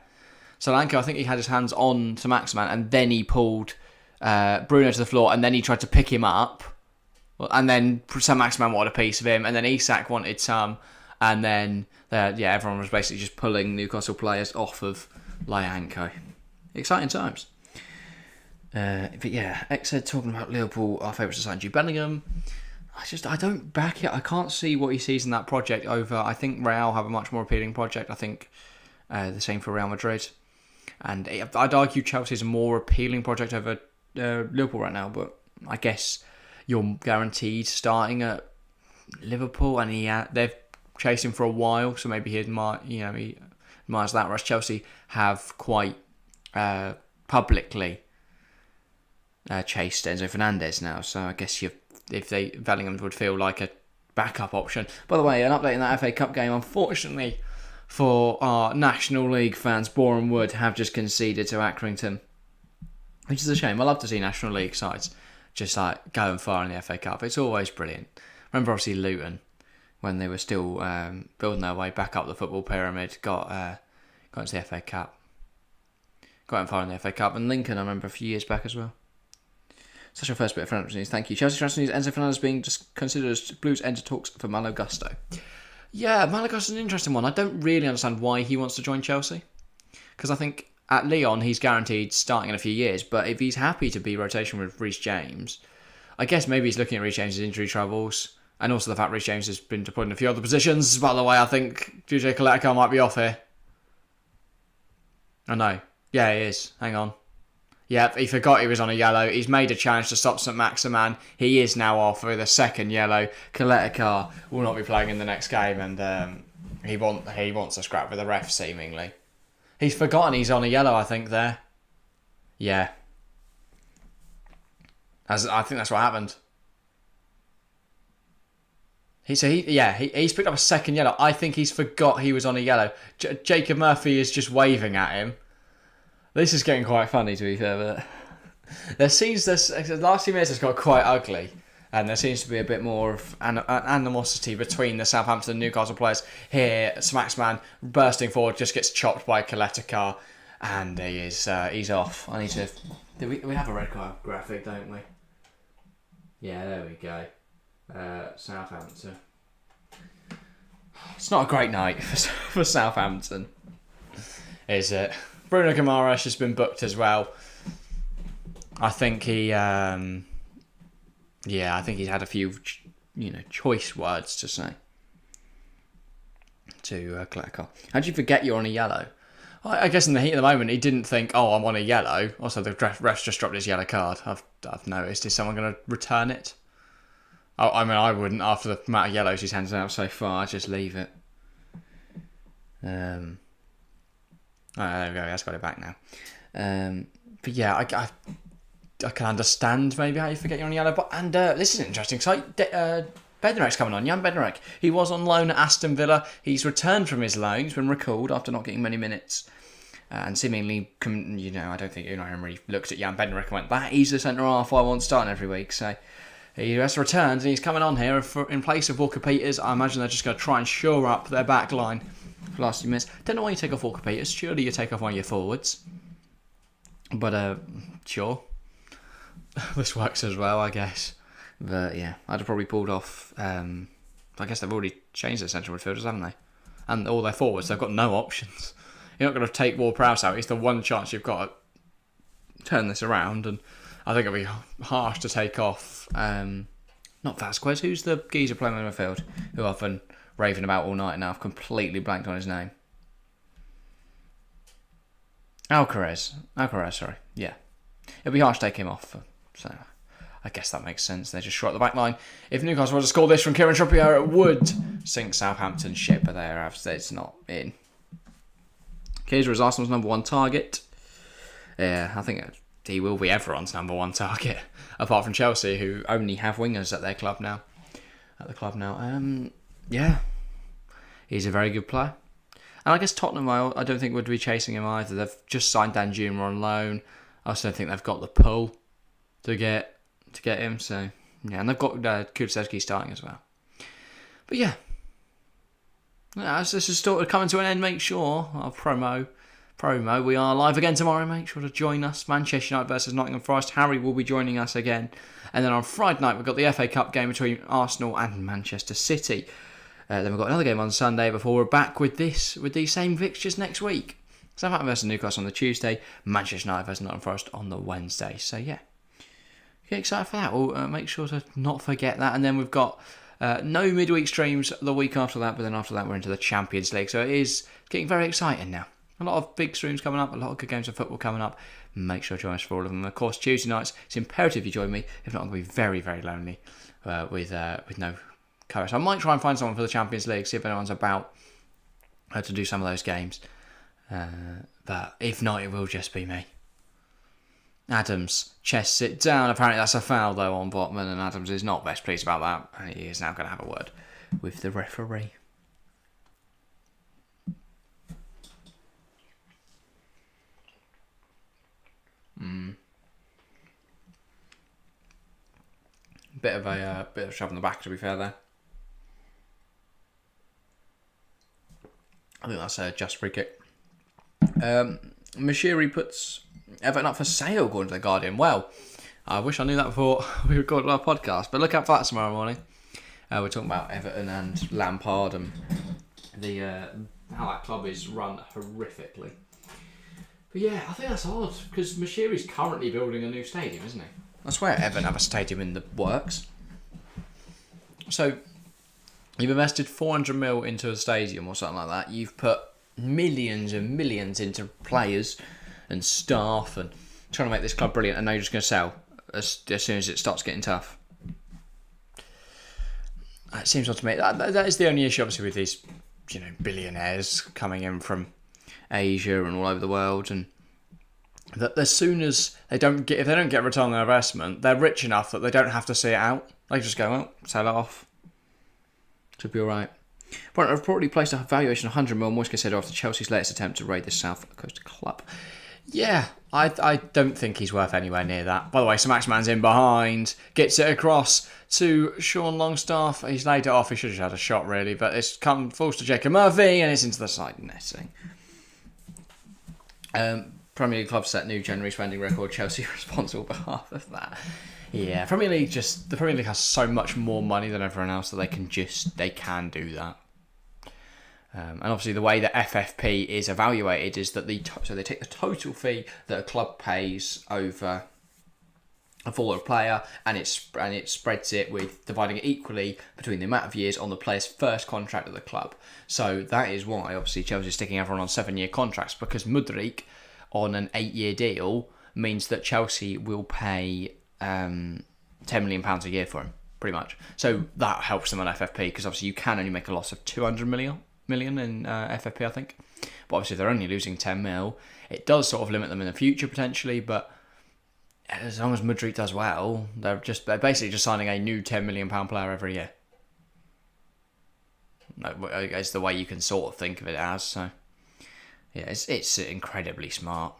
So Lanko, I think he had his hands on to Maximan, and then he pulled Bruno to the floor, and then he tried to pick him up, and then Maximan wanted a piece of him, and then Isak wanted some, and then everyone was basically just pulling Newcastle players off of Lyanco. Exciting times. But yeah, X said talking about Liverpool, our favourite to sign Jude Bellingham. I don't back it. I can't see what he sees in that project over. I think Real have a much more appealing project. I think the same for Real Madrid. And I'd argue Chelsea's a more appealing project over Liverpool right now, but I guess you're guaranteed starting at Liverpool, and they've chased him for a while, so maybe he admires that. Whereas Chelsea have quite publicly chased Enzo Fernandez now, so I guess Bellingham would feel like a backup option. By the way, an update in that FA Cup game, unfortunately for our National League fans, Boreham Wood have just conceded to Accrington, which is a shame. I love to see National League sides just like going far in the FA Cup. It's always brilliant. Remember, obviously, Luton, when they were still building their way back up the football pyramid, got into the FA Cup. Got in far in the FA Cup. And Lincoln, I remember a few years back as well. Such a first bit of transfer news. Thank you. Chelsea transfer news. Enzo Fernandez being just considered as Blues enter talks for Malo Gusto. Yeah, Malo Gusto's an interesting one. I don't really understand why he wants to join Chelsea, because I think at Lyon he's guaranteed starting in a few years. But if he's happy to be rotation with Reece James, I guess maybe he's looking at Reece James' injury troubles, and also the fact Reece James has been deployed in a few other positions. By the way, I think DJ Kaletico might be off here. Oh no. Yeah, he is. Hang on. Yep, he forgot he was on a yellow. He's made a challenge to stop St Maximan. He is now off with a second yellow. Kaletico will not be playing in the next game, and he wants a scrap with the ref, seemingly. He's forgotten he's on a yellow, I think, there. Yeah. I think that's what happened. He's picked up a second yellow. I think he's forgot he was on a yellow. Jacob Murphy is just waving at him. This is getting quite funny, to be fair, but the last few minutes has got quite ugly, and there seems to be a bit more of animosity between the Southampton and Newcastle players here. Smacksman bursting forward, just gets chopped by Kaletico, and he's off. I need to. We have a red card graphic, don't we? Yeah, there we go. Southampton. It's not a great night for Southampton, is it? Bruno Guimaraes has been booked as well. I think he, I think he's had a few, choice words to say to Clercol. How do you forget you're on a yellow? I guess in the heat of the moment, he didn't think, oh, I'm on a yellow. Also, the ref's just dropped his yellow card. I've noticed. Is someone going to return it? Oh, I mean, I wouldn't. After the amount of yellows he's handed out so far, I'd just leave it. There we go. He has got it back now. But yeah, I can understand maybe how you forget you're on yellow. But this is interesting. So Bednarek's coming on. Jan Bednarek. He was on loan at Aston Villa. He's returned from his loan. He's been recalled after not getting many minutes. And seemingly, I don't think Unai Emery looked at Jan Bednarek and went, that he's the centre-half I want starting every week. So he has returned and he's coming on here in place of Walker Peters. I imagine they're just going to try and shore up their back line for the last few minutes. Don't know why you take off Walker Peters. Surely you take off one of your forwards. But, sure. This works as well, I guess. But, yeah, I'd have probably pulled off... I guess they've already changed their central midfielders, haven't they? And all their forwards, they've got no options. You're not going to take Ward-Prowse out. It's the one chance you've got to turn this around. And I think it'll be harsh to take off... not Vasquez. Who's the geezer playing in the midfield? Who I've been raving about all night now. I've completely blanked on his name. Alcaraz, sorry. Yeah. It'll be harsh to take him off. So I guess that makes sense. They just shore up the back line. If Newcastle were to score this from Kieran Trippier, it would sink Southampton's ship, but it's not in. Kaiser is Arsenal's number one target. Yeah, I think he will be everyone's number one target, apart from Chelsea, who only have wingers at their club now. Yeah, he's a very good player. And I guess Tottenham, I don't think would be chasing him either. They've just signed Dan Juma on loan. I also don't think they've got the pull to get him. So yeah, and they've got Kulusevski starting as well. But yeah, as this is sort of coming to an end, make sure our promo. We are live again tomorrow. Make sure to join us. Manchester United versus Nottingham Forest. Harry will be joining us again. And then on Friday night, we've got the FA Cup game between Arsenal and Manchester City. Then we've got another game on Sunday before we're back with these same fixtures next week. Southampton versus Newcastle on the Tuesday. Manchester United versus Nottingham Forest on the Wednesday. So yeah, get excited for that. We'll make sure to not forget that. And then we've got no midweek streams the week after that. But then after that, we're into the Champions League. So it is getting very exciting now. A lot of big streams coming up, a lot of good games of football coming up. Make sure to join us for all of them. Of course, Tuesday nights, it's imperative you join me. If not, I'm going to be very, very lonely with no co-host. I might try and find someone for the Champions League, see if anyone's about to do some of those games. But if not, it will just be me. Adams, chest sit down. Apparently that's a foul, though, on Botman, and Adams is not best pleased about that. And he is now going to have a word with the referee. Bit of a shove in the back, to be fair there. I think that's a just free kick. Mashiri puts Everton up for sale, according to The Guardian. Well, I wish I knew that before we recorded our podcast, but look out for that tomorrow morning. We're talking about Everton and Lampard and how that club is run horrifically. But yeah, I think that's odd, because Mashiri's currently building a new stadium, isn't he? I swear Everton have a stadium in the works. So, you've invested 400 mil into a stadium or something like that. You've put millions and millions into players and staff and trying to make this club brilliant, and now you're just going to sell as soon as it starts getting tough. It seems odd to me. That is the only issue, obviously, with these, billionaires coming in from Asia and all over the world, and that as soon as if they don't get a return on their investment, they're rich enough that they don't have to see it out. They just go, well, sell it off. Should be alright. Brentford have reportedly placed a valuation of 100 million, Moyes said, after Chelsea's latest attempt to raid the South Coast club. Yeah, I don't think he's worth anywhere near that. By the way, Maximan's in behind, gets it across to Sean Longstaff. He's laid it off. He should have had a shot, really, but it's falls to Jacob Murphy, and it's into the side netting. Premier League club set new January spending record. Chelsea responsible on behalf of that. Yeah, the Premier League has so much more money than everyone else that they can do that. And obviously the way that FFP is evaluated is that so they take the total fee that a club pays over for a player, and it spreads it with dividing it equally between the amount of years on the player's first contract at the club. So that is why obviously Chelsea is sticking everyone on 7-year contracts, because Mudryk on an 8-year deal means that Chelsea will pay £10 million a year for him, pretty much. So that helps them on FFP, because obviously you can only make a loss of 200 million in FFP, I think. But obviously if they're only losing 10 mil, it does sort of limit them in the future potentially, but as long as Mudryk does well, they're basically just signing a new £10 million player every year. It's the way you can sort of think of it as. So yeah, it's incredibly smart.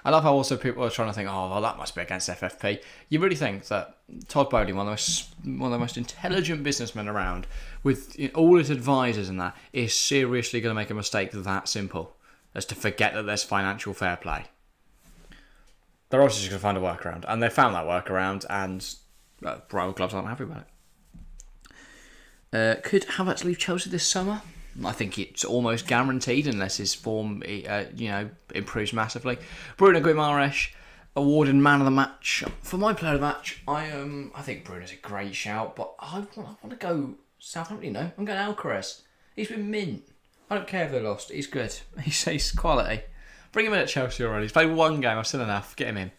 I love how also people are trying to think, oh, well, that must be against FFP. You really think that Todd Bowley, one of the most intelligent businessmen around, with all his advisors and that, is seriously going to make a mistake that simple as to forget that there's financial fair play? They're obviously just going to find a workaround, and they found that workaround, and rival clubs aren't happy about it. Could Havertz leave Chelsea this summer? I think it's almost guaranteed unless his form, improves massively. Bruno Guimaraes awarded man of the match. For my player of the match, I think Bruno's a great shout, but I want to go Southampton. I'm going Alcaraz. He's been mint. I don't care if they lost. He's good. He's quality. Bring him in at Chelsea already. He's played one game. I've seen enough. Get him in.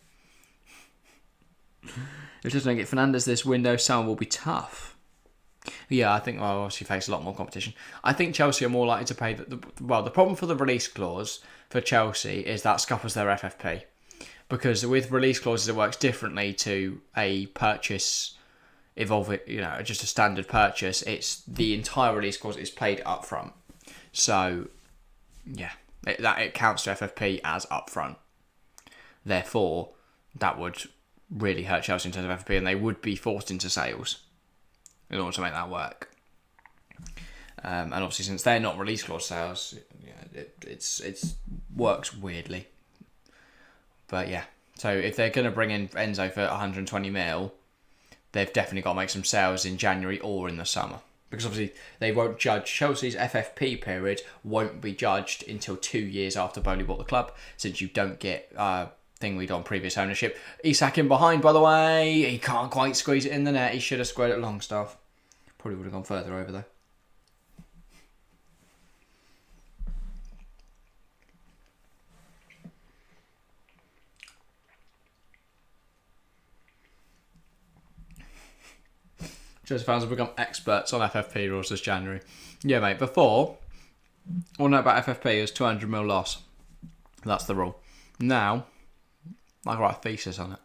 If just don't get Fernandes this window, summer will be tough. Yeah, I think I'll obviously face a lot more competition. I think Chelsea are more likely to pay... The problem for the release clause for Chelsea is that scuppers their FFP. Because with release clauses, it works differently to a purchase involving, just a standard purchase. It's the entire release clause is paid up front. So, yeah. It counts to FFP as upfront. Therefore, that would really hurt Chelsea in terms of FFP, and they would be forced into sales in order to make that work. And obviously, since they're not release clause sales, it's works weirdly. But yeah, so if they're going to bring in Enzo for 120 mil, they've definitely got to make some sales in January or in the summer. Because obviously they won't judge, Chelsea's FFP period won't be judged until 2 years after Bowley bought the club, since you don't get thing we'd on previous ownership. Isak in behind, by the way. He can't quite squeeze it in the net. He should have squared it Longstaff. Probably would have gone further over though. Chelsea fans have become experts on FFP rules this January. Yeah, mate. Before, all I know about FFP is 200 mil loss. That's the rule. Now, I can write a thesis on it.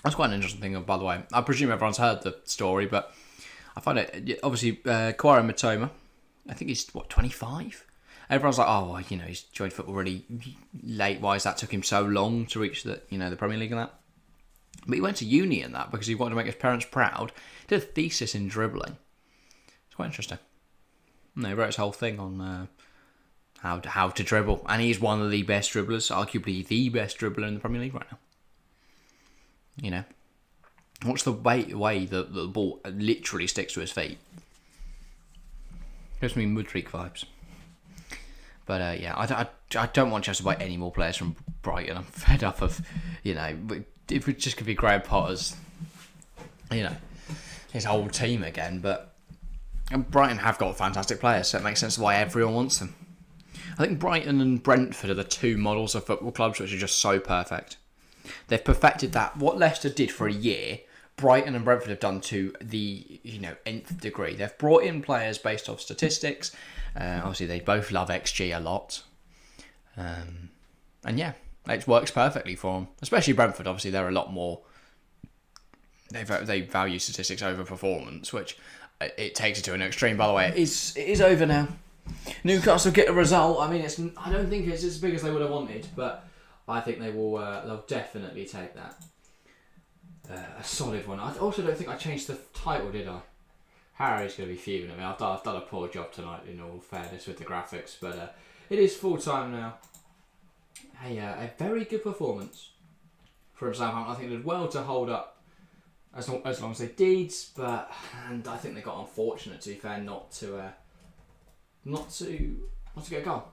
That's quite an interesting thing, by the way. I presume everyone's heard the story, but I find it... Obviously, Kwara Mitoma, I think he's, 25? Everyone's like, oh, well, he's joined football really late. Why is that took him so long to reach the Premier League and that? But he went to uni in that because he wanted to make his parents proud. He did a thesis in dribbling. It's quite interesting. And he wrote his whole thing on how to dribble. And he's one of the best dribblers, arguably the best dribbler in the Premier League right now. Watch the way that the ball literally sticks to his feet. Gives me Mudryk vibes. But I don't want Chelsea to buy any more players from Brighton. I'm fed up of, if it just could be Graham Potter's, his whole team again. But Brighton have got fantastic players, so it makes sense why everyone wants them. I think Brighton and Brentford are the two models of football clubs which are just so perfect. They've perfected that. What Leicester did for a year, Brighton and Brentford have done to the nth degree. They've brought in players based off statistics. Obviously, they both love XG a lot. And yeah, it works perfectly for them. Especially Brentford, obviously, they're a lot more... They value statistics over performance, which it takes it to an extreme. By the way, it is over now. Newcastle get a result. I mean, I don't think it's as big as they would have wanted, but I think they will. They'll definitely take that. A solid one. I also don't think I changed the title, did I? Harry's going to be fuming at me. I've done a poor job tonight, in all fairness, with the graphics, but it is full time now. A very good performance from Southampton. I think they did well to hold up as long as they did, and I think they got unfortunate, to be fair, not to get a goal.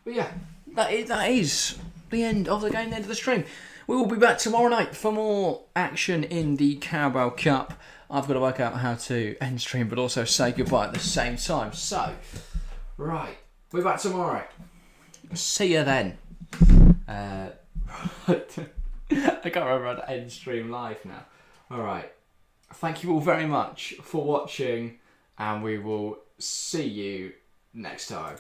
But yeah, that is the end of the game, the end of the stream. We will be back tomorrow night for more action in the Carabao Cup. I've got to work out how to end stream, but also say goodbye at the same time. So, right, we're back tomorrow. See you then. I can't remember how to end stream live now. Alright. Thank you all very much for watching, and we will see you next time.